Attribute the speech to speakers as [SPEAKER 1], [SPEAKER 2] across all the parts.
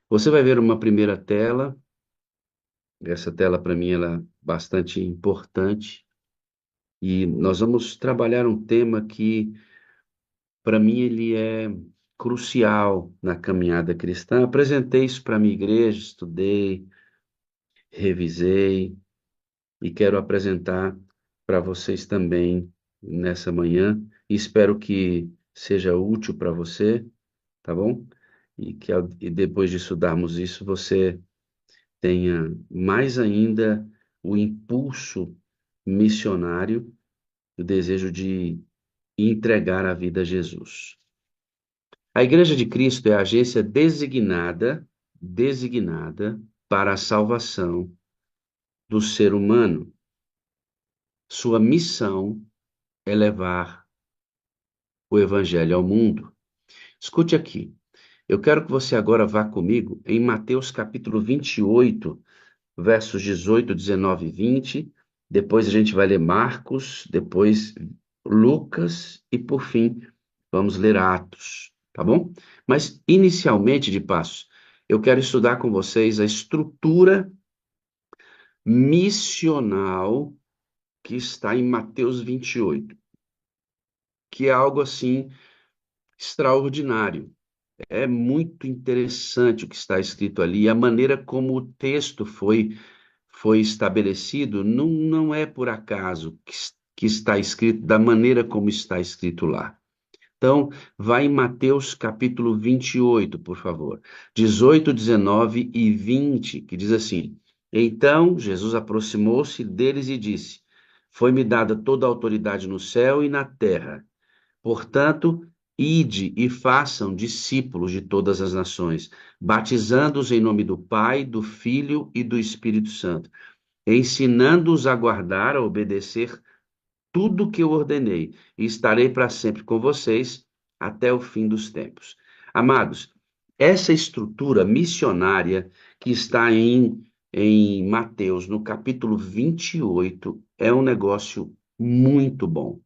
[SPEAKER 1] Você vai ver uma primeira tela. Essa tela, para mim, ela é bastante importante. E nós vamos trabalhar um tema que, para mim, ele é crucial na caminhada cristã. Apresentei isso para a minha igreja, estudei, revisei e quero apresentar para vocês também nessa manhã. E espero que seja útil para você, tá bom? E depois de estudarmos isso, você tenha mais ainda o impulso missionário, o desejo de entregar a vida a Jesus. A Igreja de Cristo é a agência designada para a salvação do ser humano. Sua missão é levar o Evangelho ao mundo. Escute aqui. Eu quero que você agora vá comigo em Mateus capítulo 28, versos 18, 19 e 20. Depois a gente vai ler Marcos, depois Lucas e, por fim, vamos ler Atos, tá bom? Mas, inicialmente, de passo, eu quero estudar com vocês a estrutura missional que está em Mateus 28, que é algo assim extraordinário. É muito interessante o que está escrito ali, a maneira como o texto foi estabelecido, não é por acaso que está escrito da maneira como está escrito lá. Então, vai em Mateus capítulo 28, por favor, 18, 19 e 20, que diz assim: Então Jesus aproximou-se deles e disse: Foi-me dada toda a autoridade no céu e na terra. Portanto, ide e façam discípulos de todas as nações, batizando-os em nome do Pai, do Filho e do Espírito Santo, ensinando-os a guardar, a obedecer tudo que eu ordenei, e estarei para sempre com vocês até o fim dos tempos. Amados, essa estrutura missionária que está em Mateus, no capítulo 28, é um negócio muito bom.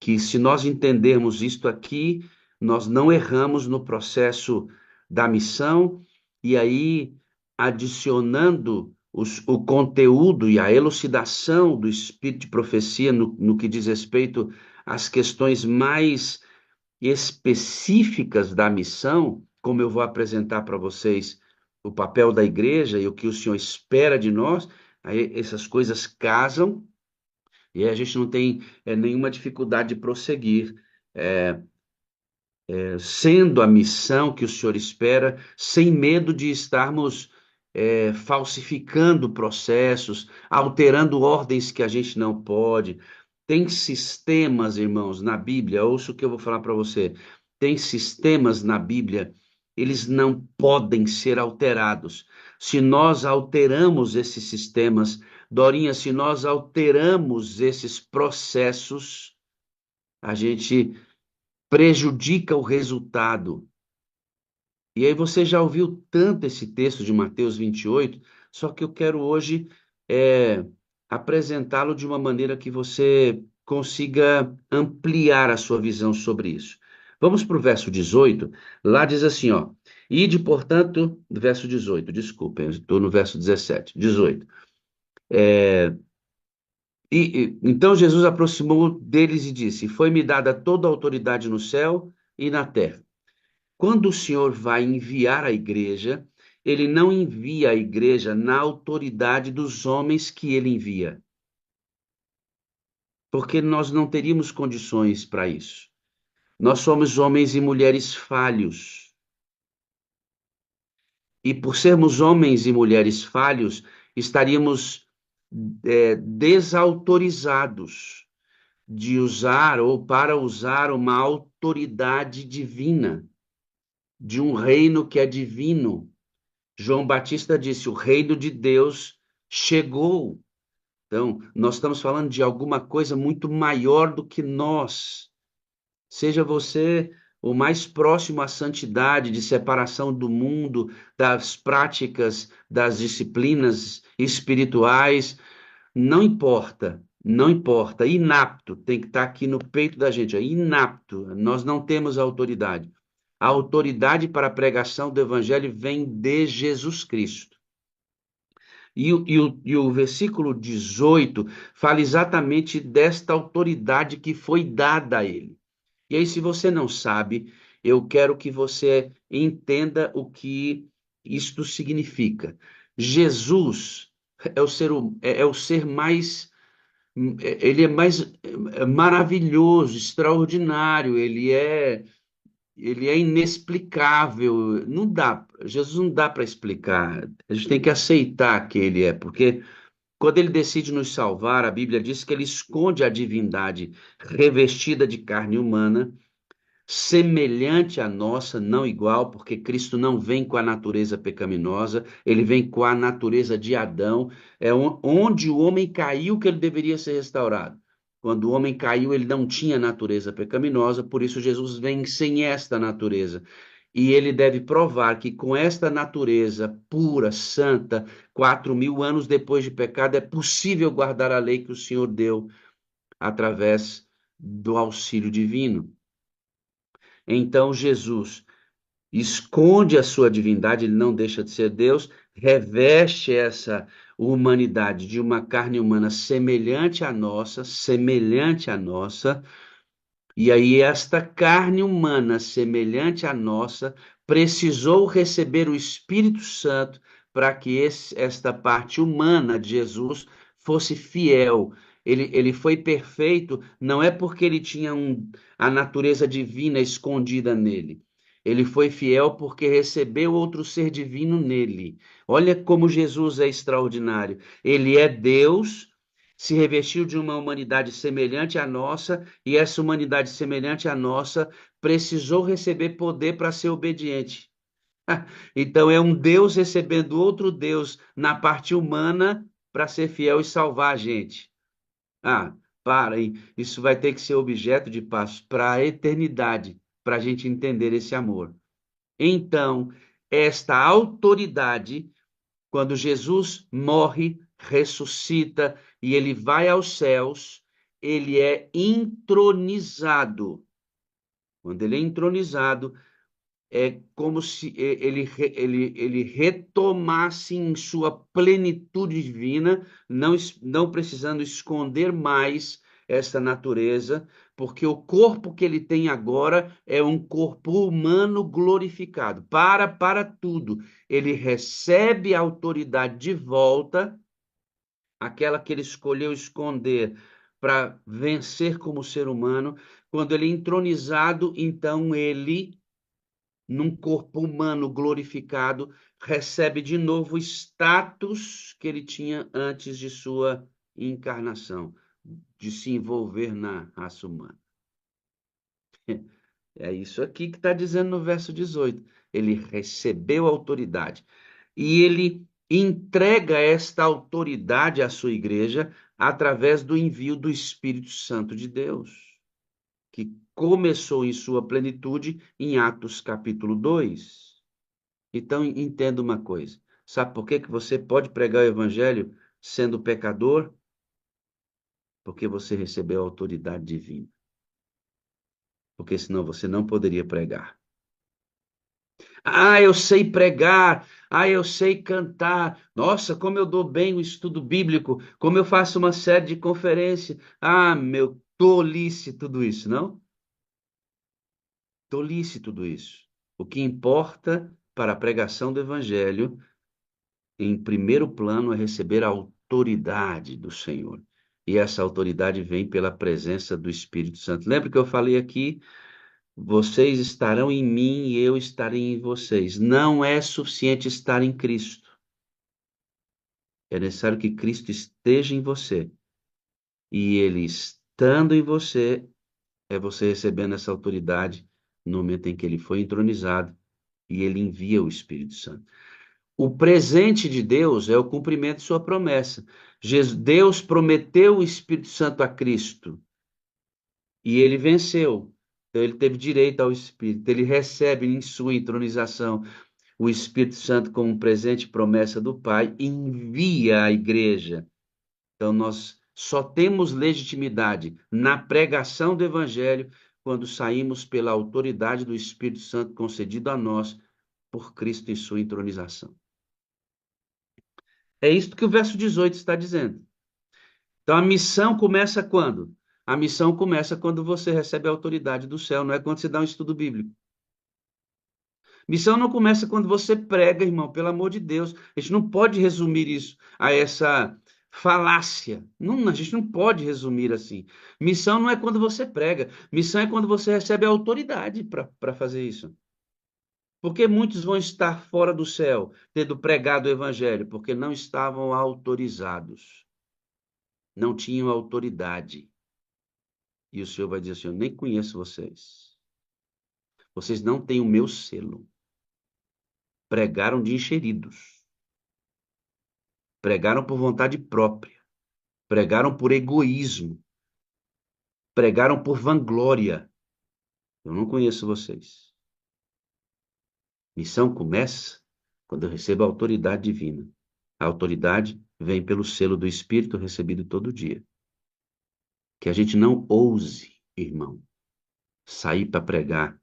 [SPEAKER 1] Que se nós entendermos isto aqui, nós não erramos no processo da missão, e aí, adicionando o conteúdo e a elucidação do espírito de profecia no que diz respeito às questões mais específicas da missão, como eu vou apresentar para vocês o papel da igreja e o que o Senhor espera de nós, aí essas coisas casam e a gente não tem nenhuma dificuldade de prosseguir. É, Sendo a missão que o Senhor espera, sem medo de estarmos falsificando processos, alterando ordens que a gente não pode. Tem sistemas, irmãos, na Bíblia, ouça o que eu vou falar para você. Tem sistemas na Bíblia, eles não podem ser alterados. Se nós alteramos esses sistemas, Dorinha, se nós alteramos esses processos, a gente prejudica o resultado. E aí você já ouviu tanto esse texto de Mateus 28, só que eu quero hoje é, apresentá-lo de uma maneira que você consiga ampliar a sua visão sobre isso. Vamos para o verso 18, lá diz assim, ó, ide, portanto, verso 18, desculpem, eu estou no verso 17, 18. Então Jesus aproximou deles e disse, foi-me dada toda a autoridade no céu e na terra. Quando o Senhor vai enviar a igreja, ele não envia a igreja na autoridade dos homens que ele envia, porque nós não teríamos condições para isso. Nós somos homens e mulheres falhos. E por sermos homens e mulheres falhos, estaríamos desautorizados de usar ou para usar uma autoridade divina, de um reino que é divino. João Batista disse: o reino de Deus chegou. Então, nós estamos falando de alguma coisa muito maior do que nós. Seja você o mais próximo à santidade, de separação do mundo, das práticas, das disciplinas espirituais, não importa, não importa. Inapto tem que estar aqui no peito da gente, é inapto. Nós não temos autoridade. A autoridade para a pregação do evangelho vem de Jesus Cristo. E o versículo 18 fala exatamente desta autoridade que foi dada a ele. E aí, se você não sabe, eu quero que você entenda o que isto significa. Jesus é o ser mais, ele é mais maravilhoso, extraordinário, ele é inexplicável. Não dá, Jesus não dá para explicar. A gente tem que aceitar que ele é, porque quando ele decide nos salvar, a Bíblia diz que ele esconde a divindade revestida de carne humana, semelhante à nossa, não igual, porque Cristo não vem com a natureza pecaminosa, ele vem com a natureza de Adão. É onde o homem caiu que ele deveria ser restaurado. Quando o homem caiu, ele não tinha natureza pecaminosa, por isso Jesus vem sem esta natureza. E ele deve provar que com esta natureza pura, santa, 4.000 anos depois de pecado, é possível guardar a lei que o Senhor deu através do auxílio divino. Então Jesus esconde a sua divindade, ele não deixa de ser Deus, reveste essa humanidade de uma carne humana semelhante à nossa, e aí esta carne humana semelhante à nossa precisou receber o Espírito Santo para que esta parte humana de Jesus fosse fiel. Ele foi perfeito, não é porque ele tinha a natureza divina escondida nele. Ele foi fiel porque recebeu outro ser divino nele. Olha como Jesus é extraordinário. Ele é Deus, se revestiu de uma humanidade semelhante à nossa, e essa humanidade semelhante à nossa precisou receber poder para ser obediente. Então é um Deus recebendo outro Deus na parte humana para ser fiel e salvar a gente. Ah, para, hein? Isso vai ter que ser objeto de passo para a eternidade, para a gente entender esse amor. Então, esta autoridade, quando Jesus morre, ressuscita e ele vai aos céus, ele é entronizado. Quando ele é entronizado, é como se ele retomasse em sua plenitude divina, não precisando esconder mais essa natureza, porque o corpo que ele tem agora é um corpo humano glorificado. Para tudo, ele recebe a autoridade de volta, aquela que ele escolheu esconder para vencer como ser humano. Quando ele é entronizado, então ele, num corpo humano glorificado, recebe de novo o status que ele tinha antes de sua encarnação, de se envolver na raça humana. É isso aqui que está dizendo no verso 18. Ele recebeu autoridade e ele entrega esta autoridade à sua igreja através do envio do Espírito Santo de Deus, que começou em sua plenitude em Atos capítulo 2. Então, entenda uma coisa. Sabe por que que você pode pregar o evangelho sendo pecador? Porque você recebeu a autoridade divina. Porque senão você não poderia pregar. Ah, eu sei pregar. Ah, eu sei cantar. Nossa, como eu dou bem o estudo bíblico. Como eu faço uma série de conferências. Ah, meu, tolice tudo isso, não? Tolice tudo isso. O que importa para a pregação do evangelho, em primeiro plano, é receber a autoridade do Senhor. E essa autoridade vem pela presença do Espírito Santo. Lembra que eu falei aqui? Vocês estarão em mim e eu estarei em vocês. Não é suficiente estar em Cristo. É necessário que Cristo esteja em você. E ele estando em você, é você recebendo essa autoridade no momento em que ele foi entronizado e ele envia o Espírito Santo. O presente de Deus é o cumprimento de sua promessa. Deus prometeu o Espírito Santo a Cristo e ele venceu. Então ele teve direito ao Espírito. Ele recebe em sua entronização o Espírito Santo como presente e promessa do Pai, envia à igreja. Então nós só temos legitimidade na pregação do Evangelho quando saímos pela autoridade do Espírito Santo concedido a nós por Cristo em sua entronização. É isto que o verso 18 está dizendo. Então a missão começa quando? A missão começa quando você recebe a autoridade do céu, não é quando você dá um estudo bíblico. Missão não começa quando você prega, irmão, pelo amor de Deus. A gente não pode resumir isso a essa falácia. Não, a gente não pode resumir assim. Missão não é quando você prega. Missão é quando você recebe a autoridade para fazer isso. Porque muitos vão estar fora do céu, tendo pregado o evangelho, porque não estavam autorizados, não tinham autoridade. E o Senhor vai dizer assim: eu nem conheço vocês. Vocês não têm o meu selo. Pregaram de encheridos. Pregaram por vontade própria. Pregaram por egoísmo. Pregaram por vanglória. Eu não conheço vocês. Missão começa quando eu recebo a autoridade divina. A autoridade vem pelo selo do Espírito recebido todo dia. Que a gente não ouse, irmão, sair para pregar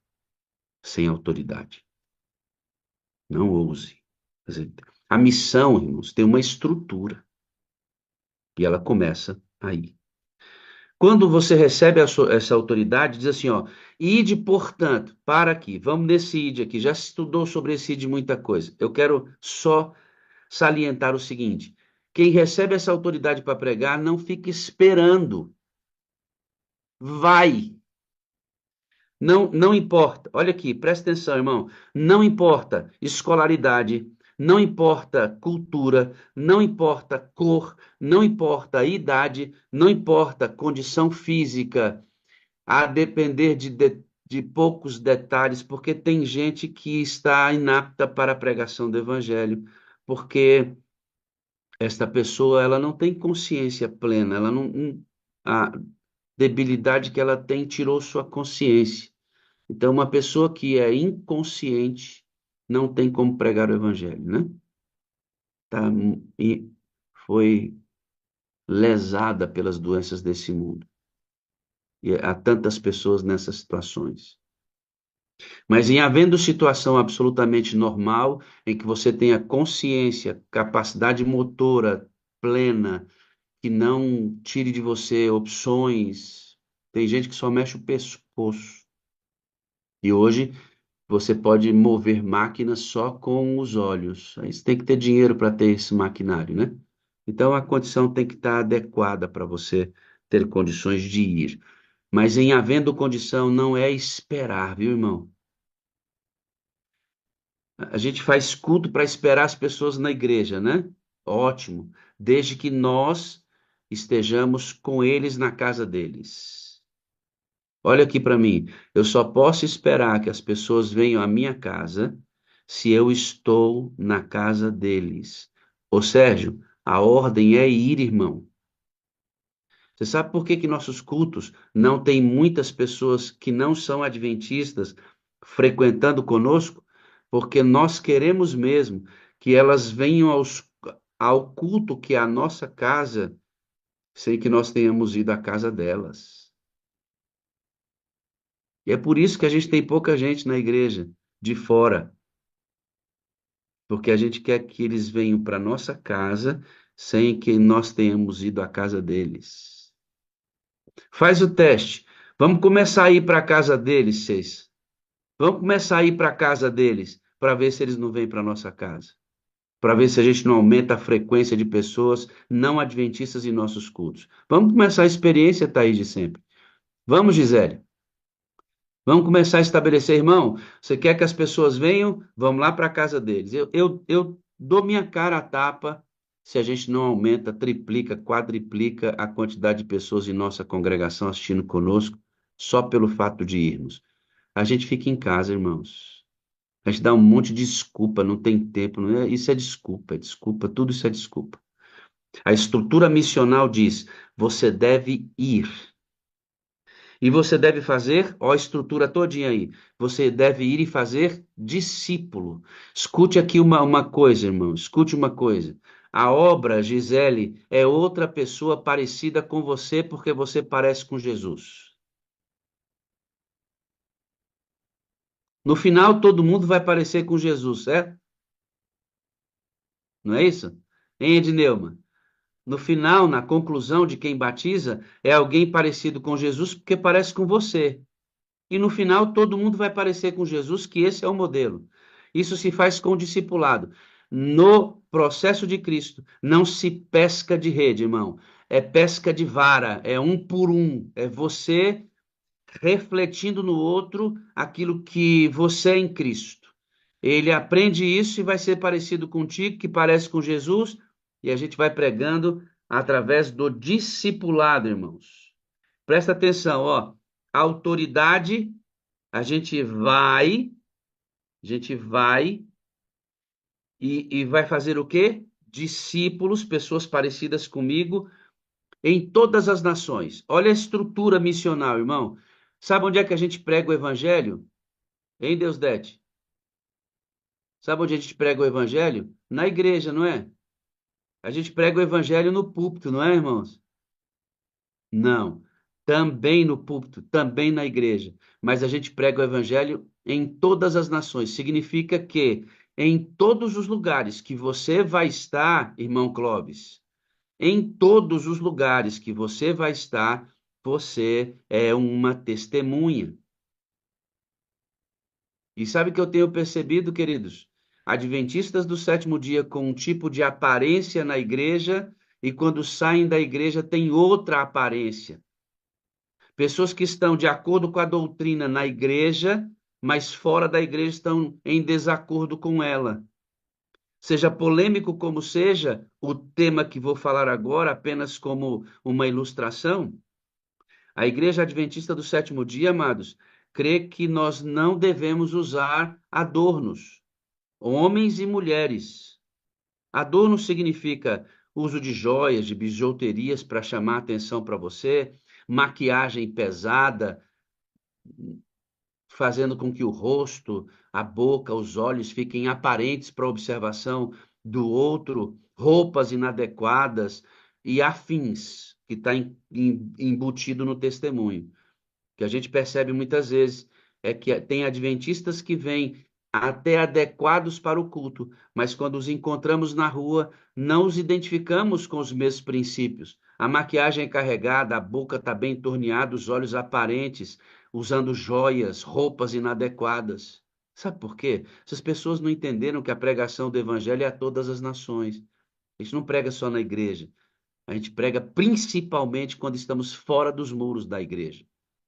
[SPEAKER 1] sem autoridade. Não ouse. Quer dizer, a missão, irmãos, tem uma estrutura. E ela começa aí. Quando você recebe essa autoridade, diz assim, ó, ide, portanto, para aqui, vamos nesse ide aqui, já se estudou sobre esse ide muita coisa. Eu quero só salientar o seguinte: quem recebe essa autoridade para pregar não fica esperando. Vai. Não, não importa. Olha aqui, presta atenção, irmão. Não importa escolaridade, não importa cultura, não importa cor, não importa idade, não importa condição física, a depender de poucos detalhes, porque tem gente que está inapta para a pregação do evangelho, porque esta pessoa ela não tem consciência plena, ela a debilidade que ela tem tirou sua consciência. Então, uma pessoa que é inconsciente não tem como pregar o evangelho, né? Tá, e foi lesada pelas doenças desse mundo. E há tantas pessoas nessas situações. Mas em havendo situação absolutamente normal, em que você tenha consciência, capacidade motora plena, que não tire de você opções. Tem gente que só mexe o pescoço. E hoje você pode mover máquinas só com os olhos. Aí você tem que ter dinheiro para ter esse maquinário, né? Então a condição tem que estar adequada para você ter condições de ir. Mas em havendo condição, não é esperar, viu, irmão? A gente faz culto para esperar as pessoas na igreja, né? Ótimo, desde que nós estejamos com eles na casa deles. Olha aqui para mim, eu só posso esperar que as pessoas venham à minha casa se eu estou na casa deles. Ô Sérgio, a ordem é ir, irmão. Você sabe por que que nossos cultos não tem muitas pessoas que não são adventistas frequentando conosco? Porque nós queremos mesmo que elas venham ao culto que é a nossa casa, sem que nós tenhamos ido à casa delas. E é por isso que a gente tem pouca gente na igreja de fora, porque a gente quer que eles venham para nossa casa sem que nós tenhamos ido à casa deles. Faz o teste. Vamos começar a ir para a casa deles, vocês. Vamos começar a ir para a casa deles para ver se eles não vêm para nossa casa. Para ver se a gente não aumenta a frequência de pessoas não adventistas em nossos cultos. Vamos começar a experiência, Thaís, de sempre. Vamos, Gisele. Vamos começar a estabelecer, irmão. Você quer que as pessoas venham? Vamos lá para a casa deles. Eu dou minha cara a tapa se a gente não aumenta, triplica, quadriplica a quantidade de pessoas em nossa congregação assistindo conosco, só pelo fato de irmos. A gente fica em casa, irmãos. A gente dá um monte de desculpa, não tem tempo. Não é, isso é desculpa, tudo isso é desculpa. A estrutura missional diz: você deve ir. E você deve fazer, ó, a estrutura todinha aí. Você deve ir e fazer discípulo. Escute aqui uma coisa, irmão. Escute uma coisa. A obra, Gisele, é outra pessoa parecida com você porque você parece com Jesus. No final, todo mundo vai parecer com Jesus, certo? Não é isso? Hein, Edneuma? No final, na conclusão de quem batiza, é alguém parecido com Jesus porque parece com você. E no final, todo mundo vai parecer com Jesus, que esse é o modelo. Isso se faz com o discipulado. No processo de Cristo, não se pesca de rede, irmão. É pesca de vara, é um por um. É você refletindo no outro aquilo que você é em Cristo. Ele aprende isso e vai ser parecido contigo, que parece com Jesus, e a gente vai pregando através do discipulado, irmãos. Presta atenção, ó. Autoridade, a gente vai, a gente vai e vai fazer o quê? Discípulos, pessoas parecidas comigo, em todas as nações. Olha a estrutura missional, irmão. Sabe onde é que a gente prega o evangelho? Hein, Deusdete? Sabe onde a gente prega o evangelho? Na igreja, não é? A gente prega o evangelho no púlpito, não é, irmãos? Não. Também no púlpito, também na igreja. Mas a gente prega o evangelho em todas as nações. Significa que em todos os lugares que você vai estar, irmão Clóvis, em todos os lugares que você vai estar, você é uma testemunha. E sabe o que eu tenho percebido, queridos? Adventistas do sétimo dia com um tipo de aparência na igreja e quando saem da igreja tem outra aparência. Pessoas que estão de acordo com a doutrina na igreja, mas fora da igreja estão em desacordo com ela. Seja polêmico como seja, o tema que vou falar agora, apenas como uma ilustração, a Igreja Adventista do sétimo dia, amados, crê que nós não devemos usar adornos, homens e mulheres. Adorno significa uso de joias, de bijuterias para chamar atenção para você, maquiagem pesada, fazendo com que o rosto, a boca, os olhos fiquem aparentes para a observação do outro, roupas inadequadas e afins, que está embutido no testemunho. Que a gente percebe muitas vezes é que tem adventistas que vêm até adequados para o culto, mas quando os encontramos na rua, não os identificamos com os mesmos princípios. A maquiagem é carregada, a boca está bem torneada, os olhos aparentes, usando joias, roupas inadequadas. Sabe por quê? Essas pessoas não entenderam que a pregação do evangelho é a todas as nações. A gente não prega só na igreja. A gente prega principalmente quando estamos fora dos muros da igreja.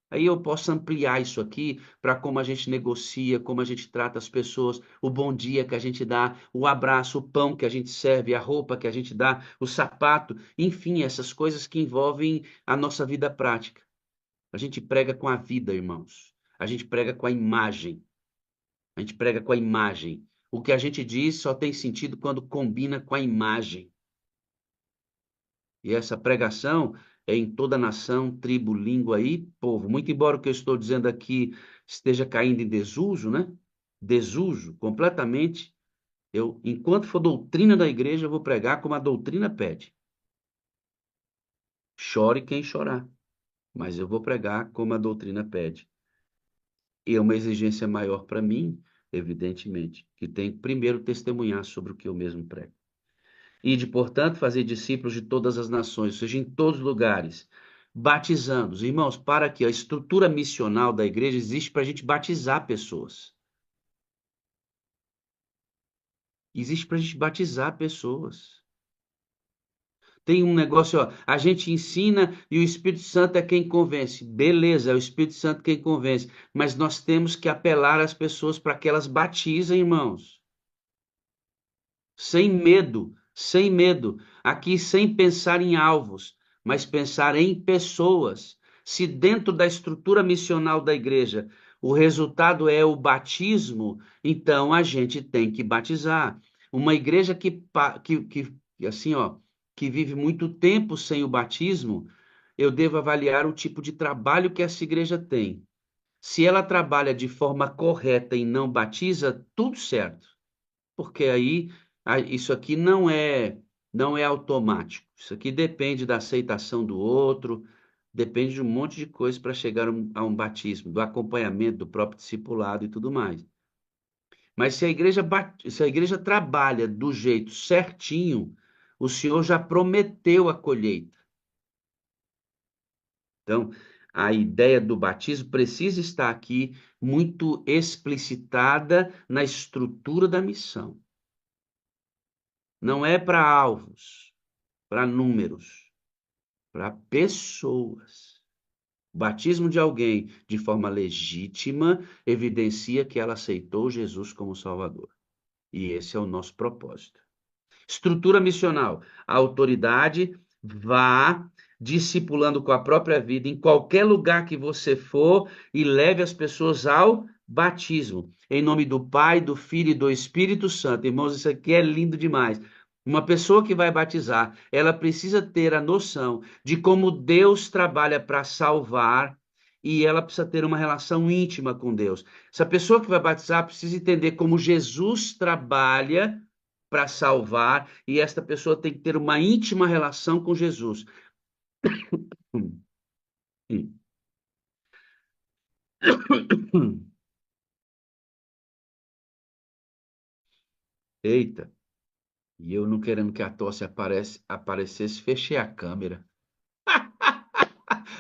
[SPEAKER 1] Aí eu posso ampliar isso aqui para como a gente negocia, como a gente trata as pessoas, o bom dia que a gente dá, o abraço, o pão que a gente serve, a roupa que a gente dá, o sapato, enfim, essas coisas que envolvem a nossa vida prática. A gente prega com a vida, irmãos. A gente prega com a imagem. A gente prega com a imagem. O que a gente diz só tem sentido quando combina com a imagem. E essa pregação é em toda nação, tribo, língua e povo. Muito embora o que eu estou dizendo aqui esteja caindo em desuso, né? Desuso completamente. Eu, enquanto for doutrina da igreja, eu vou pregar como a doutrina pede. Chore quem chorar, mas eu vou pregar como a doutrina pede. E é uma exigência maior para mim, evidentemente, que tem primeiro testemunhar sobre o que eu mesmo prego. Ide, portanto, fazer discípulos de todas as nações, ou seja, em todos os lugares, batizando-os. Irmãos, para que a estrutura missional da igreja existe para a gente batizar pessoas. Existe para a gente batizar pessoas. Tem um negócio, ó, a gente ensina e o Espírito Santo é quem convence. Beleza, é o Espírito Santo quem convence. Mas nós temos que apelar às pessoas para que elas batizem, irmãos. Sem medo, sem medo. Aqui sem pensar em alvos, mas pensar em pessoas. Se dentro da estrutura missional da igreja o resultado é o batismo, então a gente tem que batizar. Uma igreja que assim, ó, que vive muito tempo sem o batismo, eu devo avaliar o tipo de trabalho que essa igreja tem. Se ela trabalha de forma correta e não batiza, tudo certo, porque aí isso aqui não é automático. Isso aqui depende da aceitação do outro, depende de um monte de coisa para chegar a um batismo, do acompanhamento do próprio discipulado e tudo mais. Mas se a igreja trabalha do jeito certinho, o Senhor já prometeu a colheita. Então, a ideia do batismo precisa estar aqui muito explicitada na estrutura da missão. Não é para alvos, para números, para pessoas. O batismo de alguém de forma legítima evidencia que ela aceitou Jesus como Salvador. E esse é o nosso propósito. Estrutura missional. A autoridade vá discipulando com a própria vida em qualquer lugar que você for e leve as pessoas ao batismo. Em nome do Pai, do Filho e do Espírito Santo. Irmãos, isso aqui é lindo demais. Uma pessoa que vai batizar, ela precisa ter a noção de como Deus trabalha para salvar e ela precisa ter uma relação íntima com Deus. Essa pessoa que vai batizar precisa entender como Jesus trabalha para salvar, e esta pessoa tem que ter uma íntima relação com Jesus. Eita, e eu não querendo que a tosse aparecesse, fechei a câmera.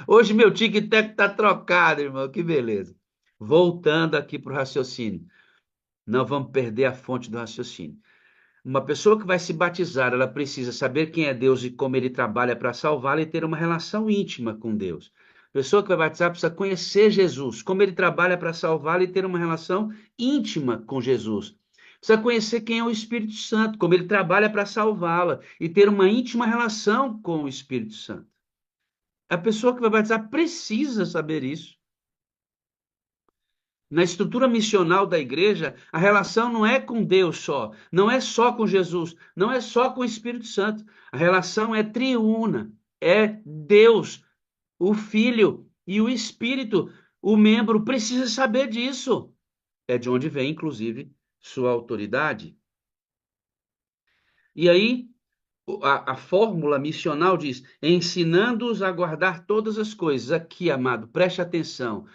[SPEAKER 1] Hoje meu tic-tac tá trocado, irmão, que beleza. Voltando aqui para o raciocínio. Não vamos perder a fonte do raciocínio. Uma pessoa que vai se batizar, ela precisa saber quem é Deus e como ele trabalha para salvá-la e ter uma relação íntima com Deus. A pessoa que vai batizar precisa conhecer Jesus, como ele trabalha para salvá-la e ter uma relação íntima com Jesus. Precisa conhecer quem é o Espírito Santo, como ele trabalha para salvá-la e ter uma íntima relação com o Espírito Santo. A pessoa que vai batizar precisa saber isso. Na estrutura missional da igreja, a relação não é com Deus só, não é só com Jesus, não é só com o Espírito Santo. A relação é triuna, é Deus, o Filho e o Espírito. O membro precisa saber disso. É de onde vem, inclusive, sua autoridade. E aí, a fórmula missional diz: ensinando-os a guardar todas as coisas. Aqui, amado, preste atenção.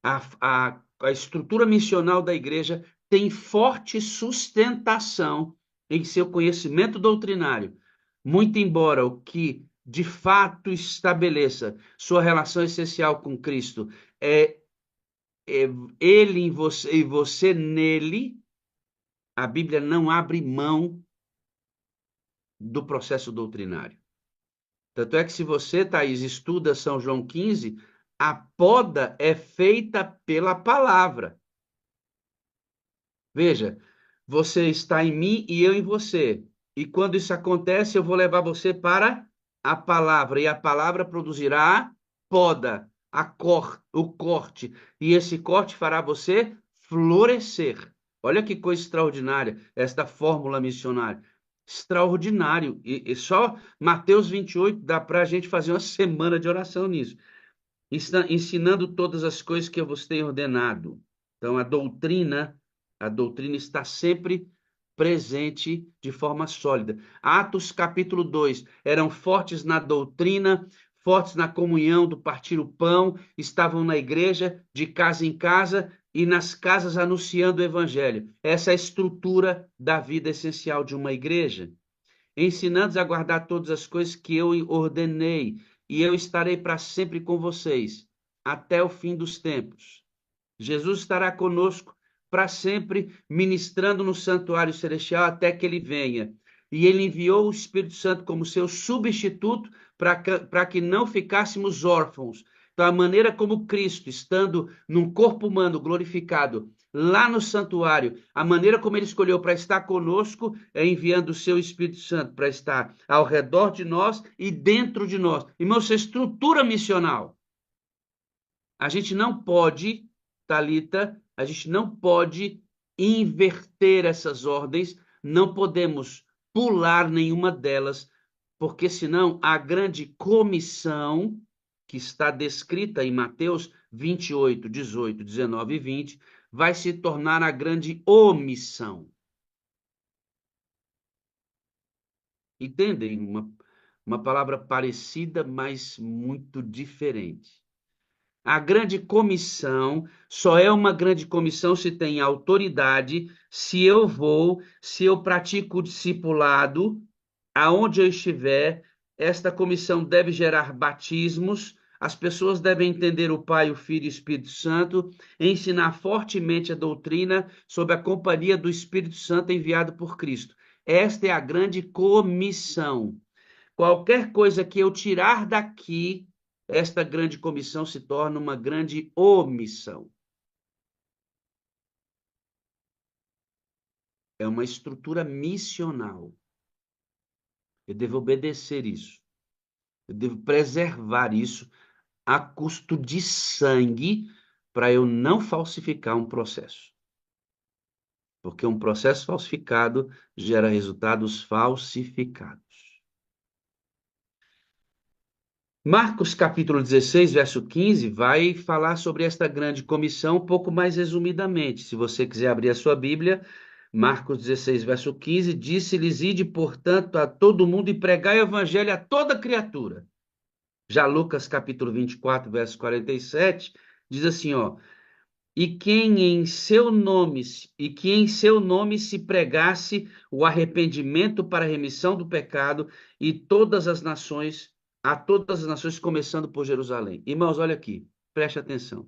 [SPEAKER 1] A estrutura missional da igreja tem forte sustentação em seu conhecimento doutrinário, muito embora o que de fato estabeleça sua relação essencial com Cristo é ele em você e você nele, a Bíblia não abre mão do processo doutrinário. Tanto é que se você, Thaís, estuda São João 15, a poda é feita pela palavra. Veja, você está em mim e eu em você. E quando isso acontece, eu vou levar você para a palavra, e a palavra produzirá a poda, o corte, e esse corte fará você florescer. Olha que coisa extraordinária, esta fórmula missionária. Extraordinário. E só Mateus 28 dá para a gente fazer uma semana de oração nisso. Ensinando todas as coisas que eu vos tenho ordenado. Então, a doutrina está sempre presente de forma sólida. Atos capítulo 2, eram fortes na doutrina, fortes na comunhão do partir o pão, estavam na igreja, de casa em casa e nas casas anunciando o evangelho. Essa é a estrutura da vida essencial de uma igreja. Ensinando-os a guardar todas as coisas que eu ordenei, e eu estarei para sempre com vocês, até o fim dos tempos. Jesus estará conosco para sempre, ministrando no santuário celestial até que ele venha. E ele enviou o Espírito Santo como seu substituto para que não ficássemos órfãos. Então, a maneira como Cristo, estando num corpo humano glorificado, lá no santuário, a maneira como ele escolheu para estar conosco é enviando o seu Espírito Santo para estar ao redor de nós e dentro de nós. Irmãos, essa estrutura missional. A gente não pode, Talita, a gente não pode inverter essas ordens, não podemos pular nenhuma delas, porque senão a grande comissão que está descrita em Mateus 28, 18, 19 e 20 vai se tornar a grande omissão. Entendem? Uma palavra parecida, mas muito diferente. A grande comissão só é uma grande comissão se tem autoridade, se eu pratico o discipulado, aonde eu estiver, esta comissão deve gerar batismos, as pessoas devem entender o Pai, o Filho e o Espírito Santo, ensinar fortemente a doutrina sob a companhia do Espírito Santo enviado por Cristo. Esta é a grande comissão. Qualquer coisa que eu tirar daqui, esta grande comissão se torna uma grande omissão. É uma estrutura missional. Eu devo obedecer isso. Eu devo preservar isso a custo de sangue para eu não falsificar um processo. Porque um processo falsificado gera resultados falsificados. Marcos capítulo 16, verso 15, vai falar sobre esta grande comissão um pouco mais resumidamente. Se você quiser abrir a sua Bíblia, Marcos 16, verso 15, disse-lhes: Ide, portanto, a todo mundo e pregai o evangelho a toda criatura. Já Lucas capítulo 24, verso 47, diz assim, ó: e que em seu nome se pregasse o arrependimento para a remissão do pecado e a todas as nações, começando por Jerusalém. Irmãos, olha aqui, preste atenção.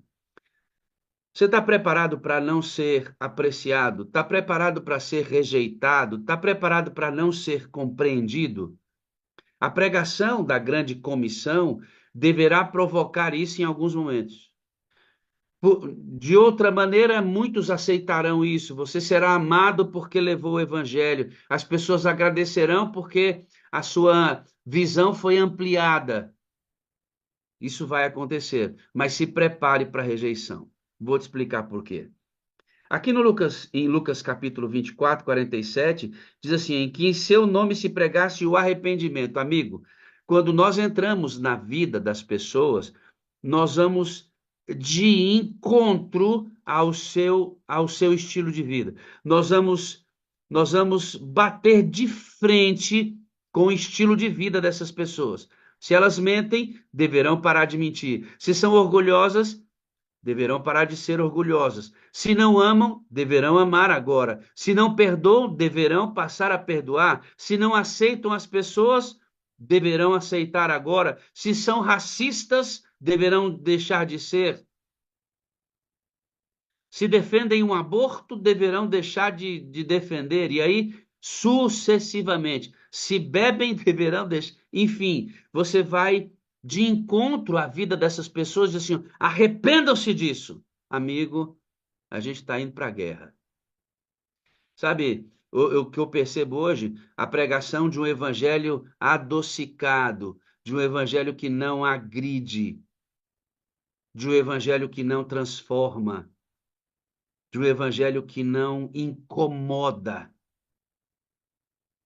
[SPEAKER 1] Você está preparado para não ser apreciado? Está preparado para ser rejeitado? Está preparado para não ser compreendido? A pregação da grande comissão deverá provocar isso em alguns momentos. De outra maneira, muitos aceitarão isso. Você será amado porque levou o evangelho. As pessoas agradecerão porque a sua visão foi ampliada. Isso vai acontecer, mas se prepare para a rejeição. Vou te explicar por quê. Aqui no Lucas, em Lucas capítulo 24, 47, diz assim: em que em seu nome se pregasse o arrependimento. Amigo, quando nós entramos na vida das pessoas, nós vamos de encontro ao seu estilo de vida. Nós vamos bater de frente com o estilo de vida dessas pessoas. Se elas mentem, deverão parar de mentir. Se são orgulhosas, deverão parar de ser orgulhosas. Se não amam, deverão amar agora. Se não perdoam, deverão passar a perdoar. Se não aceitam as pessoas, deverão aceitar agora. Se são racistas, deverão deixar de ser. Se defendem um aborto, deverão deixar de defender. E aí, sucessivamente. Se bebem, deverão deixar. Enfim, você vai de encontro à vida dessas pessoas e assim, arrependam-se disso. Amigo, a gente está indo para a guerra. Sabe, o que eu percebo hoje? A pregação de um evangelho adocicado, de um evangelho que não agride, de um evangelho que não transforma, de um evangelho que não incomoda.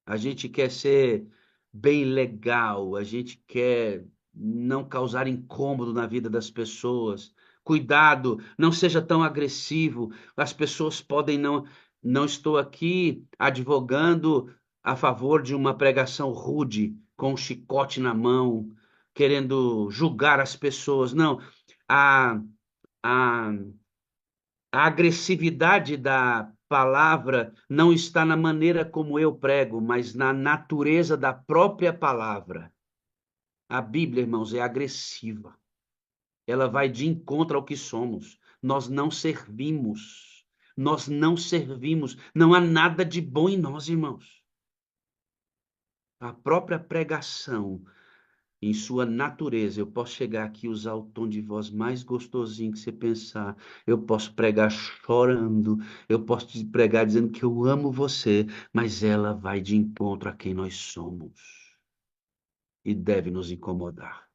[SPEAKER 1] A gente quer ser bem legal, a gente quer não causar incômodo na vida das pessoas. Cuidado, não seja tão agressivo. As pessoas podem não estou aqui advogando a favor de uma pregação rude, com um chicote na mão, querendo julgar as pessoas. Não, a, a a agressividade da palavra não está na maneira como eu prego, mas na natureza da própria palavra. A Bíblia, irmãos, é agressiva. Ela vai de encontro ao que somos. Nós não servimos. Nós não servimos. Não há nada de bom em nós, irmãos. A própria pregação em sua natureza. Eu posso chegar aqui e usar o tom de voz mais gostosinho que você pensar. Eu posso pregar chorando. Eu posso te pregar dizendo que eu amo você, mas ela vai de encontro a quem nós somos. E deve nos incomodar.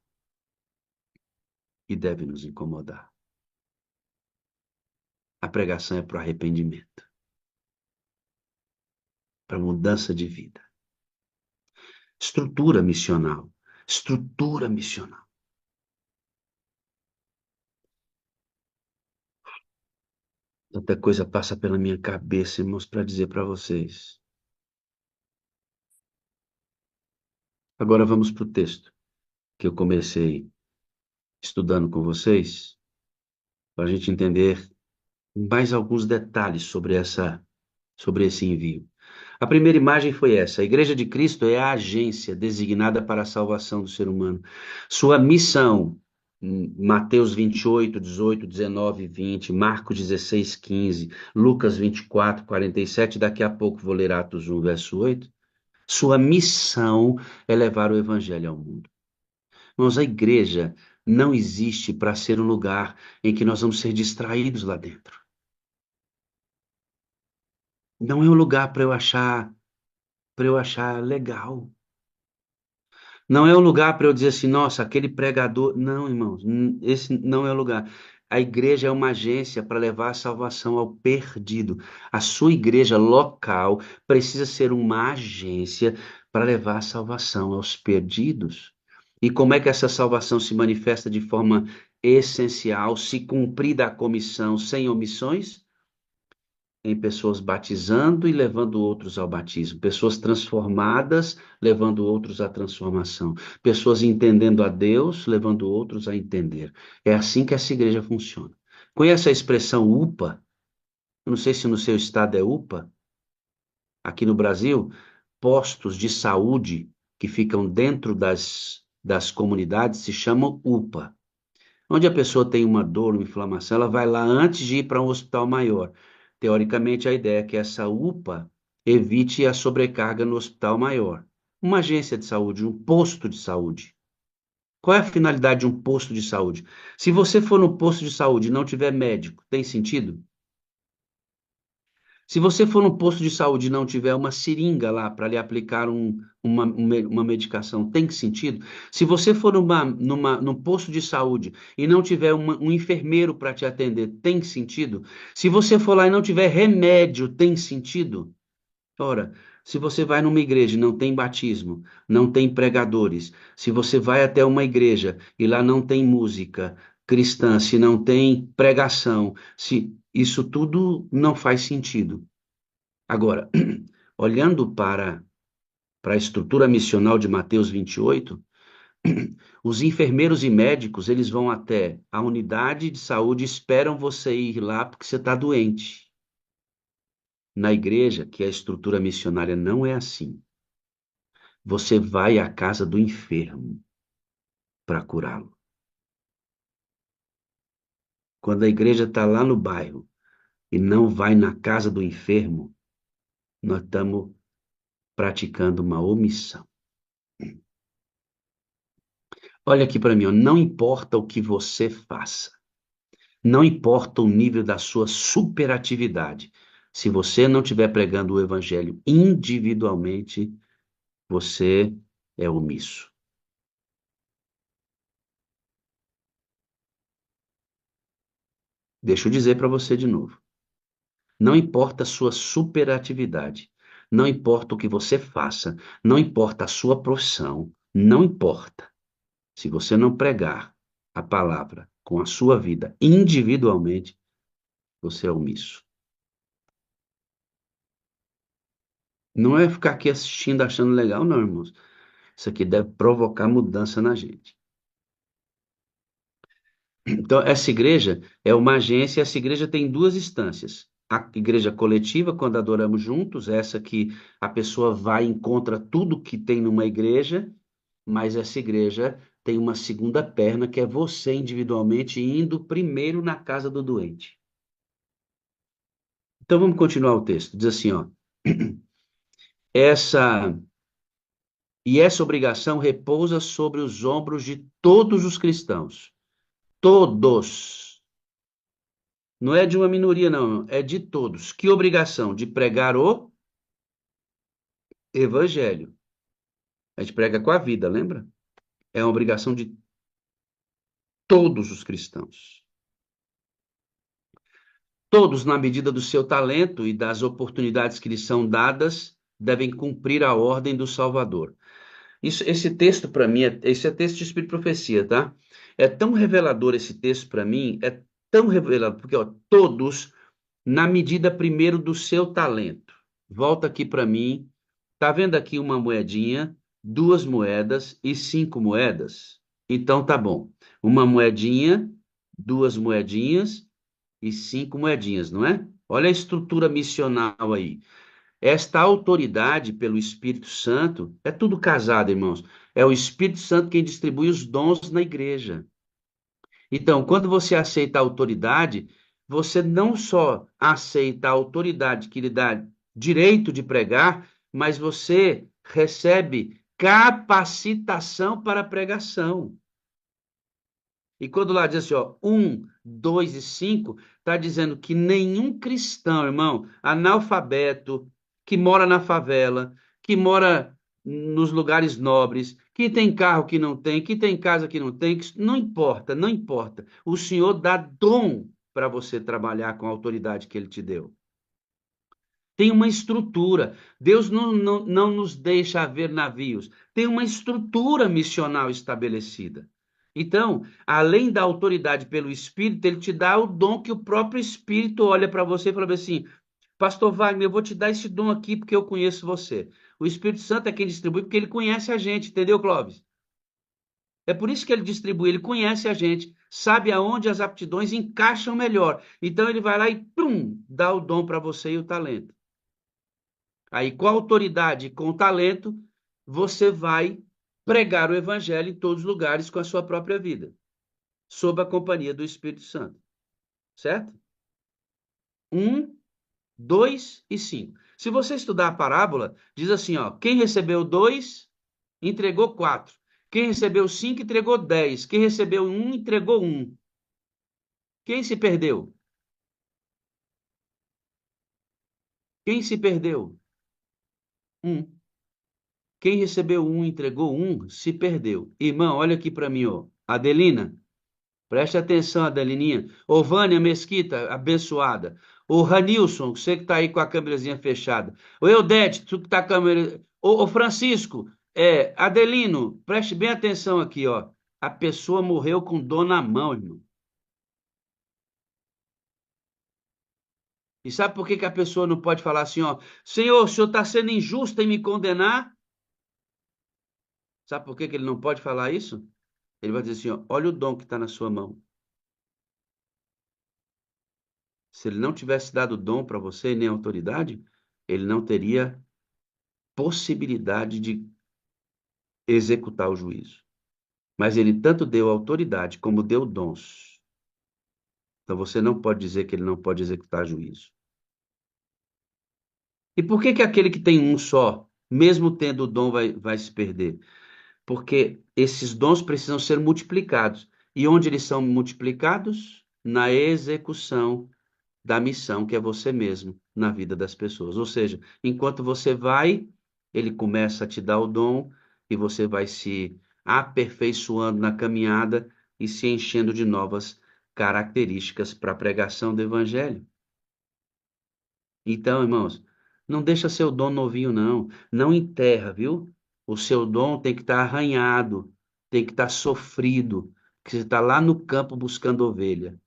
[SPEAKER 1] E deve nos incomodar. A pregação é para o arrependimento, para mudança de vida. Estrutura missional. Estrutura missional. Tanta coisa passa pela minha cabeça, irmãos, para dizer para vocês. Agora vamos para o texto que eu comecei estudando com vocês, para a gente entender mais alguns detalhes sobre esse envio. A primeira imagem foi essa: a Igreja de Cristo é a agência designada para a salvação do ser humano. Sua missão, Mateus 28, 18, 19, 20, Marcos 16, 15, Lucas 24, 47, daqui a pouco vou ler Atos 1, verso 8. Sua missão é levar o evangelho ao mundo. Irmãos, a igreja não existe para ser um lugar em que nós vamos ser distraídos lá dentro. Não é um lugar para eu achar legal. Não é o lugar para eu dizer assim, nossa, aquele pregador. Não, irmãos, esse não é o lugar. A igreja é uma agência para levar a salvação ao perdido. A sua igreja local precisa ser uma agência para levar a salvação aos perdidos. E como é que essa salvação se manifesta de forma essencial, se cumprida a comissão sem omissões? Em pessoas batizando e levando outros ao batismo, pessoas transformadas, levando outros à transformação, pessoas entendendo a Deus, levando outros a entender. É assim que essa igreja funciona. Conhece a expressão UPA? Eu não sei se no seu estado é UPA. Aqui no Brasil, postos de saúde que ficam dentro das comunidades se chamam UPA. Onde a pessoa tem uma dor, uma inflamação, ela vai lá antes de ir para um hospital maior. Teoricamente, a ideia é que essa UPA evite a sobrecarga no hospital maior. Uma agência de saúde, um posto de saúde. Qual é a finalidade de um posto de saúde? Se você for no posto de saúde e não tiver médico, tem sentido? Se você for no posto de saúde e não tiver uma seringa lá para lhe aplicar uma medicação, tem sentido? Se você for num posto de saúde e não tiver um enfermeiro para te atender, tem sentido? Se você for lá e não tiver remédio, tem sentido? Ora, se você vai numa igreja e não tem batismo, não tem pregadores, se você vai até uma igreja e lá não tem música cristã, se não tem pregação, se isso tudo não faz sentido. Agora, olhando para a estrutura missional de Mateus 28, os enfermeiros e médicos, eles vão até a unidade de saúde e esperam você ir lá porque você está doente. Na igreja, que a estrutura missionária não é assim. Você vai à casa do enfermo para curá-lo. Quando a igreja está lá no bairro e não vai na casa do enfermo, nós estamos praticando uma omissão. Olha aqui para mim, ó, não importa o que você faça. Não importa o nível da sua superatividade. Se você não estiver pregando o evangelho individualmente, você é omisso. Deixa eu dizer para você de novo. Não importa a sua superatividade. Não importa o que você faça. Não importa a sua profissão. Não importa. Se você não pregar a palavra com a sua vida individualmente, você é omisso. Não é ficar aqui assistindo achando legal, não, irmãos. Isso aqui deve provocar mudança na gente. Então, essa igreja é uma agência, essa igreja tem duas instâncias. A igreja coletiva, quando adoramos juntos, essa que a pessoa vai e encontra tudo que tem numa igreja, mas essa igreja tem uma segunda perna, que é você individualmente indo primeiro na casa do doente. Então, vamos continuar o texto. Diz assim, ó. Essa essa obrigação repousa sobre os ombros de todos os cristãos. Todos. Não é de uma minoria, não. É de todos. Que obrigação? De pregar o evangelho. A gente prega com a vida, lembra? É uma obrigação de todos os cristãos. Todos, na medida do seu talento e das oportunidades que lhes são dadas, devem cumprir a ordem do Salvador. Esse texto, para mim, esse é texto de Espírito e Profecia, tá? É tão revelador esse texto para mim, é tão revelador, porque, ó, todos, na medida primeiro do seu talento. Volta aqui para mim. Tá vendo aqui uma moedinha duas moedas e cinco moedas? Então tá bom. Uma moedinha, duas moedinhas e cinco moedinhas, não é? Olha a estrutura missional aí. Esta autoridade pelo Espírito Santo, é tudo casado, irmãos. É o Espírito Santo quem distribui os dons na igreja. Então, quando você aceita a autoridade, você não só aceita a autoridade que lhe dá direito de pregar, mas você recebe capacitação para a pregação. E quando lá diz assim, ó, um, dois e cinco, está dizendo que nenhum cristão, irmão, analfabeto, que mora na favela, que mora nos lugares nobres, que tem carro que não tem, que tem casa que não tem, não importa, não importa. O Senhor dá dom para você trabalhar com a autoridade que Ele te deu. Tem uma estrutura. Deus não nos deixa ver navios. Tem uma estrutura missional estabelecida. Então, além da autoridade pelo Espírito, ele te dá o dom que o próprio Espírito olha para você e fala assim: Pastor Wagner, eu vou te dar esse dom aqui porque eu conheço você. O Espírito Santo é quem distribui porque ele conhece a gente, entendeu, Clóvis? É por isso que ele distribui, ele conhece a gente, sabe aonde as aptidões encaixam melhor. Então, ele vai lá e, pum, dá o dom para você e o talento. Aí, com a autoridade e com o talento, você vai pregar o evangelho em todos os lugares com a sua própria vida, sob a companhia do Espírito Santo. Certo? Um, dois e cinco. Se você estudar a parábola, diz assim, ó, quem recebeu dois, entregou quatro. Quem recebeu cinco, entregou 10. Quem recebeu um, entregou um. Quem se perdeu? Quem se perdeu? Um. Quem recebeu um, entregou um, se perdeu. Irmão, olha aqui para mim, ó. Adelina, preste atenção, Adelininha. Ô, Vânia Mesquita, abençoada. Ô, Ranilson, você que tá aí com a câmerazinha fechada. Ô, Eudete, tu que tá com a câmera... Ô, Francisco, Adelino, preste bem atenção aqui, ó. A pessoa morreu com dor na mão, irmão. E sabe por que que a pessoa não pode falar assim, ó? Senhor, o senhor está sendo injusto em me condenar? Sabe por que que ele não pode falar isso? Ele vai dizer assim, ó, olha o dom que está na sua mão. Se ele não tivesse dado dom para você, nem autoridade, ele não teria possibilidade de executar o juízo. Mas ele tanto deu autoridade como deu dons. Então você não pode dizer que ele não pode executar juízo. E por que que aquele que tem um só, mesmo tendo o dom, vai se perder? Porque esses dons precisam ser multiplicados. E onde eles são multiplicados? Na execução da missão que é você mesmo na vida das pessoas. Ou seja, enquanto você vai, ele começa a te dar o dom e você vai se aperfeiçoando na caminhada e se enchendo de novas características para a pregação do evangelho. Então, irmãos, não deixa seu dom novinho, não. Não enterra, viu? O seu dom tem que estar arranhado, tem que estar sofrido, que você está lá no campo buscando ovelha.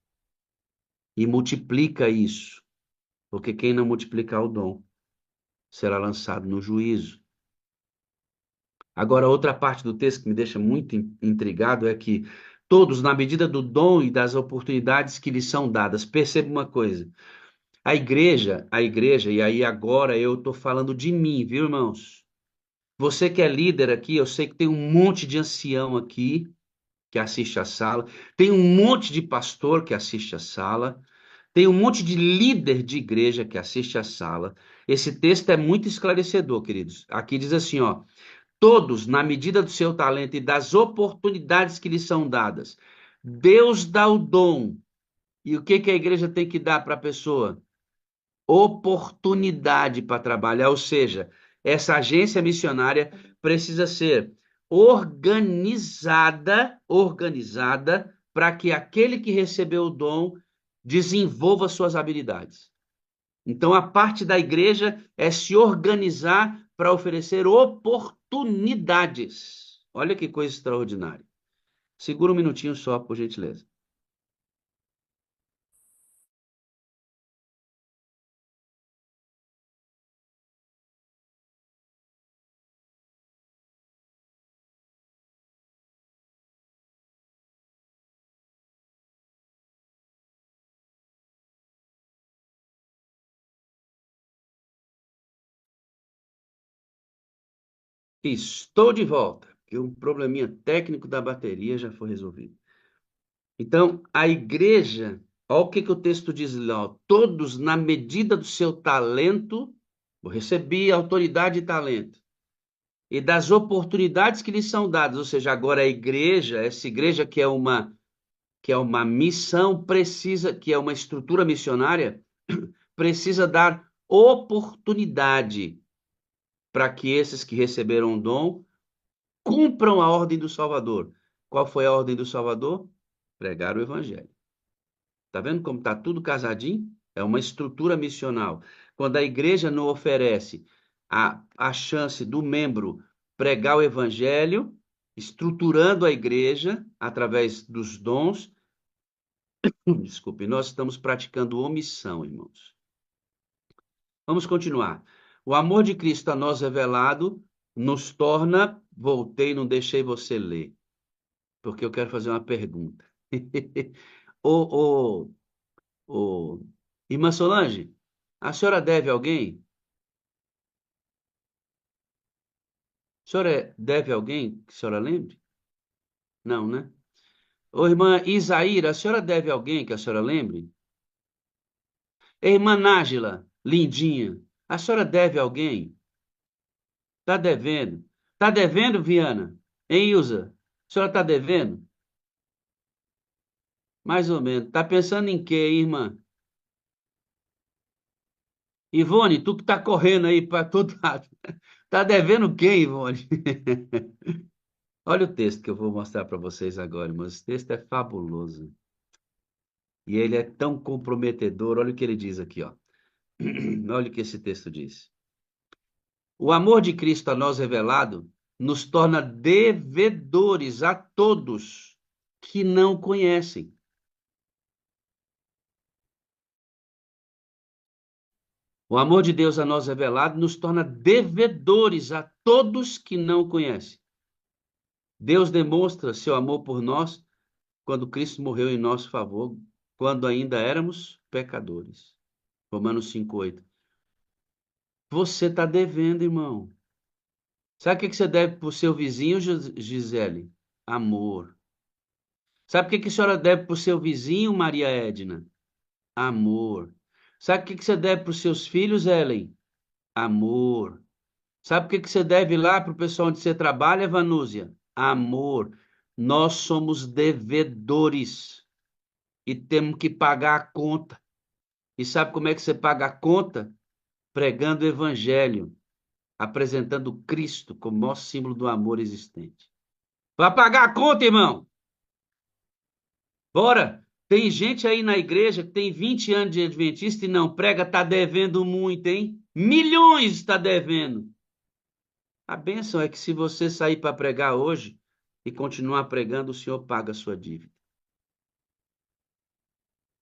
[SPEAKER 1] E multiplica isso, porque quem não multiplicar o dom será lançado no juízo. Agora, outra parte do texto que me deixa muito intrigado é que todos, na medida do dom e das oportunidades que lhes são dadas, perceba uma coisa: a igreja, e aí agora eu estou falando de mim, viu, irmãos? Você que é líder aqui, eu sei que tem um monte de ancião aqui que assiste a sala, tem um monte de pastor que assiste a sala, tem um monte de líder de igreja que assiste a sala. Esse texto é muito esclarecedor, queridos. Aqui diz assim, ó: todos, na medida do seu talento e das oportunidades que lhes são dadas. Deus dá o dom. E o que que a igreja tem que dar para a pessoa? Oportunidade para trabalhar, ou seja, essa agência missionária precisa ser organizada para que aquele que recebeu o dom desenvolva suas habilidades. Então, a parte da igreja é se organizar para oferecer oportunidades. Olha que coisa extraordinária. Segura um minutinho só, por gentileza. Estou de volta, que um probleminha técnico da bateria já foi resolvido. Então, a igreja, olha o que que o texto diz lá, ó, todos na medida do seu talento, recebi autoridade e talento, e das oportunidades que lhes são dadas, ou seja, agora a igreja, essa igreja que é uma missão precisa, que é uma estrutura missionária, precisa dar oportunidade para que esses que receberam o dom cumpram a ordem do Salvador. Qual foi a ordem do Salvador? Pregar o evangelho. Tá vendo como tá tudo casadinho? É uma estrutura missional. Quando a igreja não oferece a chance do membro pregar o evangelho, estruturando a igreja através dos dons, desculpe, nós estamos praticando omissão, irmãos. Vamos continuar. O amor de Cristo a nós revelado nos torna. Voltei, não deixei você ler, porque eu quero fazer uma pergunta. Ô, ô, ô, irmã Solange, a senhora deve a alguém? A senhora deve a alguém que a senhora lembre? Não, né? Ô, irmã Isaíra, a senhora deve a alguém que a senhora lembre? Irmã Nájila, lindinha, a senhora deve a alguém? Tá devendo? Tá devendo, Viana? Hein, Ilza? A senhora tá devendo? Mais ou menos. Tá pensando em quê, hein, irmã? Ivone, tu que tá correndo aí para todo lado. Tá devendo quem, Ivone? Olha o texto que eu vou mostrar para vocês agora, irmãos. Esse texto é fabuloso. E ele é tão comprometedor. Olha o que ele diz aqui, ó. Olha o que esse texto diz. O amor de Cristo a nós revelado nos torna devedores a todos que não conhecem. O amor de Deus a nós revelado nos torna devedores a todos que não conhecem. Deus demonstra seu amor por nós quando Cristo morreu em nosso favor, quando ainda éramos pecadores. Romanos 5:8. Você está devendo, irmão. Sabe o que você deve para o seu vizinho, Gisele? Amor. Sabe o que a senhora deve para o seu vizinho, Maria Edna? Amor. Sabe o que você deve para os seus filhos, Ellen? Amor. Sabe o que você deve lá para o pessoal onde você trabalha, Vanúzia? Amor. Nós somos devedores e temos que pagar a conta. E sabe como é que você paga a conta? Pregando o evangelho, apresentando Cristo como maior símbolo do amor existente. Vai pagar a conta, irmão? Bora! Tem gente aí na igreja que tem 20 anos de adventista e não prega, tá devendo muito, hein? Milhões está devendo. A bênção é que se você sair para pregar hoje e continuar pregando, o Senhor paga a sua dívida.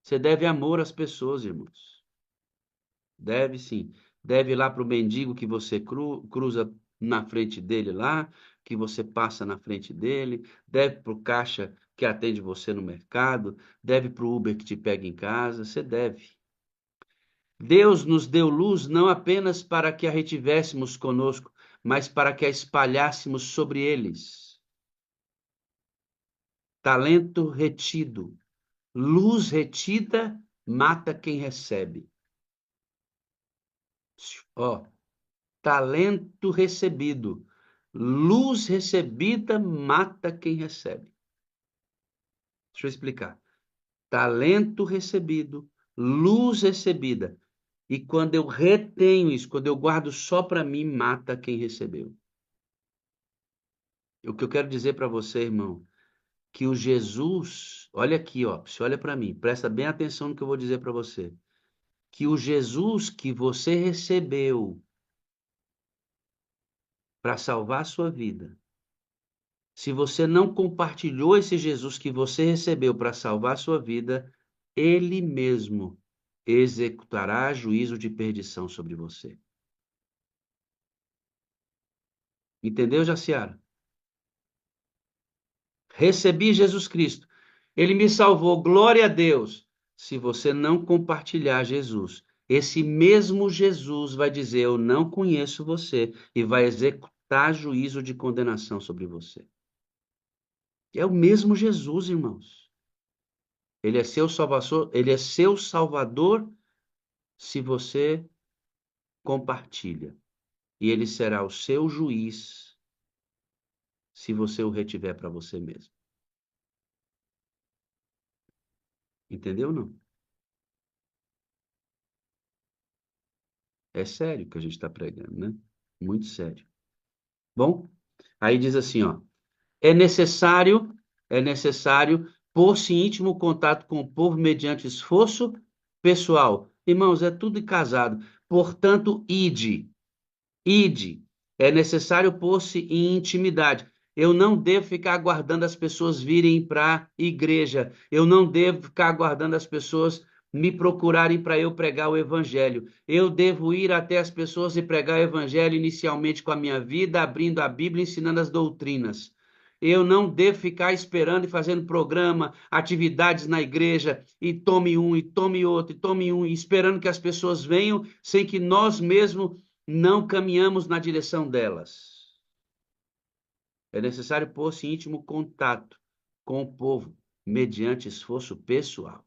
[SPEAKER 1] Você deve amor às pessoas, irmãos. Deve sim. Deve ir lá para o mendigo que você cruza na frente dele lá, que você passa na frente dele. Deve para o caixa que atende você no mercado. Deve para o Uber que te pega em casa. Você deve. Deus nos deu luz não apenas para que a retivéssemos conosco, mas para que a espalhássemos sobre eles. Talento retido, luz retida mata quem recebe. Ó, talento recebido, luz recebida mata quem recebe. Deixa eu explicar. Talento recebido, luz recebida. E quando eu retenho isso, quando eu guardo só para mim, mata quem recebeu. O que eu quero dizer para você, irmão, que o Jesus, olha aqui, ó, você olha para mim, presta bem atenção no que eu vou dizer para você. Que o Jesus que você recebeu para salvar a sua vida, se você não compartilhou esse Jesus que você recebeu para salvar a sua vida, ele mesmo executará juízo de perdição sobre você. Entendeu, Jaciara? Recebi Jesus Cristo. Ele me salvou, glória a Deus. Se você não compartilhar Jesus, esse mesmo Jesus vai dizer: Eu não conheço você, e vai decretar juízo de condenação sobre você. É o mesmo Jesus, irmãos. Ele é seu salvador, ele é seu salvador se você compartilha. E ele será o seu juiz se você o retiver para você mesmo. Entendeu ou não? É sério que a gente está pregando, né? Muito sério. Bom, aí diz assim, ó. É necessário, é necessário pôr-se em íntimo contato com o povo mediante esforço pessoal. Irmãos, é tudo casado. Portanto, ide. Ide. É necessário pôr-se em intimidade. Eu não devo ficar aguardando as pessoas virem para a igreja. Eu não devo ficar aguardando as pessoas me procurarem para eu pregar o evangelho. Eu devo ir até as pessoas e pregar o evangelho inicialmente com a minha vida, abrindo a Bíblia, ensinando as doutrinas. Eu não devo ficar esperando e fazendo programa, atividades na igreja, e tome um, e tome outro, e tome um, e esperando que as pessoas venham, sem que nós mesmos não caminhamos na direção delas. É necessário pôr-se em íntimo contato com o povo, mediante esforço pessoal.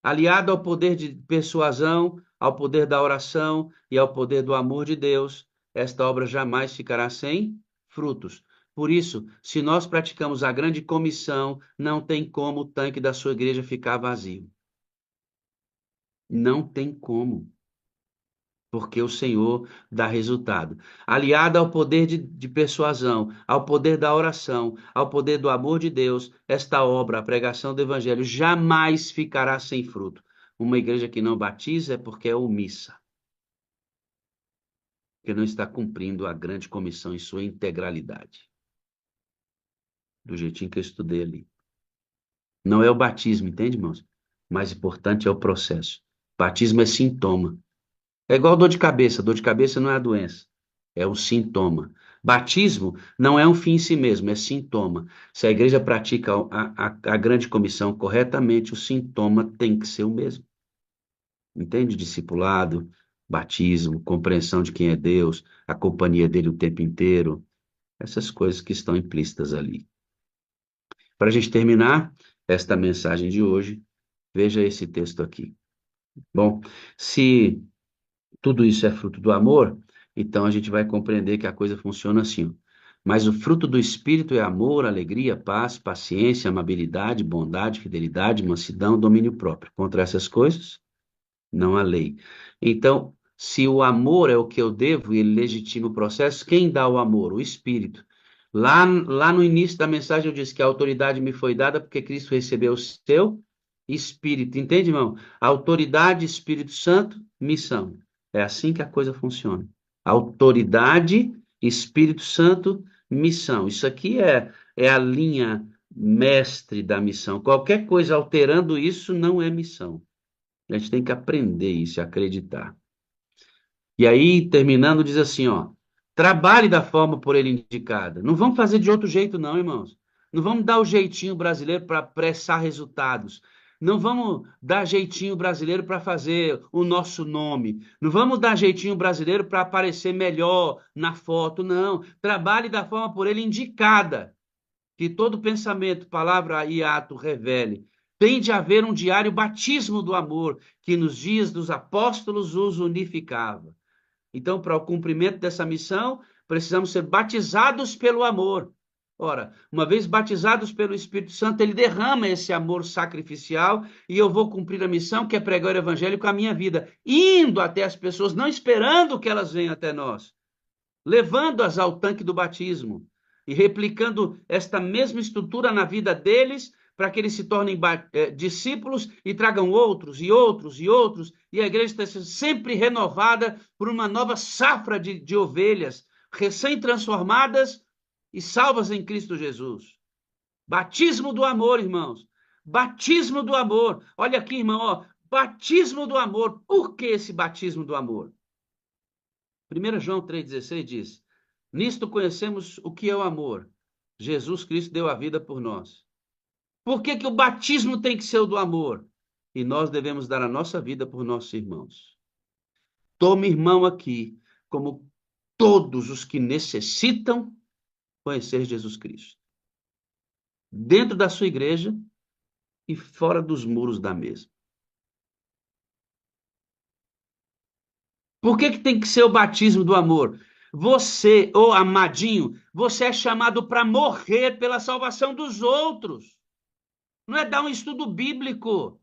[SPEAKER 1] Aliado ao poder de persuasão, ao poder da oração e ao poder do amor de Deus, esta obra jamais ficará sem frutos. Por isso, se nós praticamos a grande comissão, não tem como o tanque da sua igreja ficar vazio. Não tem como. Porque o Senhor dá resultado. Aliada ao poder de persuasão, ao poder da oração, ao poder do amor de Deus, esta obra, a pregação do Evangelho, jamais ficará sem fruto. Uma igreja que não batiza é porque é omissa, que não está cumprindo a grande comissão em sua integralidade, do jeitinho que eu estudei ali. Não é o batismo, entende, irmãos? Mais importante é o processo. Batismo é sintoma. É igual dor de cabeça não é a doença, é um sintoma. Batismo não é um fim em si mesmo, é sintoma. Se a igreja pratica a grande comissão corretamente, o sintoma tem que ser o mesmo. Entende? Discipulado, batismo, compreensão de quem é Deus, a companhia dele o tempo inteiro, essas coisas que estão implícitas ali. Para a gente terminar esta mensagem de hoje, veja esse texto aqui. Bom, se tudo isso é fruto do amor, então a gente vai compreender que a coisa funciona assim. Ó. Mas o fruto do Espírito é amor, alegria, paz, paciência, amabilidade, bondade, fidelidade, mansidão, domínio próprio. Contra essas coisas, não há lei. Então, se o amor é o que eu devo e ele legitima o processo, quem dá o amor? O Espírito. Lá no início da mensagem eu disse que a autoridade me foi dada porque Cristo recebeu o seu Espírito. Entende, irmão? Autoridade, Espírito Santo, missão. É assim que a coisa funciona. Autoridade, Espírito Santo, missão. Isso aqui é a linha mestre da missão. Qualquer coisa alterando isso não é missão. A gente tem que aprender isso e acreditar. E aí, terminando, diz assim, ó, trabalhe da forma por ele indicada. Não vamos fazer de outro jeito, não, irmãos. Não vamos dar o jeitinho brasileiro para apressar resultados. Não vamos dar jeitinho brasileiro para fazer o nosso nome. Não vamos dar jeitinho brasileiro para aparecer melhor na foto, não. Trabalhe da forma por ele indicada. Que todo pensamento, palavra e ato revele. Tem de haver um diário batismo do amor, que nos dias dos apóstolos os unificava. Então, para o cumprimento dessa missão, precisamos ser batizados pelo amor. Ora, uma vez batizados pelo Espírito Santo, ele derrama esse amor sacrificial e eu vou cumprir a missão que é pregar o evangelho com a minha vida, indo até as pessoas, não esperando que elas venham até nós, levando-as ao tanque do batismo e replicando esta mesma estrutura na vida deles, para que eles se tornem discípulos e tragam outros e outros e outros, e a igreja está sempre renovada por uma nova safra de ovelhas, recém-transformadas e salvas em Cristo Jesus. Batismo do amor, irmãos. Batismo do amor. Olha aqui, irmão, ó. Batismo do amor. Por que esse batismo do amor? 1 João 3,16 diz: Nisto conhecemos o que é o amor. Jesus Cristo deu a vida por nós. Por que que o batismo tem que ser o do amor? E nós devemos dar a nossa vida por nossos irmãos. toma irmão aqui, como todos os que necessitam conhecer Jesus Cristo, dentro da sua igreja e fora dos muros da mesma. Por que que tem que ser o batismo do amor? Você, ô amadinho, você é chamado para morrer pela salvação dos outros. Não é dar um estudo bíblico.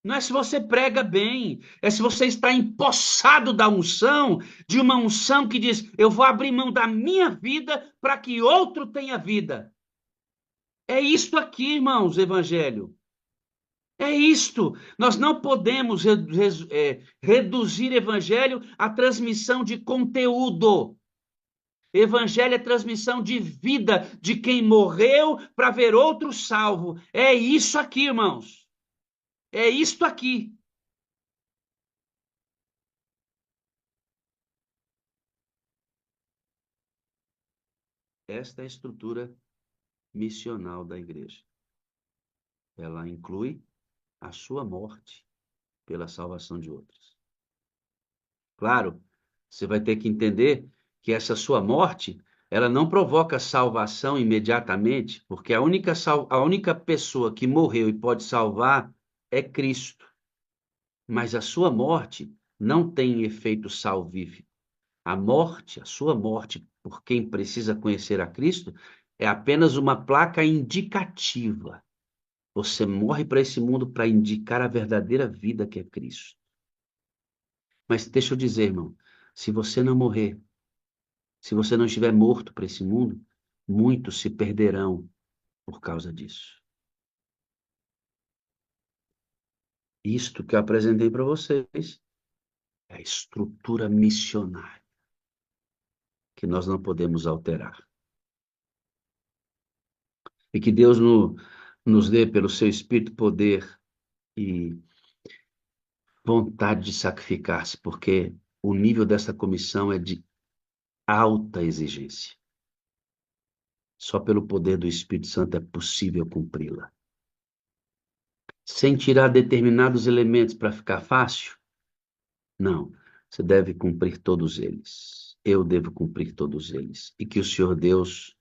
[SPEAKER 1] Não é se você prega bem, é se você está empossado da unção, de uma unção que diz: eu vou abrir mão da minha vida para que outro tenha vida. É isto aqui, irmãos, evangelho. É isto. Nós não podemos reduzir evangelho à transmissão de conteúdo. Evangelho é transmissão de vida de quem morreu para ver outro salvo. É isso aqui, irmãos. É isto aqui. Esta é a estrutura missional da igreja. Ela inclui a sua morte pela salvação de outros. Claro, você vai ter que entender que essa sua morte, ela não provoca salvação imediatamente, porque a única pessoa que morreu e pode salvar é Cristo. Mas a sua morte não tem efeito salvífico. A morte, a sua morte por quem precisa conhecer a Cristo, é apenas uma placa indicativa. Você morre para esse mundo para indicar a verdadeira vida que é Cristo. Mas deixa eu dizer, irmão, se você não morrer, se você não estiver morto para esse mundo, muitos se perderão por causa disso. Isto que eu apresentei para vocês é a estrutura missionária que nós não podemos alterar. E que Deus nos dê, pelo seu Espírito, poder e vontade de sacrificar-se, porque o nível dessa comissão é de alta exigência. Só pelo poder do Espírito Santo é possível cumpri-la. Sem tirar determinados elementos para ficar fácil? Não. Você deve cumprir todos eles. Eu devo cumprir todos eles. E que o Senhor Deus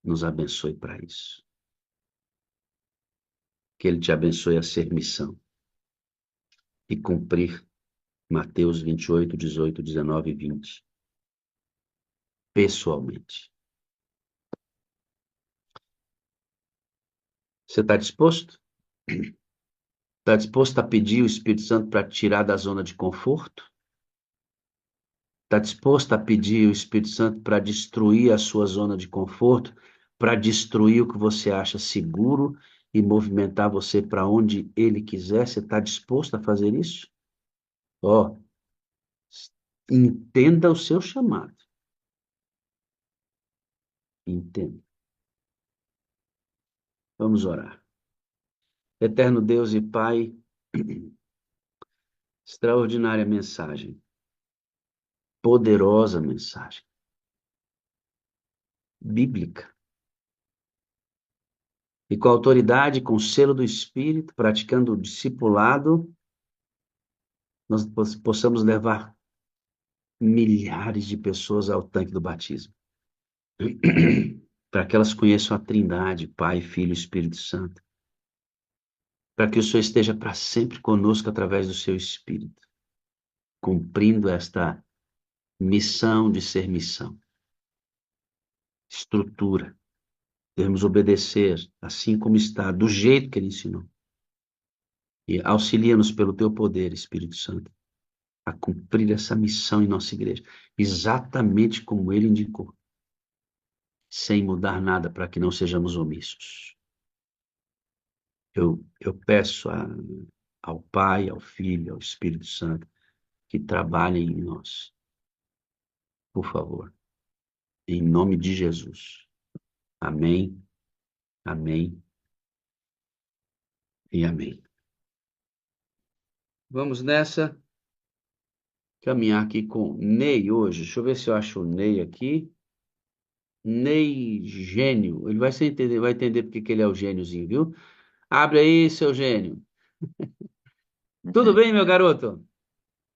[SPEAKER 1] nos abençoe para isso. Que Ele te abençoe a ser missão e cumprir Mateus 28, 18, 19 e 20, pessoalmente. Você está disposto? Está disposto a pedir o Espírito Santo para tirar da zona de conforto? Está disposto a pedir o Espírito Santo para destruir a sua zona de conforto, para destruir o que você acha seguro e movimentar você para onde Ele quiser? Você está disposto a fazer isso? Ó, entenda o seu chamado. Entenda. Vamos orar. Eterno Deus e Pai, extraordinária mensagem, poderosa mensagem, bíblica. E com a autoridade, com o selo do Espírito, praticando o discipulado, nós possamos levar milhares de pessoas ao tanque do batismo. Para que elas conheçam a Trindade, Pai, Filho e Espírito Santo. Para que o Senhor esteja para sempre conosco através do seu Espírito, cumprindo esta missão de ser missão. Estrutura. Devemos obedecer, assim como está, do jeito que Ele ensinou. E auxilia-nos pelo teu poder, Espírito Santo, a cumprir essa missão em nossa igreja, exatamente como Ele indicou, sem mudar nada para que não sejamos omissos. Eu peço ao Pai, ao Filho, ao Espírito Santo, que trabalhem em nós, por favor, em nome de Jesus. Amém, amém e amém. Vamos nessa, caminhar aqui com Ney hoje. Deixa eu ver se eu acho o Ney aqui. Ney Gênio. Ele vai entender porque que ele é o gêniozinho, viu? Abre aí, seu gênio. Tudo bem, meu garoto?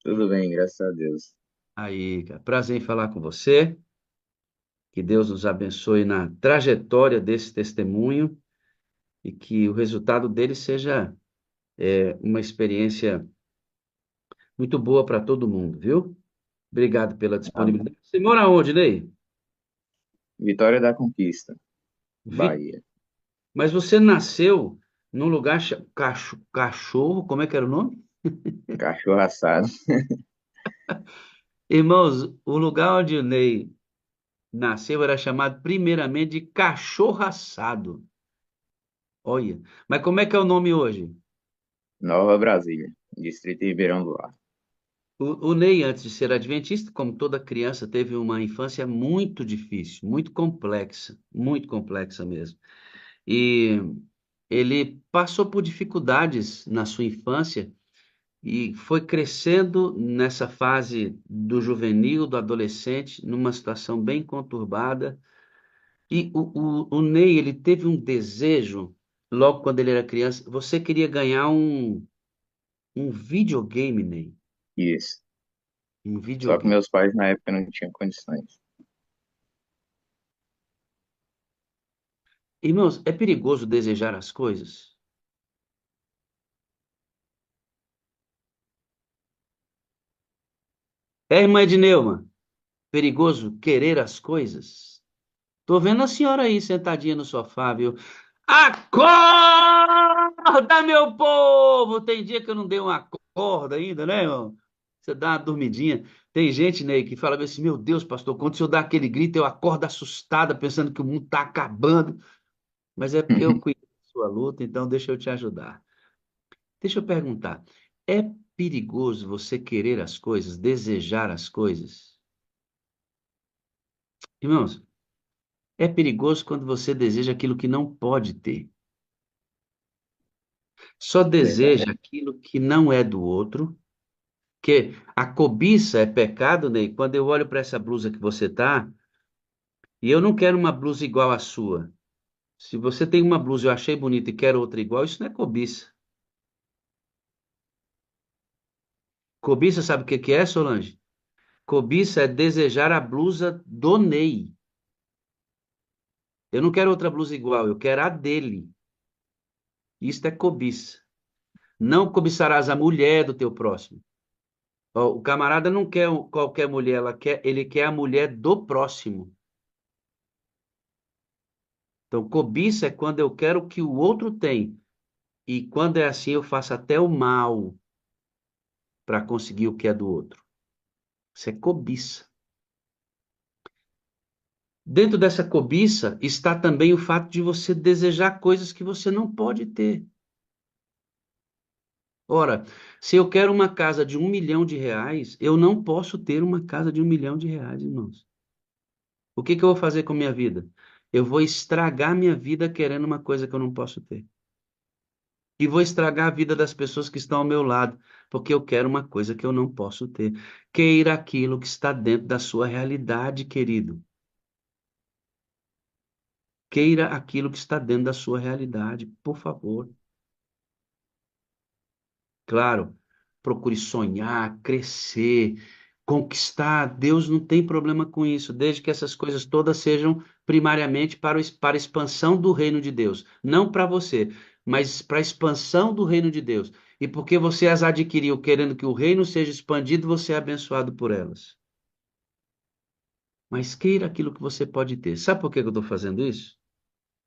[SPEAKER 2] Tudo bem, graças a Deus.
[SPEAKER 1] Aí, cara, prazer em falar com você. Que Deus nos abençoe na trajetória desse testemunho e que o resultado dele seja uma experiência muito boa para todo mundo, viu? Obrigado pela
[SPEAKER 2] Amém.
[SPEAKER 1] disponibilidade. Você mora onde, Ney?
[SPEAKER 2] Vitória da Conquista,
[SPEAKER 1] Vi-
[SPEAKER 2] Bahia.
[SPEAKER 1] Mas você nasceu num lugar cachorro, como é que era o nome?
[SPEAKER 2] Cachorro assado.
[SPEAKER 1] Irmãos, o lugar onde o Ney nasceu era chamado primeiramente de cachorro assado. Olha, mas como é que é o nome hoje?
[SPEAKER 2] Nova Brasília, Distrito de Ribeirão do Ar.
[SPEAKER 1] O Ney, antes de ser adventista, como toda criança, teve uma infância muito difícil, muito complexa mesmo. E ele passou por dificuldades na sua infância e foi crescendo nessa fase do juvenil, do adolescente, numa situação bem conturbada. E o Ney, ele teve um desejo, logo quando ele era criança, você queria ganhar um videogame, Ney,
[SPEAKER 2] Isso.
[SPEAKER 1] um
[SPEAKER 2] Só que
[SPEAKER 1] videogame.
[SPEAKER 2] meus pais na época não tinham condições.
[SPEAKER 1] Irmãos, é perigoso desejar as coisas? É, irmã Edneuma, perigoso querer as coisas? Tô vendo a senhora aí sentadinha no sofá, viu? Acorda, meu povo! Tem dia que eu não dei uma acorda ainda, né, irmão? Você dá uma dormidinha. Tem gente, Ney, que fala assim: Meu Deus, pastor, quando o senhor dá aquele grito, eu acordo assustada, pensando que o mundo tá acabando. Mas é porque eu cuido da sua luta, então deixa eu te ajudar. Deixa eu perguntar: é perigoso você querer as coisas, desejar as coisas? Irmãos, é perigoso quando você deseja aquilo que não pode ter. Só
[SPEAKER 2] Verdade.
[SPEAKER 1] deseja aquilo que não é do outro. Que a cobiça é pecado, Ney. Quando eu olho para essa blusa que você tá, e eu não quero uma blusa igual à sua. Se você tem uma blusa e eu achei bonita e quero outra igual, isso não é cobiça. Cobiça, sabe o que que é, Solange? Cobiça é desejar a blusa do Ney. Eu não quero outra blusa igual, eu quero a dele. Isto é cobiça. Não cobiçarás a mulher do teu próximo. Ó, o camarada não quer qualquer mulher, ele quer a mulher do próximo. Então, cobiça é quando eu quero o que o outro tem. E quando é assim, eu faço até o mal para conseguir o que é do outro. Isso é cobiça. Dentro dessa cobiça está também o fato de você desejar coisas que você não pode ter. Ora, se eu quero uma casa de 1 milhão de reais, eu não posso ter uma casa de 1 milhão de reais, irmãos. O que que eu vou fazer com a minha vida? Eu vou estragar minha vida querendo uma coisa que eu não posso ter. E vou estragar a vida das pessoas que estão ao meu lado, porque eu quero uma coisa que eu não posso ter. Queira aquilo que está dentro da sua realidade, querido. Queira aquilo que está dentro da sua realidade, por favor. Claro, procure sonhar, crescer, conquistar. Deus não tem problema com isso, desde que essas coisas todas sejam primariamente para a expansão do reino de Deus. Não para você, mas para a expansão do reino de Deus. E porque você as adquiriu querendo que o reino seja expandido, você é abençoado por elas. Mas queira aquilo que você pode ter. Sabe por que eu estou fazendo isso?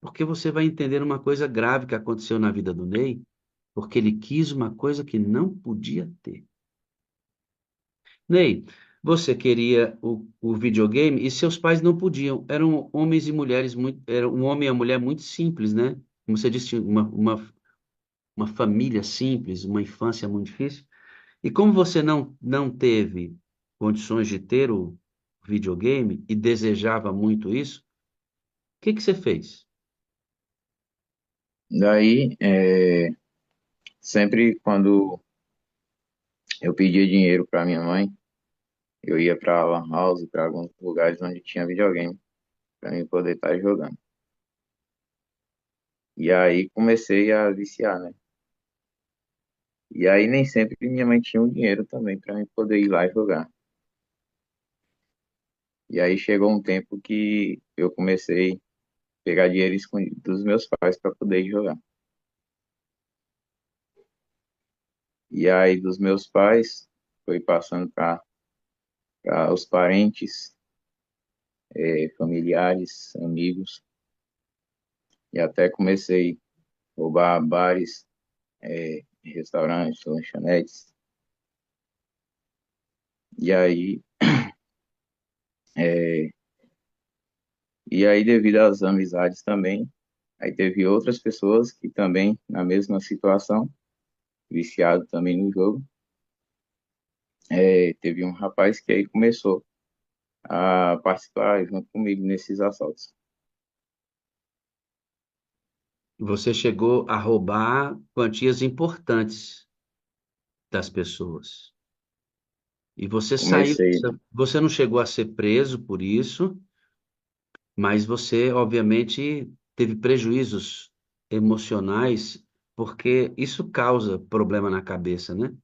[SPEAKER 1] Porque você vai entender uma coisa grave que aconteceu na vida do Ney, porque ele quis uma coisa que não podia ter. Ney, você queria o videogame e seus pais não podiam. Eram homens e mulheres muito, era um homem e uma mulher muito simples, né? Como você disse, uma família simples, uma infância muito difícil. E como você não teve condições de ter o videogame e desejava muito isso, o que que você fez?
[SPEAKER 2] Daí, sempre quando eu pedia dinheiro para minha mãe, eu ia para lan house, para alguns lugares onde tinha videogame, para mim poder estar jogando. E aí comecei a viciar, né? E aí nem sempre minha mãe tinha o dinheiro também para mim poder ir lá e jogar. E aí chegou um tempo que eu comecei a pegar dinheiro escondido dos meus pais para poder ir jogar. E aí dos meus pais foi passando para os parentes, familiares, amigos, e até comecei a roubar bares, restaurantes, lanchonetes. E aí, é, e aí devido às amizades também, aí teve outras pessoas que também na mesma situação, viciado também no jogo. Teve um rapaz que aí começou a participar junto comigo nesses assaltos.
[SPEAKER 1] Você chegou a roubar quantias importantes das pessoas. E você saiu,
[SPEAKER 2] Comecei,
[SPEAKER 1] você não chegou a ser preso por isso, mas você, obviamente, teve prejuízos emocionais, porque isso causa problema na cabeça, né?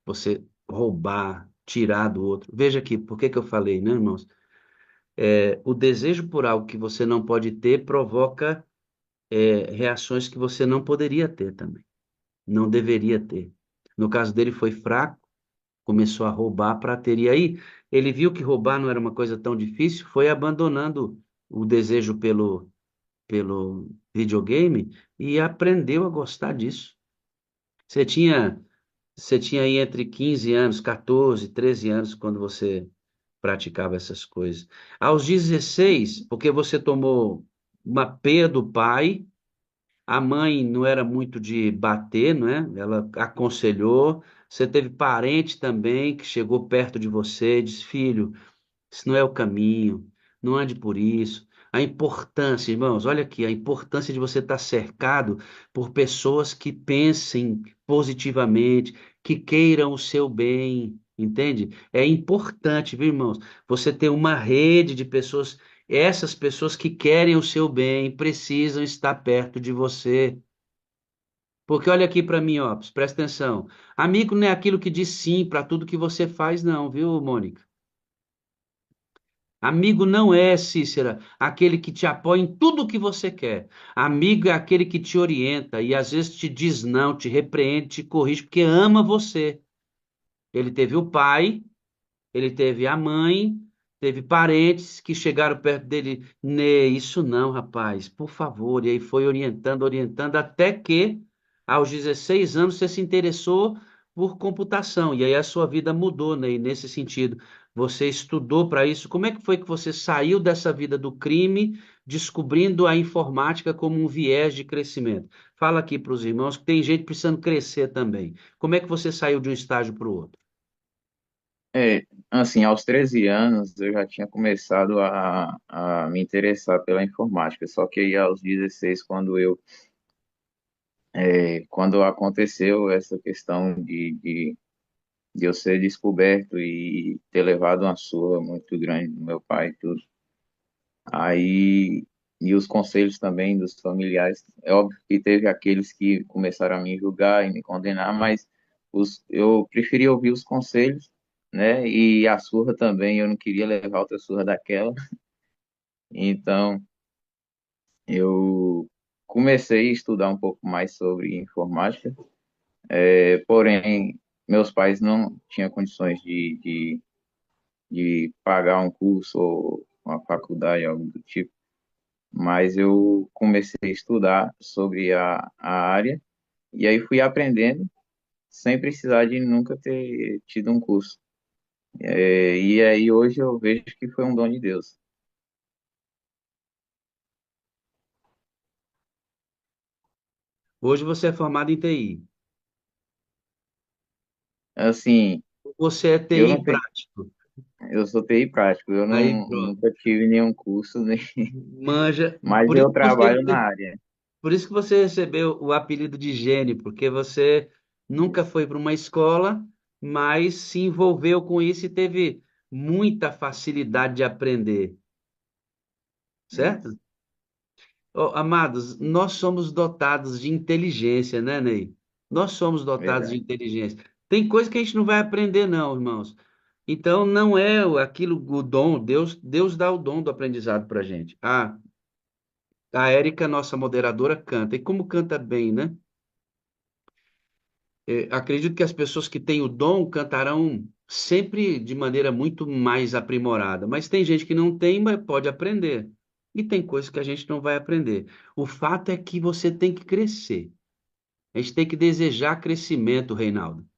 [SPEAKER 1] Você roubar, tirar do outro. Veja aqui, por que que eu falei, né, irmãos? O desejo por algo que você não pode ter provoca, reações que você não poderia ter também, não deveria ter. No caso dele, foi fraco, começou a roubar para ter. E aí, ele viu que roubar não era uma coisa tão difícil, foi abandonando o desejo pelo videogame e aprendeu a gostar disso. Você tinha, você tinha aí entre 15 anos, 14, 13 anos, quando você praticava essas coisas. Aos 16, porque você tomou uma peia do pai, a mãe não era muito de bater, não é? Ela aconselhou. Você teve parente também que chegou perto de você e disse: Filho, isso não é o caminho, não ande por isso. A importância, irmãos, olha aqui, a importância de você estar cercado por pessoas que pensem positivamente, que queiram o seu bem, entende? É importante, viu, irmãos, você ter uma rede de pessoas, essas pessoas que querem o seu bem, precisam estar perto de você. Porque olha aqui para mim, ó, presta atenção. Amigo não é aquilo que diz sim para tudo que você faz, não, viu, Mônica? Amigo não é, Cícera, aquele que te apoia em tudo que você quer. Amigo é aquele que te orienta e às vezes te diz não, te repreende, te corrige, porque ama você. Ele teve o pai, ele teve a mãe, teve parentes que chegaram perto dele. Ney, isso não, rapaz, por favor. E aí foi orientando, orientando, até que aos 16 anos você se interessou por computação. E aí a sua vida mudou, Ney, nesse sentido. Você estudou para isso. Como é que foi que você saiu dessa vida do crime, descobrindo a informática como um viés de crescimento? Fala aqui para os irmãos que tem gente precisando crescer também. Como é que você saiu de um estágio para o outro?
[SPEAKER 2] assim, aos 13 anos eu já tinha começado a me interessar pela informática, só que aí aos 16, quando aconteceu essa questão de eu ser descoberto e ter levado uma surra muito grande do meu pai e tudo, aí, e os conselhos também dos familiares, é óbvio que teve aqueles que começaram a me julgar e me condenar, mas eu preferi ouvir os conselhos, né? E a surra também, eu não queria levar outra surra daquela. Então, eu comecei a estudar um pouco mais sobre informática, porém, meus pais não tinham condições de pagar um curso ou uma faculdade, algo do tipo. Mas eu comecei a estudar sobre a área e aí fui aprendendo sem precisar de nunca ter tido um curso. E aí hoje eu vejo que foi um dom de Deus.
[SPEAKER 1] Hoje você é formado em TI.
[SPEAKER 2] Assim,
[SPEAKER 1] Você é
[SPEAKER 2] eu
[SPEAKER 1] TI
[SPEAKER 2] não tenho,
[SPEAKER 1] prático.
[SPEAKER 2] eu sou TI prático, eu
[SPEAKER 1] Aí
[SPEAKER 2] não,
[SPEAKER 1] pronto.
[SPEAKER 2] nunca tive nenhum curso, nem,
[SPEAKER 1] Manja.
[SPEAKER 2] mas
[SPEAKER 1] Por isso
[SPEAKER 2] eu
[SPEAKER 1] que você
[SPEAKER 2] trabalho na área.
[SPEAKER 1] por isso que você recebeu o apelido de gênio, porque você nunca foi para uma escola, mas se envolveu com isso e teve muita facilidade de aprender, certo?
[SPEAKER 2] Isso.
[SPEAKER 1] Ô, amados, nós somos dotados de inteligência, né, Ney? Nós somos dotados de
[SPEAKER 2] Verdade.
[SPEAKER 1] inteligência. Tem coisa que a gente não vai aprender, não, irmãos. Então, não é aquilo, o dom, Deus dá o dom do aprendizado para a gente. A Érica, nossa moderadora, canta. E como canta bem, né? Acredito que as pessoas que têm o dom cantarão sempre de maneira muito mais aprimorada. Mas tem gente que não tem, mas pode aprender. E tem coisas que a gente não vai aprender. O fato é que você tem que crescer. A gente tem que desejar crescimento, Reinaldo.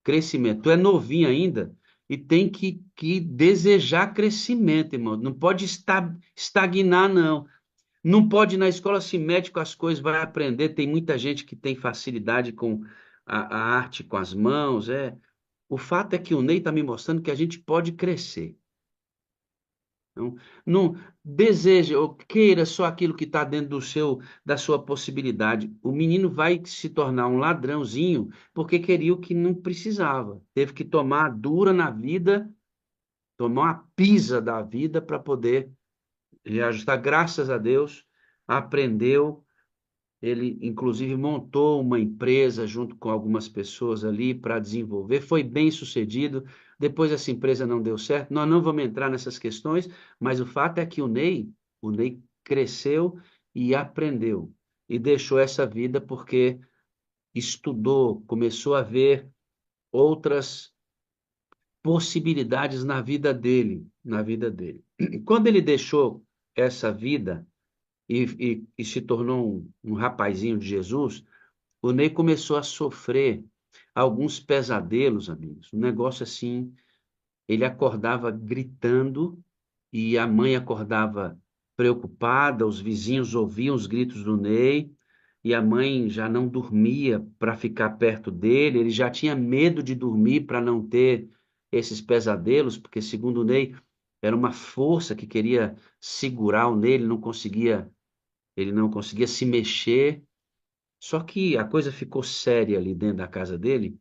[SPEAKER 1] Crescimento. Tu é novinho ainda e tem que desejar crescimento, irmão. Não pode estagnar, não. Não pode ir na escola, se mete com as coisas, vai aprender. Tem muita gente que tem facilidade com a arte com as mãos. O fato é que o Ney está me mostrando que a gente pode crescer. Não, não deseja ou queira só aquilo que está dentro da sua possibilidade. O menino vai se tornar um ladrãozinho porque queria o que não precisava. Teve que tomar a dura na vida, tomar uma pisa da vida para poder reajustar. Graças a Deus, aprendeu. Ele, inclusive, montou uma empresa junto com algumas pessoas ali para desenvolver. Foi bem sucedido. Depois essa empresa não deu certo. Nós não vamos entrar nessas questões, mas o fato é que o Ney cresceu e aprendeu e deixou essa vida porque estudou, começou a ver outras possibilidades na vida dele, na vida dele. Quando ele deixou essa vida e se tornou um rapazinho de Jesus, o Ney começou a sofrer alguns pesadelos, amigos. Um negócio assim, ele acordava gritando e a mãe acordava preocupada, os vizinhos ouviam os gritos do Ney e a mãe já não dormia para ficar perto dele, ele já tinha medo de dormir para não ter esses pesadelos, porque segundo o Ney, era uma força que queria segurar o Ney, ele não conseguia se mexer. Só que a coisa ficou séria ali dentro da casa dele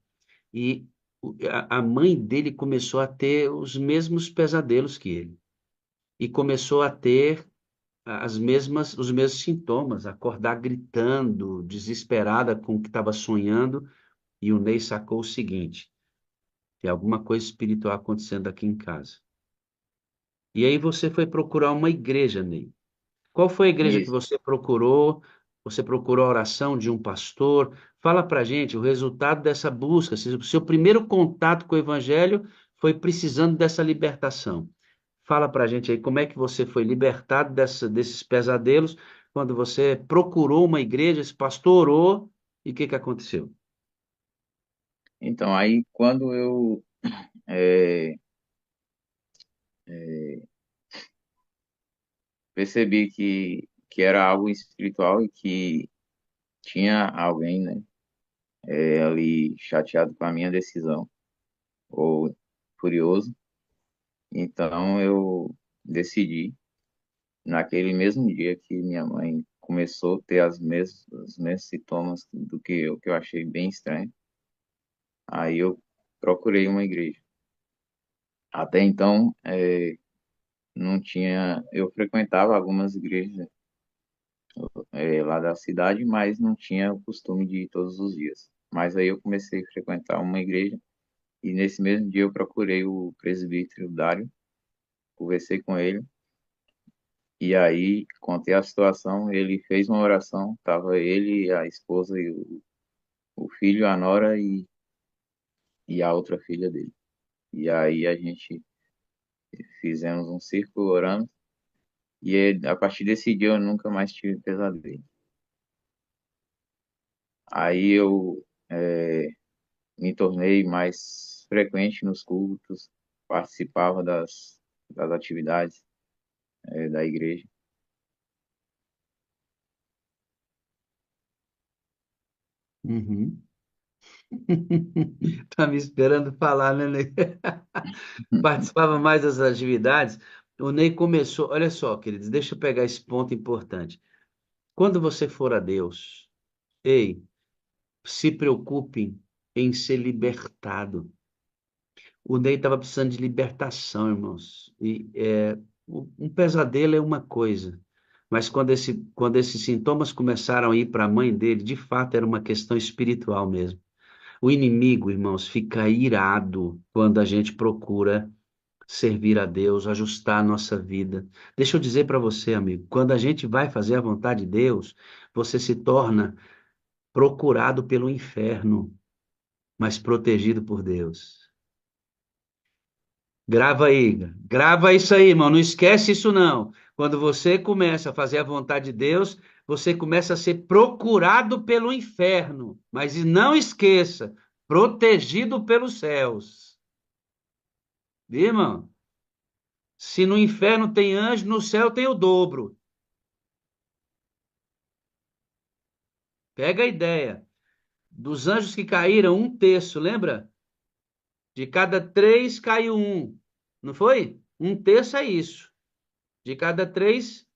[SPEAKER 1] e a mãe dele começou a ter os mesmos pesadelos que ele e começou a ter os mesmos sintomas, acordar gritando, desesperada com o que estava sonhando, e o Ney sacou o seguinte: tem alguma coisa espiritual acontecendo aqui em casa. E aí você foi procurar uma igreja, Ney. Qual foi a igreja que
[SPEAKER 2] Isso.
[SPEAKER 1] você procurou? Você procurou a oração de um pastor? Fala para gente o resultado dessa busca. Se o seu primeiro contato com o evangelho foi precisando dessa libertação. Fala para gente aí como é que você foi libertado desses pesadelos quando você procurou uma igreja, esse pastor orou e o que que aconteceu?
[SPEAKER 2] Então, aí quando eu é, é, percebi que era algo espiritual e que tinha alguém, né, ali chateado com a minha decisão, ou furioso, então eu decidi, naquele mesmo dia que minha mãe começou a ter os mesmos sintomas do que eu achei bem estranho, aí eu procurei uma igreja. Até então, não tinha, eu frequentava algumas igrejas lá da cidade, mas não tinha o costume de ir todos os dias. Mas aí eu comecei a frequentar uma igreja e nesse mesmo dia eu procurei o presbítero Dário, conversei com ele e aí contei a situação. Ele fez uma oração, tava ele, a esposa e o filho, a nora e a outra filha dele. E aí a gente fizemos um círculo orando e a partir desse dia eu nunca mais tive pesadelo. Aí eu me tornei mais frequente nos cultos, participava das atividades da igreja.
[SPEAKER 1] Uhum. Tá me esperando falar, né, Ney? Participava mais das atividades. O Ney começou. Olha só, queridos, deixa eu pegar esse ponto importante. Quando você for a Deus, ei, se preocupe em ser libertado. O Ney estava precisando de libertação, irmãos. Um pesadelo é uma coisa. Mas quando esses sintomas começaram a ir para a mãe dele, de fato era uma questão espiritual mesmo. O inimigo, irmãos, fica irado quando a gente procura servir a Deus, ajustar a nossa vida. Deixa eu dizer para você, amigo, quando a gente vai fazer a vontade de Deus, você se torna procurado pelo inferno, mas protegido por Deus. Grava isso aí, irmão, não esquece isso não. Quando você começa a fazer a vontade de Deus, você começa a ser procurado pelo inferno, mas não esqueça, protegido pelos céus. Viu, irmão? Se no inferno tem anjo, no céu tem o dobro. Pega a ideia. Dos anjos que caíram, um terço, lembra? De cada três caiu um. Não foi? Um terço é isso. De cada três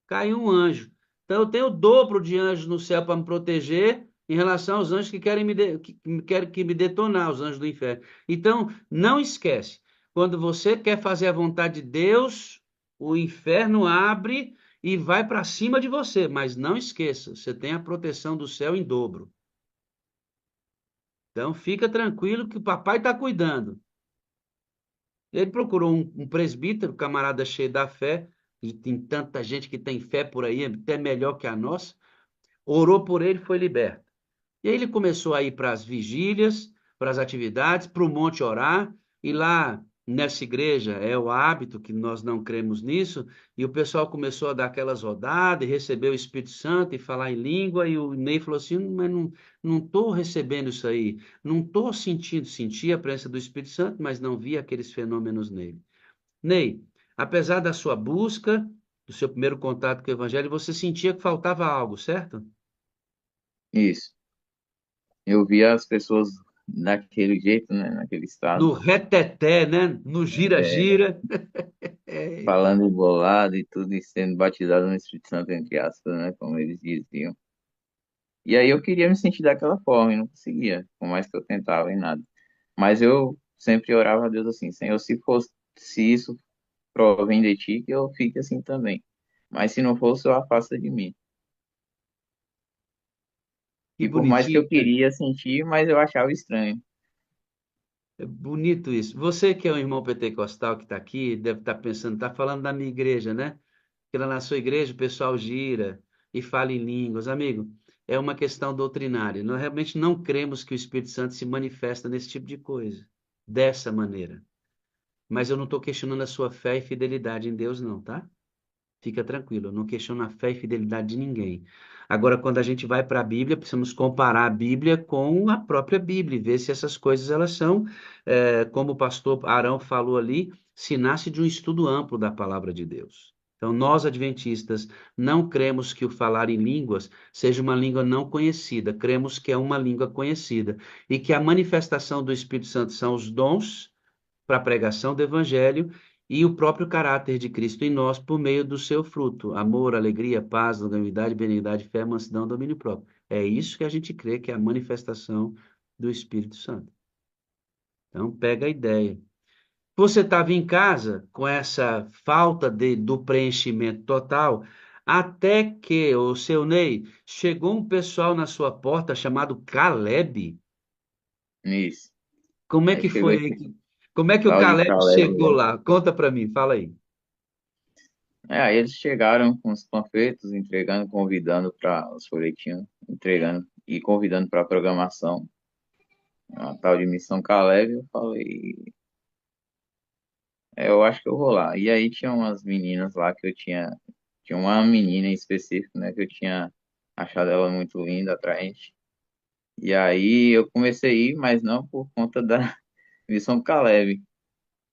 [SPEAKER 1] caiu um anjo. Então eu tenho o dobro de anjos no céu para me proteger em relação aos anjos que querem que me detonar, os anjos do inferno. Então, não esquece. Quando você quer fazer a vontade de Deus, o inferno abre e vai para cima de você. Mas não esqueça, você tem a proteção do céu em dobro. Então fica tranquilo que o papai está cuidando. Ele procurou um presbítero, camarada cheio da fé, e tem tanta gente que tem fé por aí, até melhor que a nossa. Orou por ele, foi liberto. E aí ele começou a ir para as vigílias, para as atividades, para o monte orar, e lá nessa igreja é o hábito que nós não cremos nisso, e o pessoal começou a dar aquelas rodadas, e receber o Espírito Santo e falar em língua, e o Ney falou assim, mas não estou recebendo isso aí, não estou sentindo, senti a presença do Espírito Santo, mas não vi aqueles fenômenos nele. Ney, apesar da sua busca, do seu primeiro contato com o Evangelho, você sentia que faltava algo, certo?
[SPEAKER 2] Isso. Eu via as pessoas daquele jeito, né? Naquele estado,
[SPEAKER 1] No reteté, né? No
[SPEAKER 2] é,
[SPEAKER 1] gira-gira. Eita.
[SPEAKER 2] falando embolado e tudo, e sendo batizado no Espírito Santo, entre aspas, né? Como eles diziam. E aí eu queria me sentir daquela forma e não conseguia, por mais que eu tentava em nada. Mas eu sempre orava a Deus assim, Senhor, se isso provém de ti, que eu fique assim também. Mas se não fosse, eu afasta de mim.
[SPEAKER 1] Que
[SPEAKER 2] E por mais que eu
[SPEAKER 1] bonitinho, né?
[SPEAKER 2] queria sentir, mas eu achava estranho.
[SPEAKER 1] É bonito isso. Você que é um irmão pentecostal que está aqui, deve estar pensando, está falando da minha igreja, né? Que lá na sua igreja o pessoal gira e fala em línguas. Amigo, é uma questão doutrinária. Nós realmente não cremos que o Espírito Santo se manifesta nesse tipo de coisa, dessa maneira. Mas eu não estou questionando a sua fé e fidelidade em Deus, não, tá? Fica tranquilo, eu não questiono a fé e fidelidade de ninguém. Agora, quando a gente vai para a Bíblia, precisamos comparar a Bíblia com a própria Bíblia e ver se essas coisas elas são, como o pastor Arão falou ali, se nasce de um estudo amplo da palavra de Deus. Então, nós adventistas não cremos que o falar em línguas seja uma língua não conhecida, cremos que é uma língua conhecida e que a manifestação do Espírito Santo são os dons para a pregação do Evangelho e o próprio caráter de Cristo em nós por meio do seu fruto: amor, alegria, paz, longanimidade, benignidade, fé, mansidão, domínio próprio. É isso que a gente crê que é a manifestação do Espírito Santo. Então, pega a ideia. Você estava em casa com essa falta do preenchimento total, até que, o seu Ney, chegou um pessoal na sua porta chamado Caleb.
[SPEAKER 2] Nisso.
[SPEAKER 1] Como é
[SPEAKER 2] Aí
[SPEAKER 1] que
[SPEAKER 2] chegou
[SPEAKER 1] foi aí?
[SPEAKER 2] esse
[SPEAKER 1] Como é que o
[SPEAKER 2] tal de
[SPEAKER 1] Caleb
[SPEAKER 2] Caleb
[SPEAKER 1] chegou
[SPEAKER 2] aí.
[SPEAKER 1] lá? Conta para mim, fala aí.
[SPEAKER 2] Aí eles chegaram com os panfletos, entregando, convidando para os folhetinhos, entregando e convidando para a programação. Uma tal de Missão Caleb, eu falei, eu acho que eu vou lá. E aí tinha umas meninas lá que tinha uma menina em específico, né, que eu tinha achado ela muito linda, atraente. E aí eu comecei a ir, mas não por conta da Missão Caleb,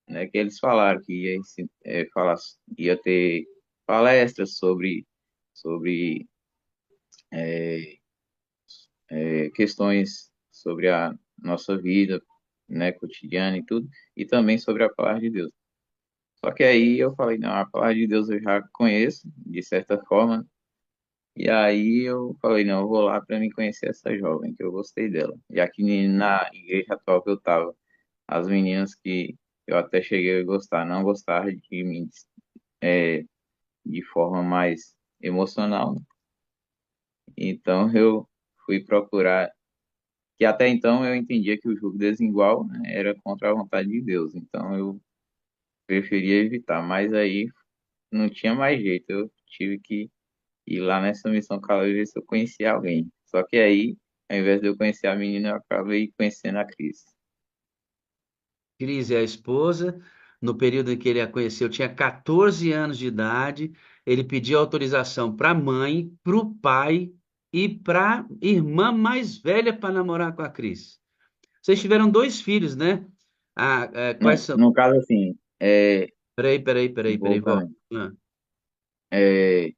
[SPEAKER 2] né, que eles falaram que ia ter palestras sobre é, questões sobre a nossa vida, né, cotidiana e tudo, e também sobre a palavra de Deus. Só que aí eu falei, não, a palavra de Deus eu já conheço, de certa forma, e aí eu falei, não, eu vou lá para me conhecer essa jovem, que eu gostei dela. E aqui na igreja atual que eu tava, as meninas que eu até cheguei a gostar, não gostaram de mim, é, de forma mais, emocional, né? Então eu fui procurar, que até então eu entendia que o jogo desigual, né, era contra a vontade de Deus, então eu preferia evitar, mas aí não tinha mais jeito, eu tive que ir lá nessa missão Calais ver se eu conhecia alguém. Só que aí, ao invés de eu conhecer a menina, eu acabei conhecendo a Cris.
[SPEAKER 1] Cris é a esposa. No período em que ele a conheceu, tinha 14 anos de idade. Ele pediu autorização para a mãe, para o pai e para a irmã mais velha para namorar com a Cris. Vocês tiveram dois filhos, né? Quais são?
[SPEAKER 2] No caso, assim,
[SPEAKER 1] Peraí, volta.
[SPEAKER 2] voltando,
[SPEAKER 1] Ah,
[SPEAKER 2] é,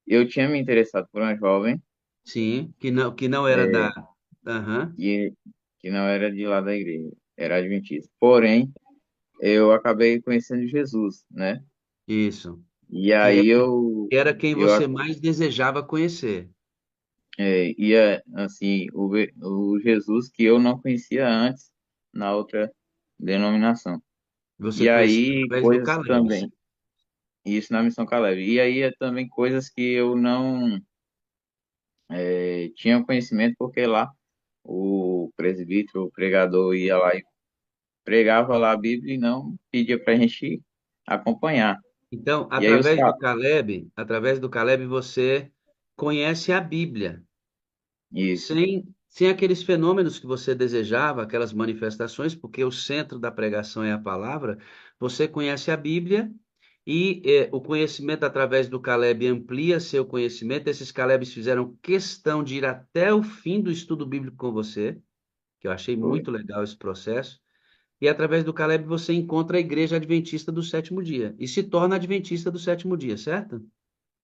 [SPEAKER 2] eu tinha me interessado por uma jovem
[SPEAKER 1] sim, que não era da.
[SPEAKER 2] é,
[SPEAKER 1] Aham,
[SPEAKER 2] que, que não era de lá da igreja, era adventista. Porém, eu acabei conhecendo Jesus, né?
[SPEAKER 1] isso.
[SPEAKER 2] E
[SPEAKER 1] Que
[SPEAKER 2] aí
[SPEAKER 1] era quem
[SPEAKER 2] eu
[SPEAKER 1] você mais desejava conhecer.
[SPEAKER 2] ia, assim, o Jesus que eu não conhecia antes na outra denominação.
[SPEAKER 1] Você
[SPEAKER 2] E
[SPEAKER 1] conhecia
[SPEAKER 2] aí,
[SPEAKER 1] através do
[SPEAKER 2] coisas
[SPEAKER 1] Caleb.
[SPEAKER 2] também, isso na Missão Caleb. E aí, também coisas que eu não tinha conhecimento, porque lá o presbítero, o pregador ia lá e pregava lá a Bíblia e não pedia para a gente acompanhar.
[SPEAKER 1] Então,
[SPEAKER 2] E aí os caras,
[SPEAKER 1] através do Caleb, você conhece a Bíblia,
[SPEAKER 2] isso,
[SPEAKER 1] sem aqueles fenômenos que você desejava, aquelas manifestações, porque o centro da pregação é a palavra. Você conhece a Bíblia e o conhecimento através do Caleb amplia seu conhecimento. Esses Calebs fizeram questão de ir até o fim do estudo bíblico com você, que eu achei
[SPEAKER 2] foi,
[SPEAKER 1] muito legal esse processo. E através do Caleb você encontra a igreja adventista do sétimo dia e se torna adventista do sétimo dia, certo?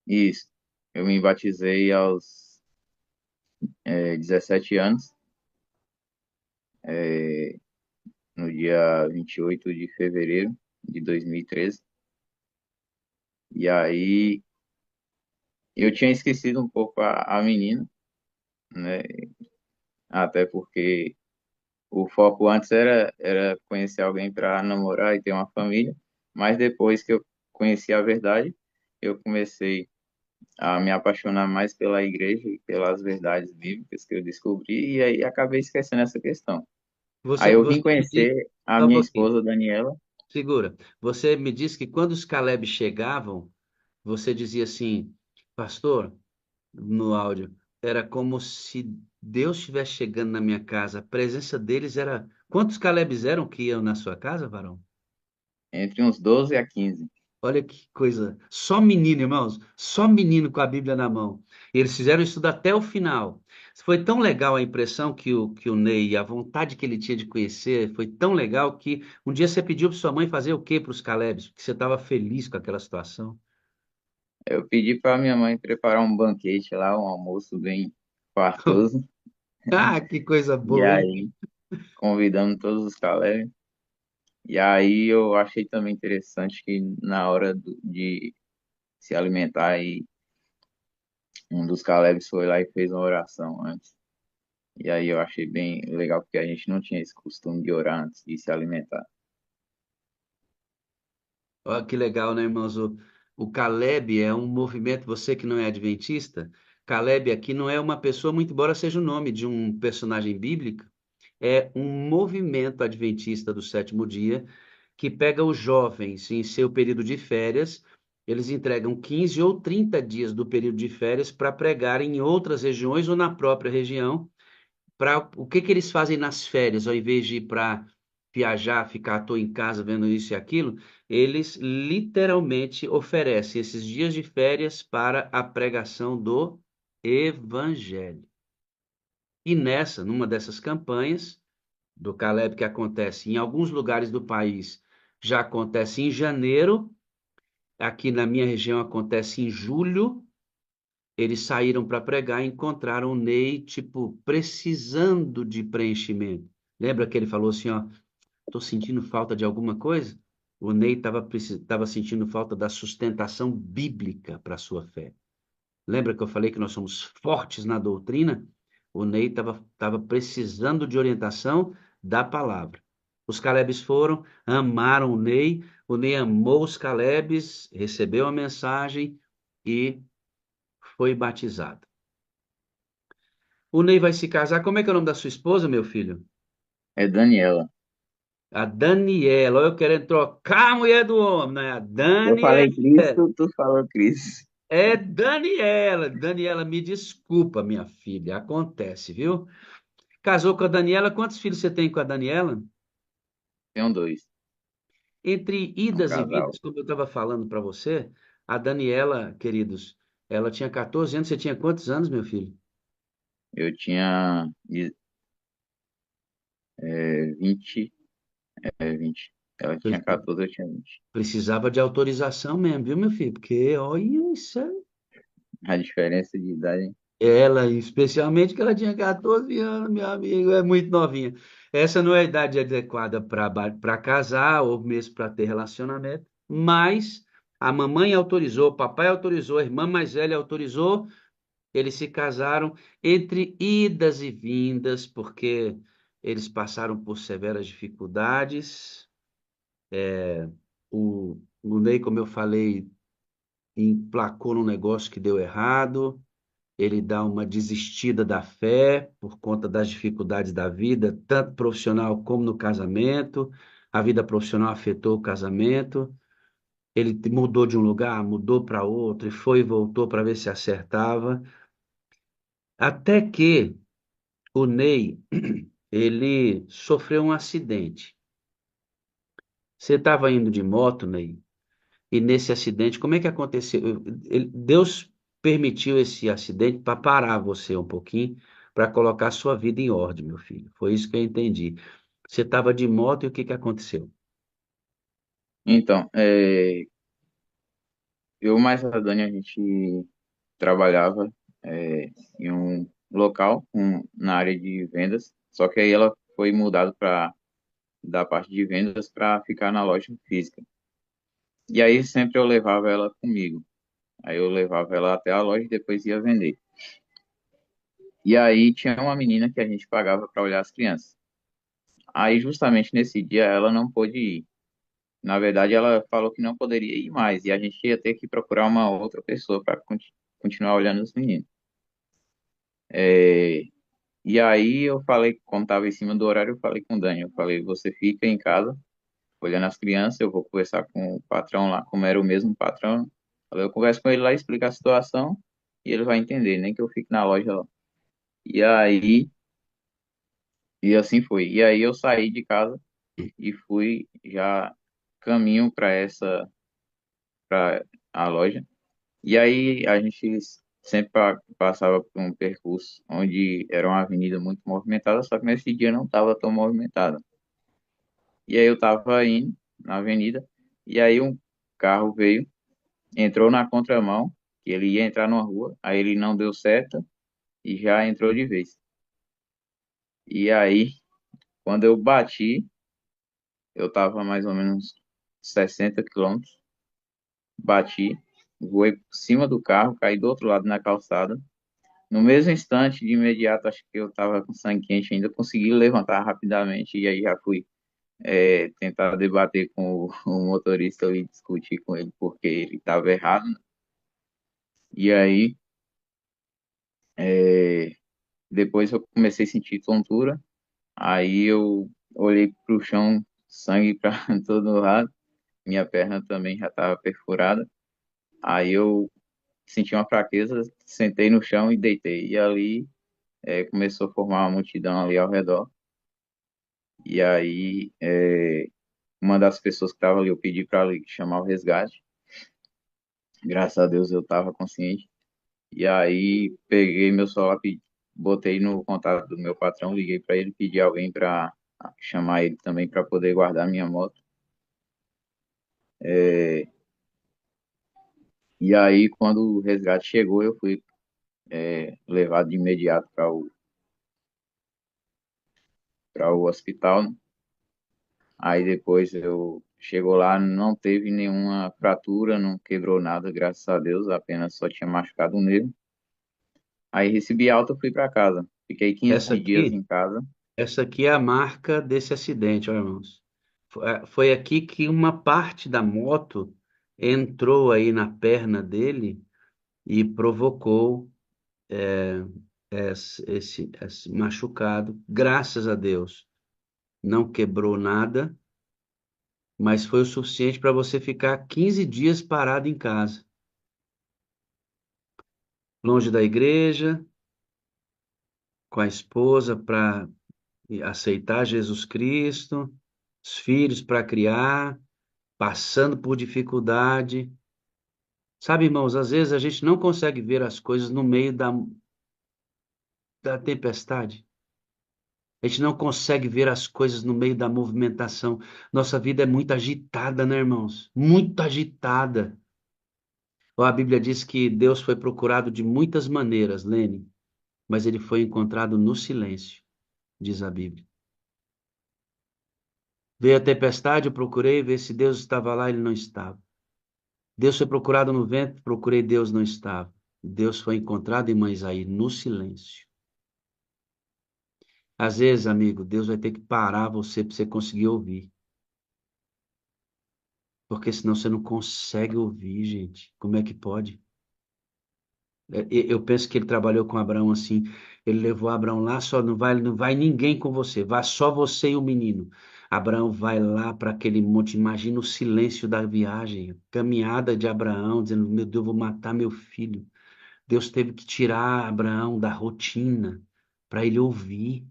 [SPEAKER 2] isso. Eu me batizei aos 17 anos, é, no dia 28 de fevereiro de 2013. E aí eu tinha esquecido um pouco a menina, né? Até porque o foco antes era conhecer alguém para namorar e ter uma família, mas depois que eu conheci a verdade, eu comecei a me apaixonar mais pela igreja e pelas verdades bíblicas que eu descobri, e aí acabei esquecendo essa questão. Aí
[SPEAKER 1] Você,
[SPEAKER 2] eu vim
[SPEAKER 1] você me disse,
[SPEAKER 2] conhecer a
[SPEAKER 1] só um
[SPEAKER 2] minha
[SPEAKER 1] pouquinho,
[SPEAKER 2] esposa, Daniela.
[SPEAKER 1] segura. Você me disse que quando os Caleb chegavam, você dizia assim, pastor, no áudio, era como se Deus estivesse chegando na minha casa. A presença deles era. Quantos Calebs eram que iam na sua casa, varão?
[SPEAKER 2] Entre uns 12 a 15.
[SPEAKER 1] Olha que coisa. Só menino, irmãos. Só menino com a Bíblia na mão. Eles fizeram isso tudo até o final. Foi tão legal a impressão que o Ney, a vontade que ele tinha de conhecer, foi tão legal que um dia você pediu para sua mãe fazer o quê para os Calebs? Porque você estava feliz com aquela situação.
[SPEAKER 2] Eu pedi para minha mãe preparar um banquete lá, um almoço bem fartoso,
[SPEAKER 1] Ah, que coisa
[SPEAKER 2] e
[SPEAKER 1] boa, hein?
[SPEAKER 2] aí convidando todos os Caleb. E aí eu achei também interessante que na hora de se alimentar, e um dos Calebs foi lá e fez uma oração antes. E aí eu achei bem legal, porque a gente não tinha esse costume de orar antes de se alimentar.
[SPEAKER 1] Olha que legal, né, irmãos? O Caleb é um movimento, você que não é adventista, Caleb aqui não é uma pessoa, muito embora seja o nome de um personagem bíblico, é um movimento adventista do sétimo dia que pega os jovens em seu período de férias, eles entregam 15 ou 30 dias do período de férias para pregar em outras regiões ou na própria região. Para o que que eles fazem nas férias, ao invés de ir para viajar, ficar à toa em casa vendo isso e aquilo, eles literalmente oferecem esses dias de férias para a pregação do evangelho. E numa dessas campanhas do Caleb que acontece em alguns lugares do país, já acontece em janeiro, aqui na minha região acontece em julho. Eles saíram para pregar e encontraram o Ney, tipo, precisando de preenchimento. Lembra que ele falou assim, ó, tô sentindo falta de alguma coisa? O Ney estava sentindo falta da sustentação bíblica para a sua fé. Lembra que eu falei que nós somos fortes na doutrina? O Ney tava precisando de orientação da palavra. Os Calebes foram, amaram o Ney amou os Calebes, recebeu a mensagem e foi batizado. O Ney vai se casar. Como é que é o nome da sua esposa, meu filho?
[SPEAKER 2] É Daniela.
[SPEAKER 1] A Daniela. Olha, eu querendo trocar a mulher do homem, né? A
[SPEAKER 2] Eu
[SPEAKER 1] Daniela.
[SPEAKER 2] falei Cris, tu falou Cris.
[SPEAKER 1] É Daniela. Daniela, me desculpa, minha filha. Acontece, viu? Casou com a Daniela. Quantos filhos você tem com a Daniela?
[SPEAKER 2] Tem um dois,
[SPEAKER 1] Entre
[SPEAKER 2] um
[SPEAKER 1] idas e
[SPEAKER 2] casal.
[SPEAKER 1] vindas, como eu estava falando para você, a Daniela, queridos, ela tinha 14 anos. Você tinha quantos anos, meu filho?
[SPEAKER 2] Eu tinha 20, 20. Ela tinha
[SPEAKER 1] Pre-
[SPEAKER 2] 14, eu tinha 20.
[SPEAKER 1] Precisava de autorização mesmo, viu, meu filho? Porque, olha isso.
[SPEAKER 2] A diferença de idade.
[SPEAKER 1] Ela, especialmente que ela tinha 14 anos, meu amigo, é muito novinha. Essa não é a idade adequada para casar ou mesmo para ter relacionamento, mas a mamãe autorizou, o papai autorizou, a irmã mais velha autorizou, eles se casaram entre idas e vindas, porque eles passaram por severas dificuldades. O Ney, como eu falei, emplacou num negócio que deu errado. Ele dá uma desistida da fé por conta das dificuldades da vida, tanto profissional como no casamento. A vida profissional afetou o casamento. Ele mudou de um lugar, mudou para outro, e foi e voltou para ver se acertava. Até que o Ney, ele sofreu um acidente. Você estava indo de moto, Ney, e nesse acidente, como é que aconteceu? Deus permitiu esse acidente para parar você um pouquinho, para colocar sua vida em ordem, meu filho. Foi isso que eu entendi. Você estava de moto e o que que aconteceu?
[SPEAKER 2] Então, eu mais a Dani, a gente trabalhava em um local na área de vendas, só que aí ela foi mudada para da parte de vendas para ficar na loja física. E aí sempre eu levava ela comigo. Aí eu levava ela até a loja e depois ia vender. E aí tinha uma menina que a gente pagava para olhar as crianças. Aí justamente nesse dia ela não pôde ir. Na verdade, ela falou que não poderia ir mais e a gente ia ter que procurar uma outra pessoa para continuar olhando os meninos. É, e aí eu falei, como estava em cima do horário, eu falei com o Dani, eu falei, você fica em casa olhando as crianças, eu vou conversar com o patrão lá, como era o mesmo patrão. Falei, eu converso com ele lá, explico a situação e ele vai entender, nem que eu fique na loja lá. E aí, e assim foi. E aí eu saí de casa e fui já caminho para a loja. E aí a gente sempre passava por um percurso onde era uma avenida muito movimentada, só que nesse dia não estava tão movimentada. E aí eu estava indo na avenida e aí um carro veio, entrou na contramão, que ele ia entrar numa rua, aí ele não deu seta e já entrou de vez. E aí, quando eu bati, eu estava mais ou menos 60 quilômetros, bati, voei por cima do carro, caí do outro lado na calçada. No mesmo instante, de imediato, acho que eu estava com sangue quente ainda, consegui levantar rapidamente e aí já fui tentar debater com o motorista e discutir com ele porque ele estava errado. E aí, é, depois eu comecei a sentir tontura, aí eu olhei para o chão, sangue para todo lado, minha perna também já estava perfurada. Aí eu senti uma fraqueza, sentei no chão e deitei. E ali começou a formar uma multidão ali ao redor. E aí, uma das pessoas que estava ali, eu pedi para chamar o resgate. Graças a Deus eu estava consciente. E aí, peguei meu celular, botei no contato do meu patrão, liguei para ele, pedi alguém para chamar ele também para poder guardar minha moto. É, e aí, quando o resgate chegou, eu fui levado de imediato para o hospital, né? Aí depois eu chegou lá, não teve nenhuma fratura, não quebrou nada, graças a Deus, apenas só tinha machucado um nervo. Aí recebi alta, fui para casa. Fiquei
[SPEAKER 1] Essa
[SPEAKER 2] 15 dias
[SPEAKER 1] aqui,
[SPEAKER 2] em casa.
[SPEAKER 1] essa aqui é a marca desse acidente, ó, irmãos. Foi aqui que uma parte da moto entrou aí na perna dele e provocou esse machucado. Graças a Deus, não quebrou nada, mas foi o suficiente para você ficar 15 dias parado em casa, longe da igreja, com a esposa para aceitar Jesus Cristo, os filhos para criar, passando por dificuldade. Sabe, irmãos, às vezes a gente não consegue ver as coisas no meio da tempestade. A gente não consegue ver as coisas no meio da movimentação. Nossa vida é muito agitada, né, irmãos? Muito agitada. Ó, a Bíblia diz que Deus foi procurado de muitas maneiras, Lene, mas ele foi encontrado no silêncio, diz a Bíblia. Veio a tempestade, eu procurei ver se Deus estava lá, ele não estava. Deus foi procurado no vento, procurei, Deus não estava. Deus foi encontrado em Moisés no silêncio. Às vezes, amigo, Deus vai ter que parar você para você conseguir ouvir. Porque senão você não consegue ouvir, gente. Como é que pode? Eu penso que ele trabalhou com Abraão assim. Ele levou Abraão lá, só não vai ninguém com você. Vá só você e o menino. Abraão vai lá para aquele monte. Imagina o silêncio da viagem, a caminhada de Abraão, dizendo: Meu Deus, eu vou matar meu filho. Deus teve que tirar Abraão da rotina para ele ouvir.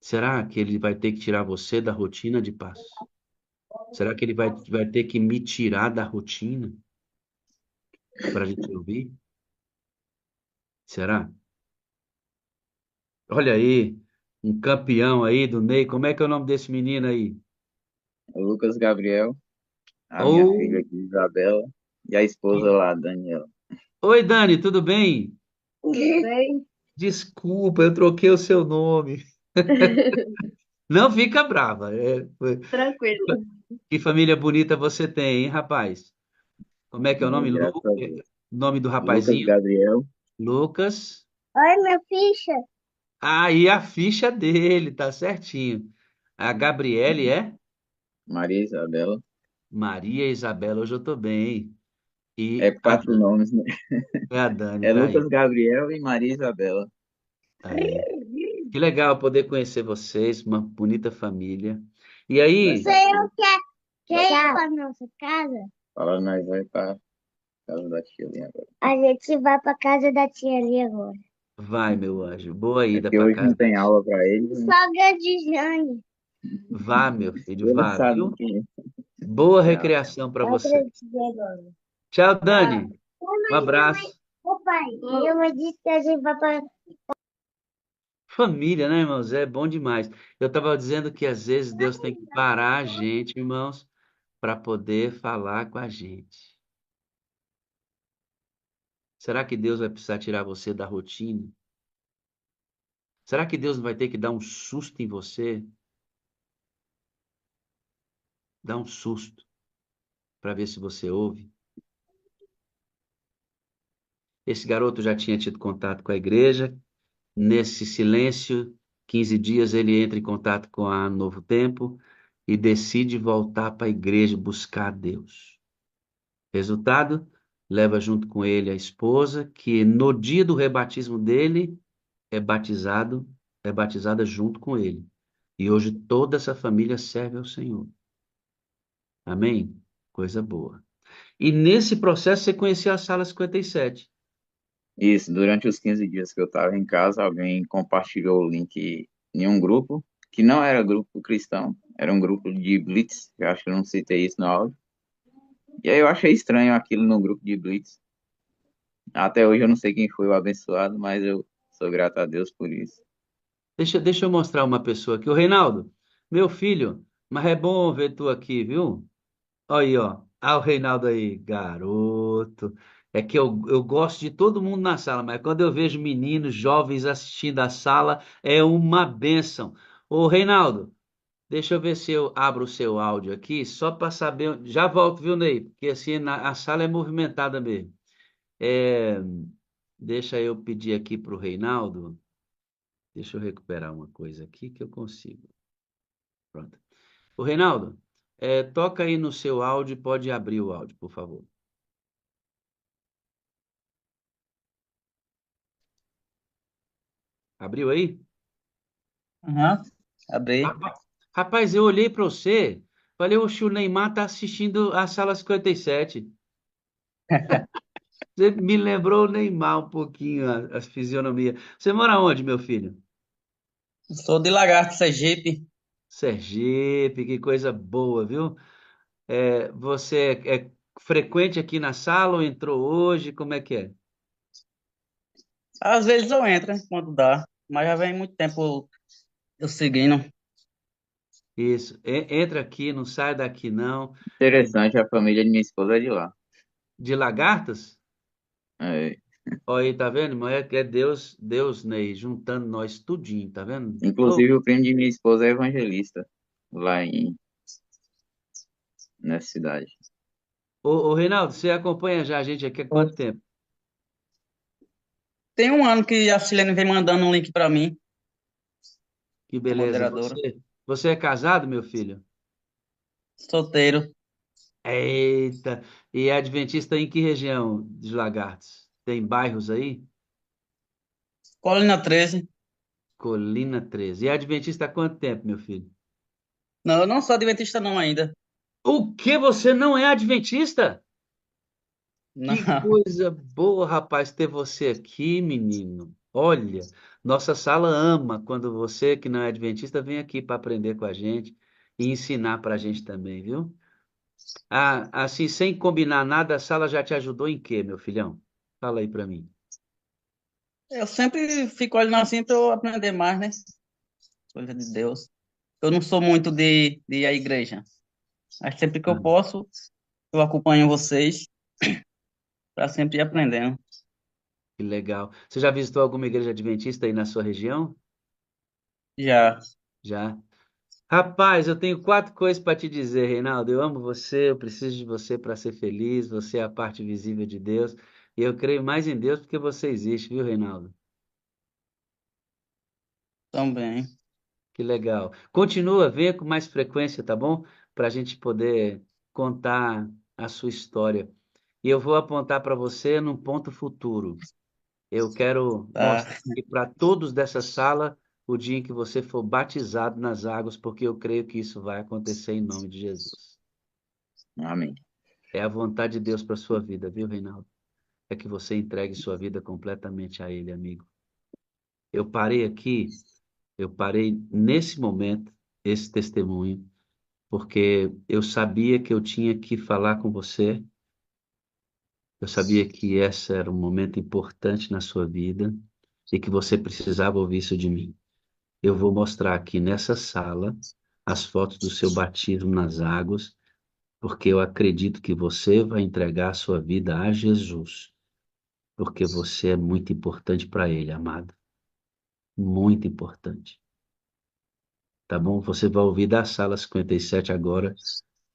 [SPEAKER 1] Será que ele vai ter que tirar você da rotina de paz? Será que ele vai ter que me tirar da rotina para a gente ouvir? Será? Olha aí, um campeão aí do Ney. Como é que é o nome desse menino aí?
[SPEAKER 2] O Lucas Gabriel, a minha filha
[SPEAKER 1] Ou,
[SPEAKER 2] aqui, Isabela, e a esposa lá, Daniela.
[SPEAKER 1] oi, Dani, tudo bem?
[SPEAKER 3] Tudo bem?
[SPEAKER 1] Desculpa, eu troquei o seu nome. Não fica brava.
[SPEAKER 3] Tranquilo.
[SPEAKER 1] Que família bonita você tem, hein, rapaz? Como é que é o nome?
[SPEAKER 2] Graças a Deus.
[SPEAKER 1] Nome do
[SPEAKER 2] Lucas
[SPEAKER 1] rapazinho?
[SPEAKER 2] Gabriel,
[SPEAKER 1] Lucas.
[SPEAKER 3] Oi, minha ficha.
[SPEAKER 1] Aí a ficha dele, tá certinho. A Gabriele é
[SPEAKER 2] Maria Isabela.
[SPEAKER 1] Maria Isabela, hoje eu tô bem.
[SPEAKER 2] É
[SPEAKER 1] E a
[SPEAKER 2] quatro
[SPEAKER 1] Dani,
[SPEAKER 2] nomes, né?
[SPEAKER 1] é a Dani,
[SPEAKER 2] É
[SPEAKER 1] tá
[SPEAKER 2] Lucas
[SPEAKER 1] aí.
[SPEAKER 2] Gabriel e Maria Isabela.
[SPEAKER 1] Tá aí. Que legal poder conhecer vocês, uma bonita família. E aí,
[SPEAKER 3] Você eu quer ir para nossa casa?
[SPEAKER 2] Fala, nós vai para casa da tia ali agora.
[SPEAKER 3] A gente vai para casa da tia ali agora.
[SPEAKER 1] vai, meu anjo. Boa
[SPEAKER 2] É
[SPEAKER 1] ida
[SPEAKER 2] porque
[SPEAKER 1] para
[SPEAKER 2] hoje não
[SPEAKER 1] casa da
[SPEAKER 2] tem
[SPEAKER 1] tia.
[SPEAKER 2] aula para eles, né?
[SPEAKER 3] Sogra de Jane.
[SPEAKER 1] Vá, meu filho,
[SPEAKER 2] Ela
[SPEAKER 1] vá,
[SPEAKER 2] sabe
[SPEAKER 1] viu?
[SPEAKER 2] quem é.
[SPEAKER 1] Boa
[SPEAKER 2] Tchau.
[SPEAKER 1] recreação para
[SPEAKER 3] Eu
[SPEAKER 1] você.
[SPEAKER 3] acredito agora.
[SPEAKER 1] Tchau,
[SPEAKER 3] Tá.
[SPEAKER 1] Dani. Um abraço.
[SPEAKER 3] Ô, pai, minha mãe disse que a gente vai para...
[SPEAKER 1] Família, né, irmãos? É bom demais. Eu estava dizendo que às vezes Deus tem que parar a gente, irmãos, para poder falar com a gente. Será que Deus vai precisar tirar você da rotina? Será que Deus vai ter que dar um susto em você? Dar um susto para ver se você ouve? Esse garoto já tinha tido contato com a igreja. Nesse silêncio, 15 dias, ele entra em contato com a Novo Tempo e decide voltar para a igreja buscar a Deus. Resultado, leva junto com ele a esposa, que no dia do rebatismo dele é batizado, é batizada junto com ele. E hoje toda essa família serve ao Senhor. Amém? Coisa boa. E nesse processo você conheceu a Sala 57.
[SPEAKER 2] Isso, durante os 15 dias que eu estava em casa, alguém compartilhou o link em um grupo, que não era grupo cristão, era um grupo de Blitz, eu acho que eu não citei isso no áudio. E aí eu achei estranho aquilo no grupo de Blitz. Até hoje eu não sei quem foi o abençoado, mas eu sou grato a Deus por isso.
[SPEAKER 1] Deixa eu mostrar uma pessoa aqui. O Reinaldo, meu filho, mas é bom ver tu aqui, viu? Olha aí, ó. Ah, o Reinaldo aí, garoto. É que eu gosto de todo mundo na sala, mas quando eu vejo meninos, jovens assistindo a sala, é uma bênção. Ô, Reinaldo, deixa eu ver se eu abro o seu áudio aqui, só para saber. Já volto, viu, Ney? Porque assim, a sala é movimentada mesmo. É, deixa eu pedir aqui para o Reinaldo. Deixa eu recuperar uma coisa aqui que eu consigo. Pronto. O Reinaldo, toca aí no seu áudio, pode abrir o áudio, por favor. Abriu aí?
[SPEAKER 4] Aham, abri.
[SPEAKER 1] Rapa- Rapaz, eu olhei para você, falei, oxe, o Neymar tá assistindo a sala 57. Você me lembrou o Neymar um pouquinho, a fisionomia. Você mora onde, meu filho?
[SPEAKER 4] Sou de Lagarto, Sergipe.
[SPEAKER 1] Sergipe, que coisa boa, viu? Você é frequente aqui na sala ou entrou hoje? Como é que é?
[SPEAKER 4] Às vezes eu entro, né, quando dá, mas já vem muito tempo eu seguindo.
[SPEAKER 1] Isso. Entra aqui, não sai daqui não.
[SPEAKER 2] Interessante, a família de minha esposa é de lá.
[SPEAKER 1] De lagartas?
[SPEAKER 2] É,
[SPEAKER 1] Olha aí, tá vendo? Mas é Deus, Deus, Ney, juntando nós tudinho, tá vendo? Ô,
[SPEAKER 2] inclusive, o primo de minha esposa é evangelista lá nessa cidade.
[SPEAKER 1] ô, Reinaldo, você acompanha já a gente aqui há quanto tempo?
[SPEAKER 4] Tem um ano que a Silene vem mandando um link pra mim,
[SPEAKER 1] Que
[SPEAKER 4] a
[SPEAKER 1] beleza.
[SPEAKER 4] moderadora.
[SPEAKER 1] Você é casado, meu filho?
[SPEAKER 4] Solteiro.
[SPEAKER 1] Eita, e é adventista em que região de Lagartos? Tem bairros aí?
[SPEAKER 4] Colina 13.
[SPEAKER 1] Colina 13. E é adventista há quanto tempo, meu filho?
[SPEAKER 4] Não, eu não sou adventista não ainda.
[SPEAKER 1] O que você não é adventista?
[SPEAKER 4] Não.
[SPEAKER 1] Que coisa boa, rapaz, ter você aqui, menino. Olha, nossa sala ama quando você, que não é adventista, vem aqui para aprender com a gente e ensinar para a gente também, viu? Ah, assim, sem combinar nada, a sala já te ajudou em quê, meu filhão? Fala aí para mim.
[SPEAKER 4] Eu sempre fico olhando assim pra eu aprender mais, né? Coisa de Deus. Eu não sou muito de ir à igreja. Mas sempre que eu
[SPEAKER 1] Ah,
[SPEAKER 4] posso, eu acompanho vocês para sempre ir aprendendo.
[SPEAKER 1] que legal. Você já visitou alguma igreja adventista aí na sua região?
[SPEAKER 4] Já
[SPEAKER 1] Já. Rapaz, eu tenho quatro coisas para te dizer, Reinaldo. Eu amo você, eu preciso de você para ser feliz. Você é a parte visível de Deus. E eu creio mais em Deus porque você existe, viu, Reinaldo?
[SPEAKER 4] também.
[SPEAKER 1] Que legal. Continua, venha com mais frequência, tá bom? Para a gente poder contar a sua história. E eu vou apontar para você num ponto futuro. Eu quero
[SPEAKER 4] Tá.
[SPEAKER 1] mostrar aqui para todos dessa sala o dia em que você for batizado nas águas, porque eu creio que isso vai acontecer em nome de Jesus.
[SPEAKER 2] Amém.
[SPEAKER 1] É a vontade de Deus para sua vida, viu, Reinaldo? É que você entregue sua vida completamente a Ele, amigo. Eu parei aqui, eu parei nesse momento, esse testemunho, porque eu sabia que eu tinha que falar com você, eu sabia que esse era um momento importante na sua vida e que você precisava ouvir isso de mim. Eu vou mostrar aqui nessa sala as fotos do seu batismo nas águas, porque eu acredito que você vai entregar a sua vida a Jesus, porque você é muito importante para Ele, amado. Muito importante. Tá bom? Você vai ouvir da sala 57 agora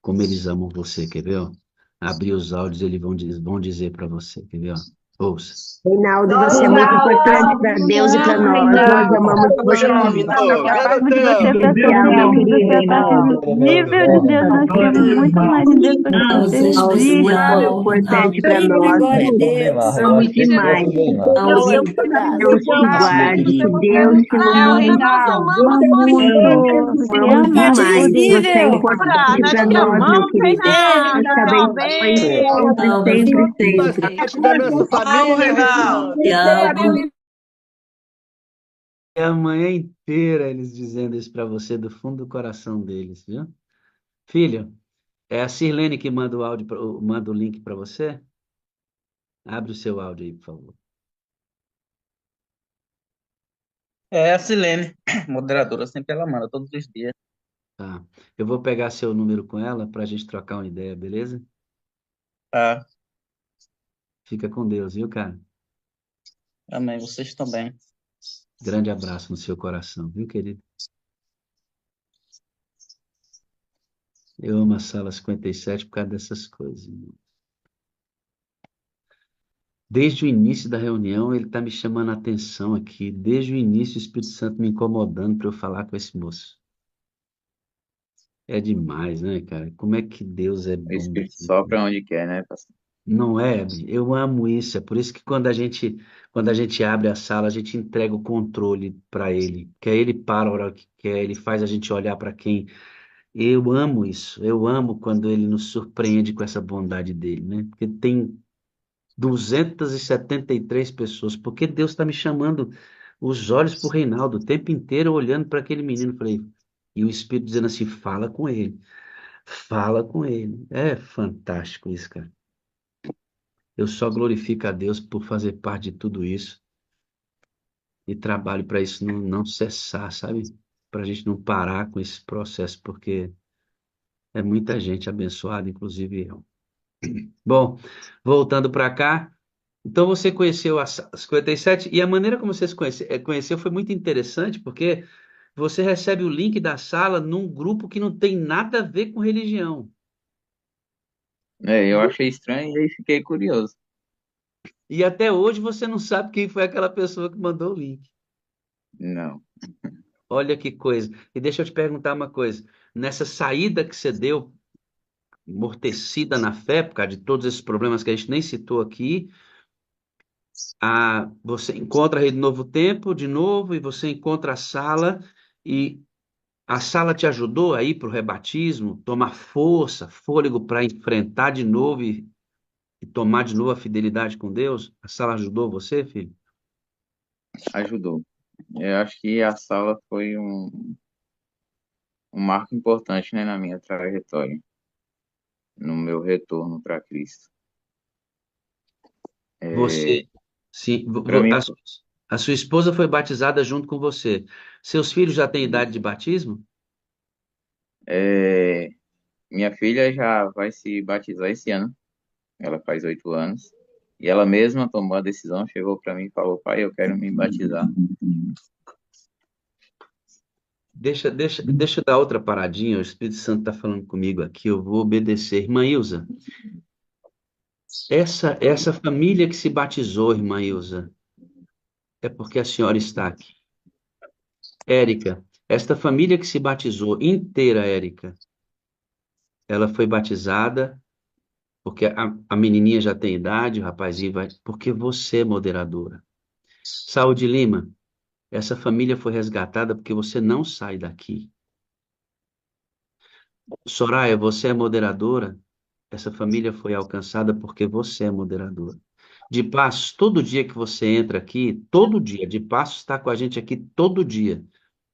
[SPEAKER 1] como eles amam você, quer ver? Ó? Abrir os áudios, eles vão dizer para você, quer ver? Ó? Ouça.
[SPEAKER 5] Reinaldo, você é muito importante
[SPEAKER 3] Reinaldo,
[SPEAKER 5] para
[SPEAKER 3] te
[SPEAKER 5] Deus e para
[SPEAKER 3] amo,
[SPEAKER 5] nós. Nós
[SPEAKER 3] Reinaldo.
[SPEAKER 5] amamos
[SPEAKER 6] Oi,
[SPEAKER 5] você
[SPEAKER 6] homem,
[SPEAKER 5] muito.
[SPEAKER 6] tô.
[SPEAKER 7] Gostamos de você
[SPEAKER 5] Em
[SPEAKER 7] pra
[SPEAKER 5] especial, meu
[SPEAKER 7] cima.
[SPEAKER 5] querido
[SPEAKER 7] Você tá
[SPEAKER 5] Reinaldo.
[SPEAKER 7] nível de Deus. Nós queremos muito mais de Deus do que
[SPEAKER 8] Não,
[SPEAKER 7] você
[SPEAKER 8] seja
[SPEAKER 5] Você é muito
[SPEAKER 8] especial,
[SPEAKER 5] importante
[SPEAKER 8] Ronaldo.
[SPEAKER 5] para
[SPEAKER 3] Eita,
[SPEAKER 5] nós.
[SPEAKER 3] glória a
[SPEAKER 8] Gostou do
[SPEAKER 3] Deus.
[SPEAKER 8] Neymar. Eu
[SPEAKER 5] Amo
[SPEAKER 8] acho que ele gosta
[SPEAKER 5] demais.
[SPEAKER 8] do Neymar.
[SPEAKER 3] Deus
[SPEAKER 8] Gosta
[SPEAKER 3] te
[SPEAKER 8] do
[SPEAKER 5] Deus te
[SPEAKER 3] ama.
[SPEAKER 5] guarde, que Deus
[SPEAKER 8] Neymar.
[SPEAKER 5] te
[SPEAKER 7] Não,
[SPEAKER 3] Não,
[SPEAKER 5] ilumine
[SPEAKER 3] nós
[SPEAKER 7] Reinaldo,
[SPEAKER 3] amamos você.
[SPEAKER 7] muito. Te
[SPEAKER 5] amo
[SPEAKER 7] amamos.
[SPEAKER 8] Parte
[SPEAKER 5] demais. Você é
[SPEAKER 8] visível.
[SPEAKER 5] importante
[SPEAKER 3] Nós
[SPEAKER 5] para
[SPEAKER 3] te
[SPEAKER 5] nós, meu
[SPEAKER 3] amamos,
[SPEAKER 5] querido.
[SPEAKER 3] Reinaldo.
[SPEAKER 5] Deus te abençoe sempre,
[SPEAKER 8] Tchau, meu
[SPEAKER 5] sempre,
[SPEAKER 8] filho.
[SPEAKER 6] Faz
[SPEAKER 5] sempre.
[SPEAKER 6] parte da nossa
[SPEAKER 4] Tchau,
[SPEAKER 6] família,
[SPEAKER 4] Reinaldo.
[SPEAKER 6] Reinaldo.
[SPEAKER 8] Tchau.
[SPEAKER 1] É a manhã inteira eles dizendo isso para você do fundo do coração deles, viu? Filho, é a Sirlene que manda o áudio, manda o link para você? Abre o seu áudio aí, por favor.
[SPEAKER 4] É a Silene, moderadora, sempre ela manda, todos os dias.
[SPEAKER 1] Tá. Eu vou pegar seu número com ela para a gente trocar uma ideia, beleza?
[SPEAKER 4] Tá.
[SPEAKER 1] Fica com Deus, viu, cara?
[SPEAKER 4] Amém. Vocês também.
[SPEAKER 1] Grande abraço no seu coração, viu, querido? Eu amo a sala 57 por causa dessas coisas, irmão. Desde o início da reunião, ele está me chamando a atenção aqui. Desde o início, o Espírito Santo me incomodando para eu falar com esse moço. É demais, né, cara? Como é que Deus é
[SPEAKER 2] O
[SPEAKER 1] bom.
[SPEAKER 2] Espírito sopra onde quer, né, pastor?
[SPEAKER 1] Não é? Eu amo isso. É por isso que quando a gente abre a sala, a gente entrega o controle para ele. Que aí ele para a hora que quer, ele faz a gente olhar para quem. Eu amo isso. Eu amo quando ele nos surpreende com essa bondade dele, né? Porque tem 273 pessoas. Porque Deus está me chamando os olhos para o Reinaldo o tempo inteiro olhando para aquele menino. Falei, e o Espírito dizendo assim: fala com ele, fala com ele. É fantástico isso, cara. Eu só glorifico a Deus por fazer parte de tudo isso e trabalho para isso não cessar, sabe? Para a gente não parar com esse processo, porque é muita gente abençoada, inclusive eu. Bom, voltando para cá, então você conheceu as 57 e a maneira como você se conheceu foi muito interessante, porque você recebe o link da sala num grupo que não tem nada a ver com religião.
[SPEAKER 2] Eu achei estranho e aí fiquei curioso.
[SPEAKER 1] E até hoje você não sabe quem foi aquela pessoa que mandou o link.
[SPEAKER 2] Não.
[SPEAKER 1] Olha que coisa. E deixa eu te perguntar uma coisa. Nessa saída que você deu, amortecida na fé, por causa de todos esses problemas que a gente nem citou aqui, você encontra a Rede Novo Tempo de novo e você encontra a sala e a sala te ajudou a ir para o rebatismo, tomar força, fôlego para enfrentar de novo e tomar de novo a fidelidade com Deus? A sala ajudou você, filho?
[SPEAKER 2] Ajudou. Eu acho que a sala foi um marco importante, né, na minha trajetória, no meu retorno para Cristo. É,
[SPEAKER 1] Você, sim,
[SPEAKER 2] para mim,
[SPEAKER 1] a sua esposa foi batizada junto com você. Seus filhos já têm idade de batismo?
[SPEAKER 2] é, minha filha já vai se batizar esse ano. Ela faz 8 anos. E ela mesma tomou a decisão, chegou para mim e falou: pai, eu quero me batizar.
[SPEAKER 1] Deixa eu dar outra paradinha. O Espírito Santo está falando comigo aqui. Eu vou obedecer. Irmã Ilza, essa família que se batizou, irmã Ilza, é porque a senhora está aqui. Érica, esta família que se batizou inteira, Érica, ela foi batizada porque a menininha já tem idade, o rapazinho vai. Porque você é moderadora. Saúde Lima, essa família foi resgatada porque você não sai daqui. Soraya, você é moderadora. Essa família foi alcançada porque você é moderadora. De Passos, todo dia que você entra aqui, todo dia, de Passos está com a gente aqui todo dia.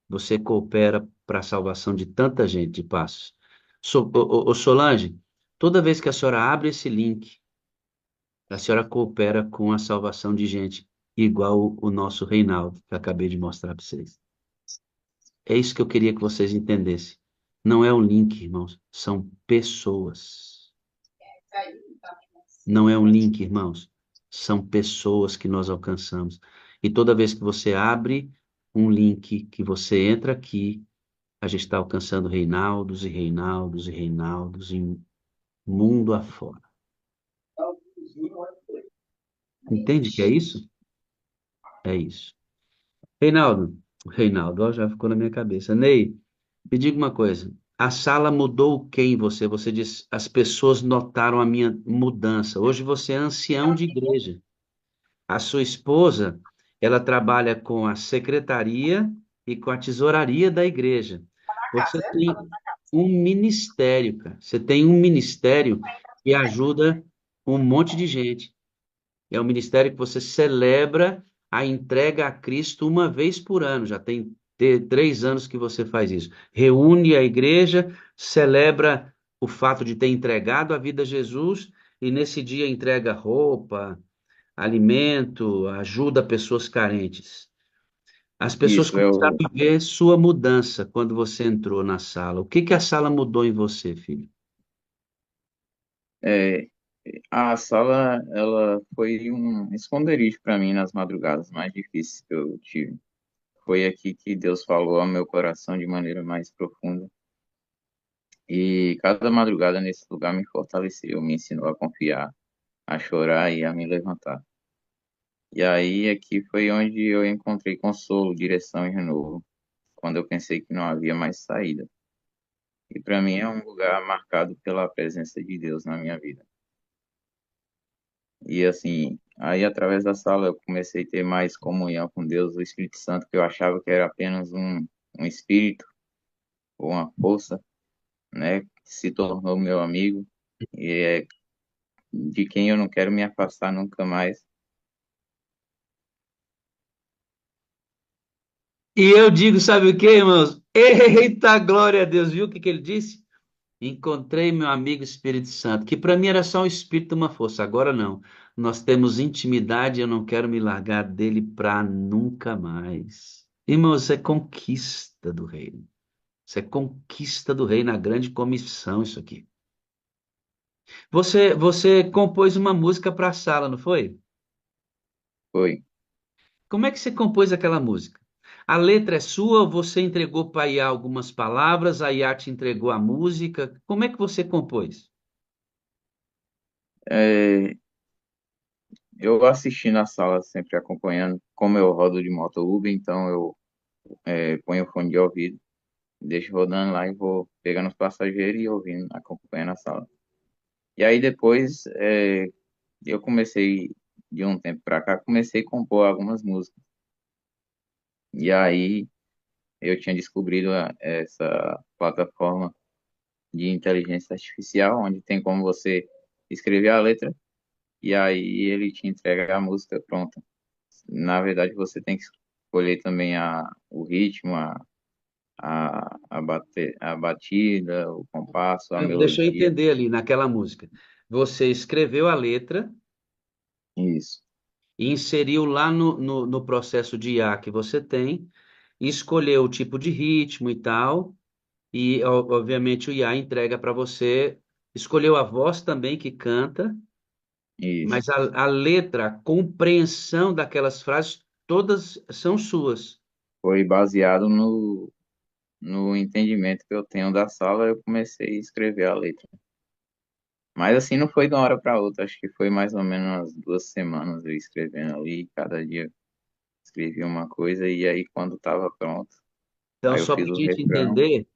[SPEAKER 1] Você coopera para a salvação de tanta gente, de Passos. Solange, toda vez que a senhora abre esse link, a senhora coopera com a salvação de gente, igual o nosso Reinaldo, que eu acabei de mostrar para vocês. É isso que eu queria que vocês entendessem. Não é um link, irmãos, são pessoas. Não é um link, irmãos, são pessoas que nós alcançamos. E toda vez que você abre um link, que você entra aqui, a gente está alcançando Reinaldos e Reinaldos e Reinaldos em mundo afora. Entende que é isso? É isso. Reinaldo, ó, já ficou na minha cabeça. Ney, me diga uma coisa. A sala mudou o que em você? Você disse, as pessoas notaram a minha mudança. Hoje você é ancião de igreja. A sua esposa, ela trabalha com a secretaria e com a tesouraria da igreja. Você tem um ministério, cara. Você tem um ministério que ajuda um monte de gente. É um ministério que você celebra a entrega a Cristo uma vez por ano. Já tem 3 anos que você faz isso. Reúne a igreja, celebra o fato de ter entregado a vida a Jesus e nesse dia entrega roupa, alimento, ajuda pessoas carentes. As pessoas
[SPEAKER 2] isso,
[SPEAKER 1] começaram a ver sua mudança quando você entrou na sala. O que que a sala mudou em você, filho?
[SPEAKER 2] é, a sala, ela foi um esconderijo para mim nas madrugadas mais difíceis que eu tive. Foi aqui que Deus falou ao meu coração de maneira mais profunda. E cada madrugada nesse lugar me fortaleceu, me ensinou a confiar, a chorar e a me levantar. E aí aqui foi onde eu encontrei consolo, direção e renovo, quando eu pensei que não havia mais saída. E para mim é um lugar marcado pela presença de Deus na minha vida. E assim, aí através da sala eu comecei a ter mais comunhão com Deus, o Espírito Santo, que eu achava que era apenas um espírito ou uma força, né, que se tornou meu amigo e é de quem eu não quero me afastar nunca mais.
[SPEAKER 1] E eu digo, sabe o que, irmãos? Eita, glória a Deus! Viu o que que ele disse? Encontrei meu amigo Espírito Santo, que para mim era só um espírito, uma força. Agora não. Nós temos intimidade e eu não quero me largar dele para nunca mais. Irmãos, isso é conquista do reino. Isso é conquista do reino, a grande comissão, isso aqui. Você compôs uma música para a sala, não foi?
[SPEAKER 2] Foi.
[SPEAKER 1] Como é que você compôs aquela música? A letra é sua ou você entregou para a IA algumas palavras, a IA te entregou a música? Como é que você compôs?
[SPEAKER 2] É, eu assisti na sala, sempre acompanhando, como eu rodo de moto Uber, então eu ponho o fone de ouvido, deixo rodando lá e vou pegando os passageiros e ouvindo, acompanhando a sala. E aí depois eu comecei, de um tempo pra cá, comecei a compor algumas músicas. E aí eu tinha descobrido essa plataforma de inteligência artificial, onde tem como você escrever a letra e aí ele te entrega a música pronta. Na verdade, você tem que escolher também o ritmo, a batida, o compasso, a
[SPEAKER 1] Deixa eu
[SPEAKER 2] melodia.
[SPEAKER 1] entender ali naquela música. Você escreveu a letra
[SPEAKER 2] Isso,
[SPEAKER 1] e inseriu lá no processo de IA que você tem, e escolheu o tipo de ritmo e tal, e obviamente o IA entrega para você. Escolheu a voz também que canta,
[SPEAKER 2] isso.
[SPEAKER 1] mas a letra, a compreensão daquelas frases, todas são suas.
[SPEAKER 2] Foi baseado no entendimento que eu tenho da sala, eu comecei a escrever a letra. Mas assim, não foi de uma hora para outra, acho que foi mais ou menos umas 2 semanas eu escrevendo ali, cada dia escrevi uma coisa, e aí quando estava pronto,
[SPEAKER 1] Então,
[SPEAKER 2] aí eu
[SPEAKER 1] só
[SPEAKER 2] fiz
[SPEAKER 1] para a
[SPEAKER 2] o
[SPEAKER 1] gente
[SPEAKER 2] refrão.
[SPEAKER 1] entender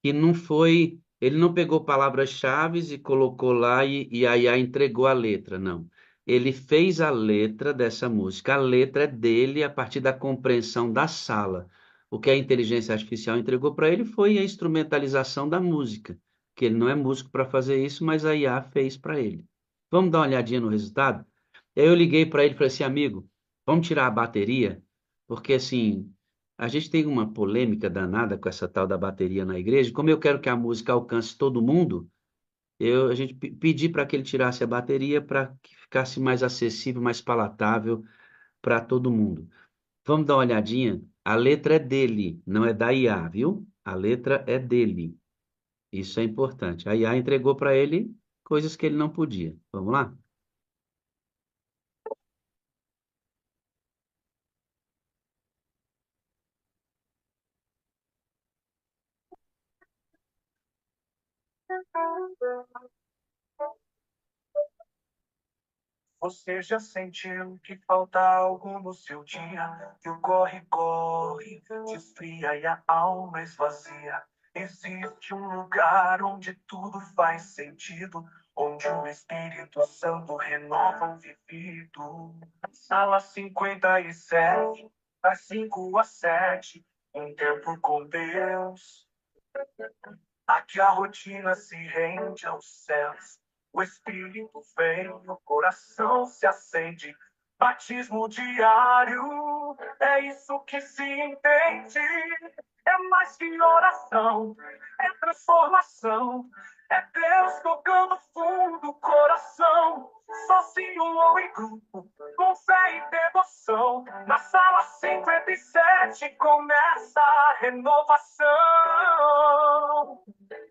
[SPEAKER 1] que não foi, ele não pegou palavras-chave e colocou lá e a IA entregou a letra, não. Ele fez a letra dessa música. A letra é dele a partir da compreensão da sala. O que a inteligência artificial entregou para ele foi a instrumentalização da música, que ele não é músico para fazer isso, mas a IA fez para ele. Vamos dar uma olhadinha no resultado? Aí eu liguei para ele e falei assim, amigo, vamos tirar a bateria, porque assim, a gente tem uma polêmica danada com essa tal da bateria na igreja. Como eu quero que a música alcance todo mundo, a gente pedi para que ele tirasse a bateria para que ficasse mais acessível, mais palatável para todo mundo. Vamos dar uma olhadinha? A letra é dele, não é da IA, viu? A letra é dele. Isso é importante. A IA entregou para ele coisas que ele não podia. Vamos lá?
[SPEAKER 6] Você já sentiu que falta algo no seu dia? Que o corre-corre te esfria e a alma esvazia. Existe um lugar onde tudo faz sentido, onde o Espírito Santo renova o vivido. Sala 57, das 5 às 7, um tempo com Deus. Aqui a rotina se rende aos céus. O espírito vem, o coração se acende. Batismo diário, é isso que se entende. É mais que oração, é transformação. É Deus tocando fundo do coração. Sozinho ou em grupo, com fé e devoção. Na sala 57 começa a renovação.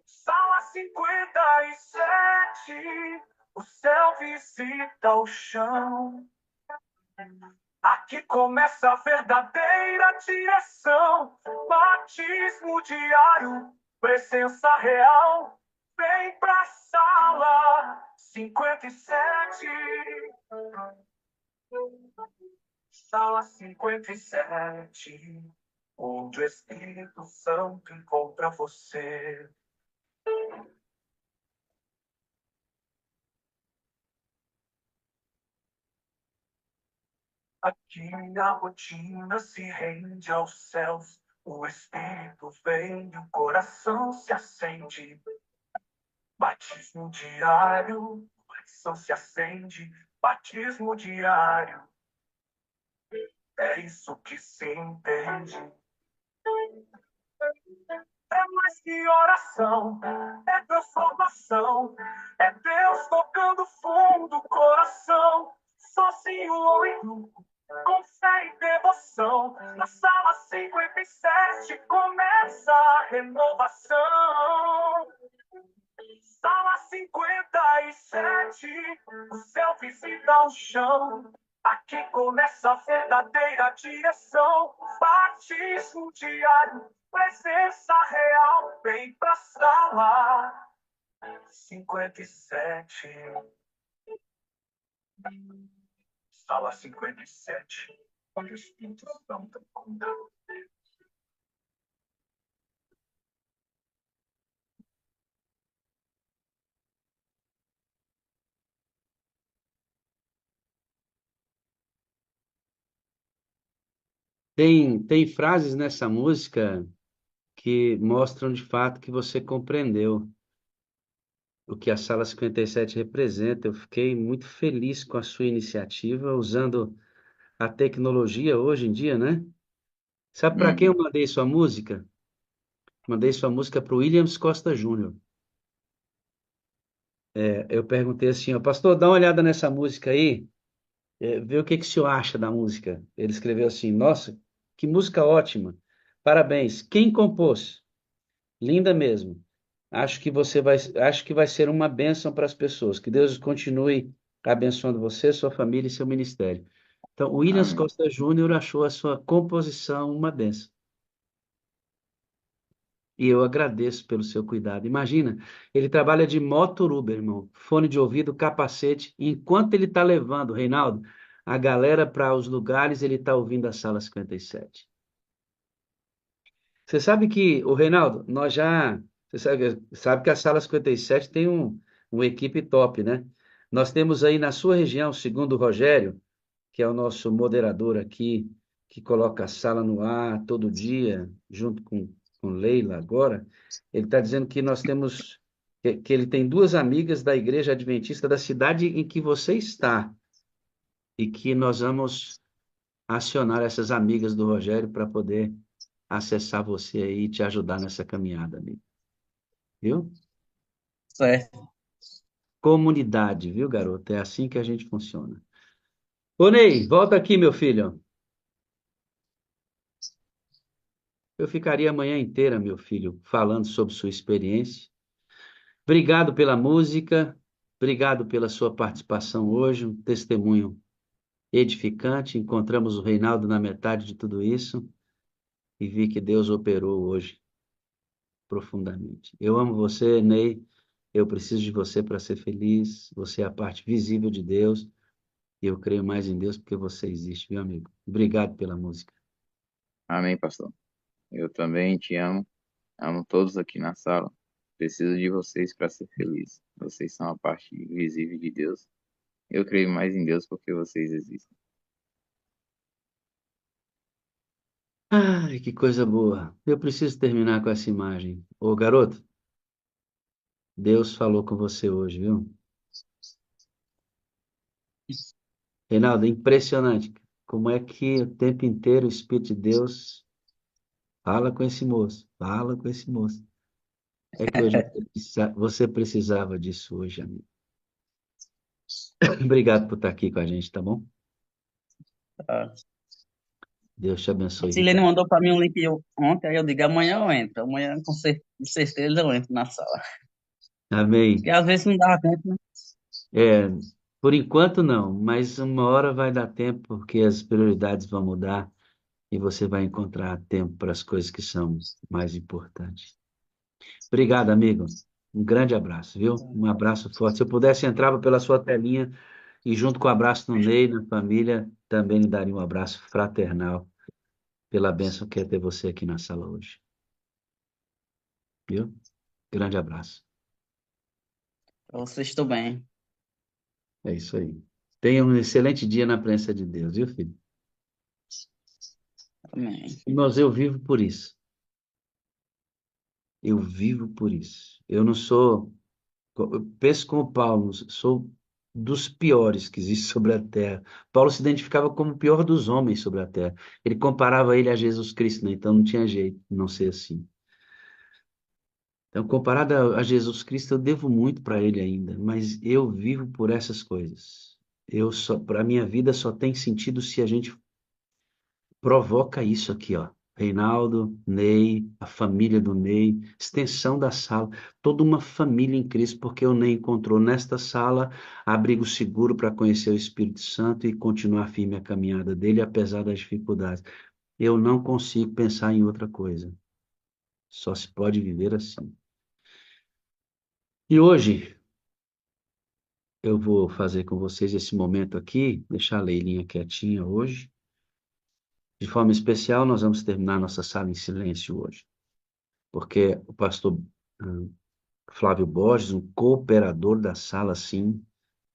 [SPEAKER 6] Sala 57, o céu visita o chão. Aqui começa a verdadeira direção. Batismo diário, presença real. Vem pra sala 57. Sala 57, onde o Espírito Santo encontra você. Aqui a rotina se rende aos céus. O espírito vem e o coração se acende. Batismo diário, o coração se acende. Batismo diário, é isso que se entende. É mais que oração, é transformação, é Deus tocando fundo o coração, sozinho ou em grupo, com fé e devoção. Na sala 57 começa a renovação. Sala 57, o céu visita o chão. Aqui começa a verdadeira direção. Batismo diário, presença real. Vem pra sala 57. Sala 57, onde o Espírito Santo conta.
[SPEAKER 1] Tem frases nessa música que mostram de fato que você compreendeu o que a Sala 57 representa. Eu fiquei muito feliz com a sua iniciativa, usando a tecnologia hoje em dia, né? Sabe para quem eu
[SPEAKER 2] Uhum.
[SPEAKER 1] mandei sua música? Mandei sua música para o Williams Costa Júnior. Eu perguntei assim, ó, pastor, dá uma olhada nessa música aí, vê o que que o senhor acha da música. Ele escreveu assim, nossa, que música ótima, parabéns. Quem compôs? Linda mesmo. Acho que vai ser uma bênção para as pessoas. Que Deus continue abençoando você, sua família e seu ministério. Então, o Williams
[SPEAKER 2] Amém.
[SPEAKER 1] Costa Júnior achou a sua composição uma bênção. E eu agradeço pelo seu cuidado. Imagina, ele trabalha de motoruber, irmão. Fone de ouvido, capacete. E enquanto ele está levando, Reinaldo, a galera para os lugares, ele está ouvindo a Sala 57. Você sabe que, o Reinaldo, nós já. Você sabe que a Sala 57 tem uma equipe top, né? Nós temos aí na sua região, segundo o Rogério, que é o nosso moderador aqui, que coloca a sala no ar todo dia, junto com Leila agora, ele está dizendo que nós temos, que ele tem duas amigas da Igreja Adventista da cidade em que você está, e que nós vamos acionar essas amigas do Rogério para poder acessar você aí e te ajudar nessa caminhada, amigo. Viu?
[SPEAKER 4] Certo.
[SPEAKER 1] Comunidade, viu, garoto? É assim que a gente funciona. Ô, Ney, volta aqui, meu filho. Eu ficaria a manhã inteira, meu filho, falando sobre sua experiência. Obrigado pela música, obrigado pela sua participação hoje, um testemunho edificante. Encontramos o Reinaldo na metade de tudo isso e vi que Deus operou hoje profundamente. Eu amo você, Ney. Eu preciso de você para ser feliz. Você é a parte visível de Deus e eu creio mais em Deus porque você existe, meu amigo. Obrigado pela música.
[SPEAKER 2] Amém, pastor. Eu também te amo. Amo todos aqui na sala. Preciso de vocês para ser feliz. Vocês são a parte visível de Deus. Eu creio mais em Deus porque vocês existem.
[SPEAKER 1] Ai, que coisa boa. Eu preciso terminar com essa imagem. Ô, garoto, Deus falou com você hoje, viu? Reinaldo, é impressionante como é que o tempo inteiro o Espírito de Deus fala com esse moço, fala com esse moço. É que hoje você precisava disso hoje, amigo. Obrigado por estar aqui com a gente, tá bom?
[SPEAKER 4] Ah,
[SPEAKER 1] Deus te
[SPEAKER 4] a
[SPEAKER 1] abençoe
[SPEAKER 4] Silene
[SPEAKER 1] ricamente.
[SPEAKER 4] mandou para mim um link ontem, aí eu digo, amanhã eu entro. Amanhã, com certeza, eu entro na sala. Porque
[SPEAKER 1] Amém.
[SPEAKER 4] às vezes não dá tempo, né?
[SPEAKER 1] É, por enquanto não, mas uma hora vai dar tempo, porque as prioridades vão mudar e você vai encontrar tempo para as coisas que são mais importantes. Obrigado, amigo. Um grande abraço, viu? Um abraço forte. Se eu pudesse, entrava pela sua telinha e, junto com o abraço no Ney, na família, também lhe daria um abraço fraternal pela bênção que é ter você aqui na sala hoje. Viu? Grande abraço.
[SPEAKER 4] Vocês estão bem.
[SPEAKER 1] É isso aí. Tenha um excelente dia na presença de Deus, viu, filho?
[SPEAKER 4] Amém.
[SPEAKER 1] Irmãos, eu vivo por isso. Eu vivo por isso. Eu não sou, eu penso como Paulo, sou dos piores que existe sobre a terra. Paulo se identificava como o pior dos homens sobre a terra. Ele comparava ele a Jesus Cristo, né? Então não tinha jeito de não ser assim. Então, comparado a Jesus Cristo, eu devo muito para ele ainda, mas eu vivo por essas coisas. Para minha vida só tem sentido se a gente provoca isso aqui, ó. Reinaldo, Ney, a família do Ney, extensão da sala, toda uma família em Cristo, porque o Ney encontrou nesta sala abrigo seguro para conhecer o Espírito Santo e continuar firme a caminhada dele, apesar das dificuldades. Eu não consigo pensar em outra coisa. Só se pode viver assim. E hoje eu vou fazer com vocês esse momento aqui, deixar a Leilinha quietinha hoje. De forma especial, nós vamos terminar nossa sala em silêncio hoje, porque o pastor hum, Flávio Borges, um cooperador da sala, sim,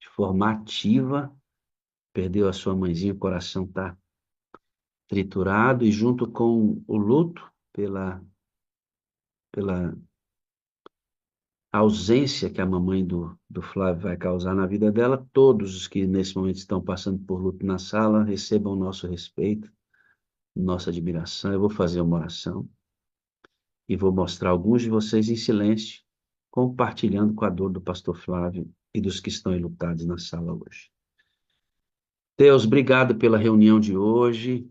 [SPEAKER 1] de forma ativa, perdeu a sua mãezinha, o coração está triturado, e junto com o luto pela ausência que a mamãe do Flávio vai causar na vida dela, todos os que nesse momento estão passando por luto na sala recebam o nosso respeito, nossa admiração. Eu vou fazer uma oração e vou mostrar alguns de vocês em silêncio, compartilhando com a dor do pastor Flávio e dos que estão enlutados na sala hoje. Deus, obrigado pela reunião de hoje.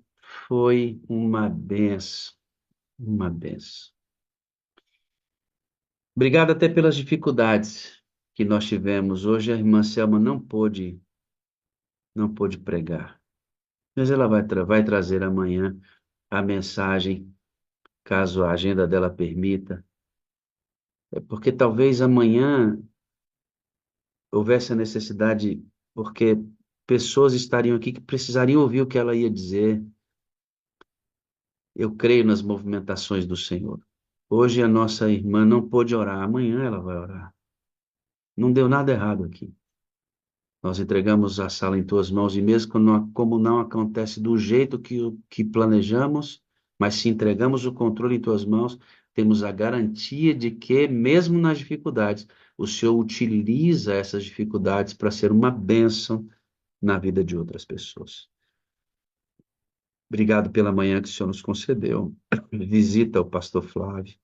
[SPEAKER 1] Foi uma benção, uma benção. Obrigado até pelas dificuldades que nós tivemos. Hoje a irmã Selma não pôde pregar, mas ela vai trazer amanhã a mensagem, caso a agenda dela permita. É porque talvez amanhã houvesse a necessidade, porque pessoas estariam aqui que precisariam ouvir o que ela ia dizer. Eu creio nas movimentações do Senhor. Hoje a nossa irmã não pôde orar, amanhã ela vai orar. Não deu nada errado aqui. Nós entregamos a sala em tuas mãos e mesmo como não acontece do jeito que planejamos, mas se entregamos o controle em tuas mãos, temos a garantia de que, mesmo nas dificuldades, o Senhor utiliza essas dificuldades para ser uma bênção na vida de outras pessoas. Obrigado pela manhã que o Senhor nos concedeu. Visita o pastor Flávio.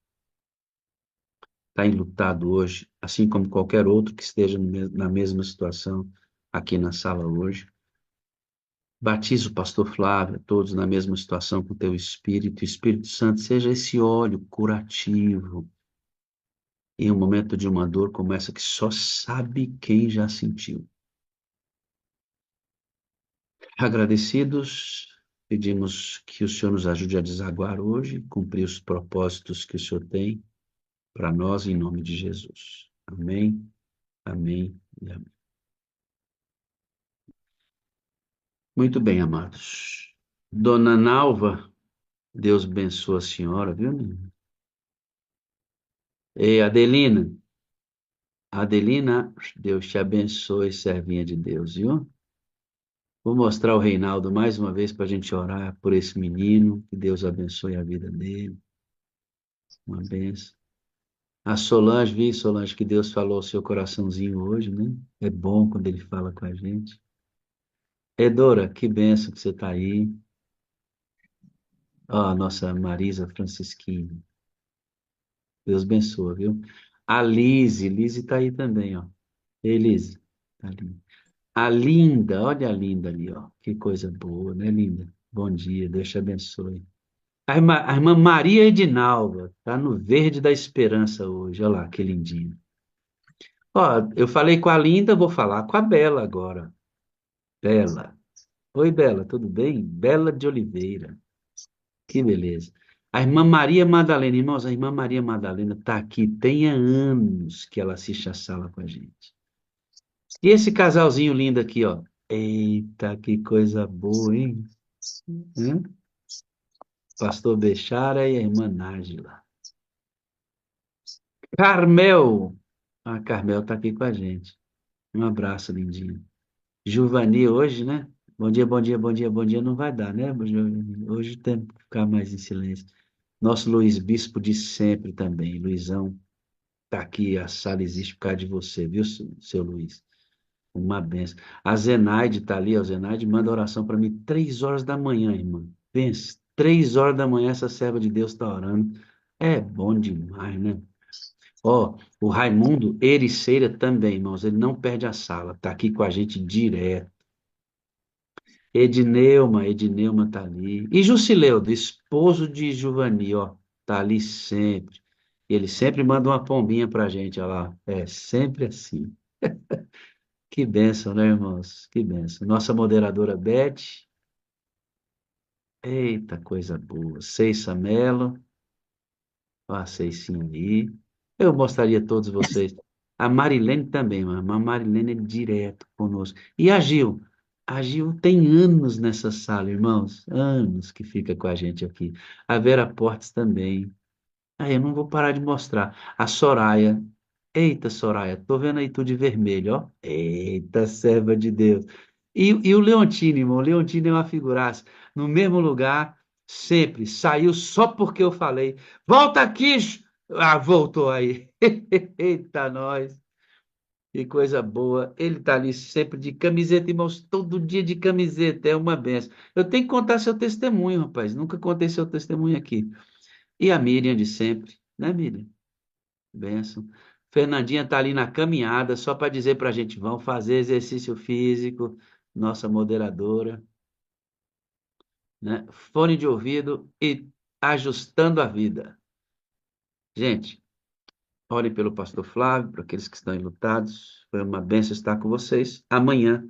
[SPEAKER 1] Está enlutado hoje, assim como qualquer outro que esteja na mesma situação aqui na sala hoje. Batiza o pastor Flávio, todos na mesma situação com o teu Espírito. O Espírito Santo seja esse óleo curativo em um momento de uma dor como essa que só sabe quem já sentiu. Agradecidos, pedimos que o Senhor nos ajude a desaguar hoje, cumprir os propósitos que o Senhor tem para nós, em nome de Jesus. Amém, amém e amém. Muito bem, amados. Dona Nalva, Deus abençoe a senhora, viu, menina? Ei, Adelina, Deus te abençoe, servinha de Deus, viu? Vou mostrar o Reinaldo mais uma vez para a gente orar por esse menino, que Deus abençoe a vida dele. Uma benção. A Solange, vi, Solange, que Deus falou ao seu coraçãozinho hoje, né? É bom quando ele fala com a gente. Edora, que benção que você está aí. Ó, a nossa Marisa Francisquinha. Deus abençoe, viu? A Lise está aí também, ó. Ei, Lise, tá ali. A Linda, olha a Linda ali, ó. Que coisa boa, né, Linda? Bom dia, Deus te abençoe. A irmã Maria Edinalva, tá no Verde da Esperança hoje, olha lá, que lindinho. Ó, eu falei com a Linda, vou falar com a Bela agora. Bela. Oi, Bela, tudo bem? Bela de Oliveira. Que beleza. A irmã Maria Madalena, irmãos, a irmã Maria Madalena está aqui, tem anos que ela assiste a sala com a gente. E esse casalzinho lindo aqui, ó. Eita, que coisa boa, hein? Hã? Pastor Bechara e a irmã Nájila. Carmel. A Carmel está aqui com a gente. Um abraço, lindinho. Giovani hoje, né?
[SPEAKER 8] Bom dia, bom dia, bom dia, bom dia. Não vai dar, né? Hoje tem que ficar mais em silêncio. Nosso Luiz Bispo de sempre também. Luizão, tá aqui, a sala existe por causa de você, viu, seu Luiz? Uma benção. A Zenaide tá ali, a Zenaide manda oração para mim 3 horas da manhã, irmã. Pensa, 3 horas da manhã essa serva de Deus tá orando. É bom demais, né? Ó, o Raimundo Ericeira também, irmãos, ele não perde a sala, tá aqui com a gente direto. Edneuma tá ali. E Jusileudo, esposo de Juvani, ó, tá ali sempre. Ele sempre manda uma pombinha pra gente, ó lá. É sempre assim. Que bênção, né, irmãos? Que bênção. Nossa moderadora Beth. Eita, coisa boa. Ceissa Mello. Ó, a Ceicinha aí. Eu mostraria a todos vocês. A Marilene também, mano. A Marilene é direto conosco. E a Gil? A Gil tem anos nessa sala, irmãos. Anos que fica com a gente aqui. A Vera Portes também. Aí eu não vou parar de mostrar. A Soraya. Eita, Soraya, tô vendo aí tu de vermelho, ó. Eita, serva de Deus. E o Leontino, irmão. O Leontino é uma figuraça. No mesmo lugar, sempre. Saiu só porque eu falei. Volta aqui! Ah, voltou aí. Eita, nós. Que coisa boa. Ele tá ali sempre de camiseta, irmãos. Todo dia de camiseta. É uma benção. Eu tenho que contar seu testemunho, rapaz. Nunca contei seu testemunho aqui. E a Miriam de sempre, né, Miriam? Benção. Fernandinha tá ali na caminhada, só para dizer para a gente, vamos fazer exercício físico, nossa moderadora, né? Fone de ouvido e ajustando a vida. Gente, ore pelo pastor Flávio, para aqueles que estão enlutados. Foi uma benção estar com vocês. Amanhã,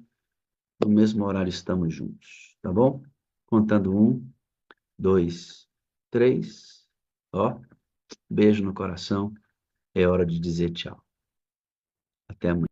[SPEAKER 8] no mesmo horário, estamos juntos, tá bom? Contando 1, 2, 3. Ó, beijo no coração. É hora de dizer tchau. Até amanhã.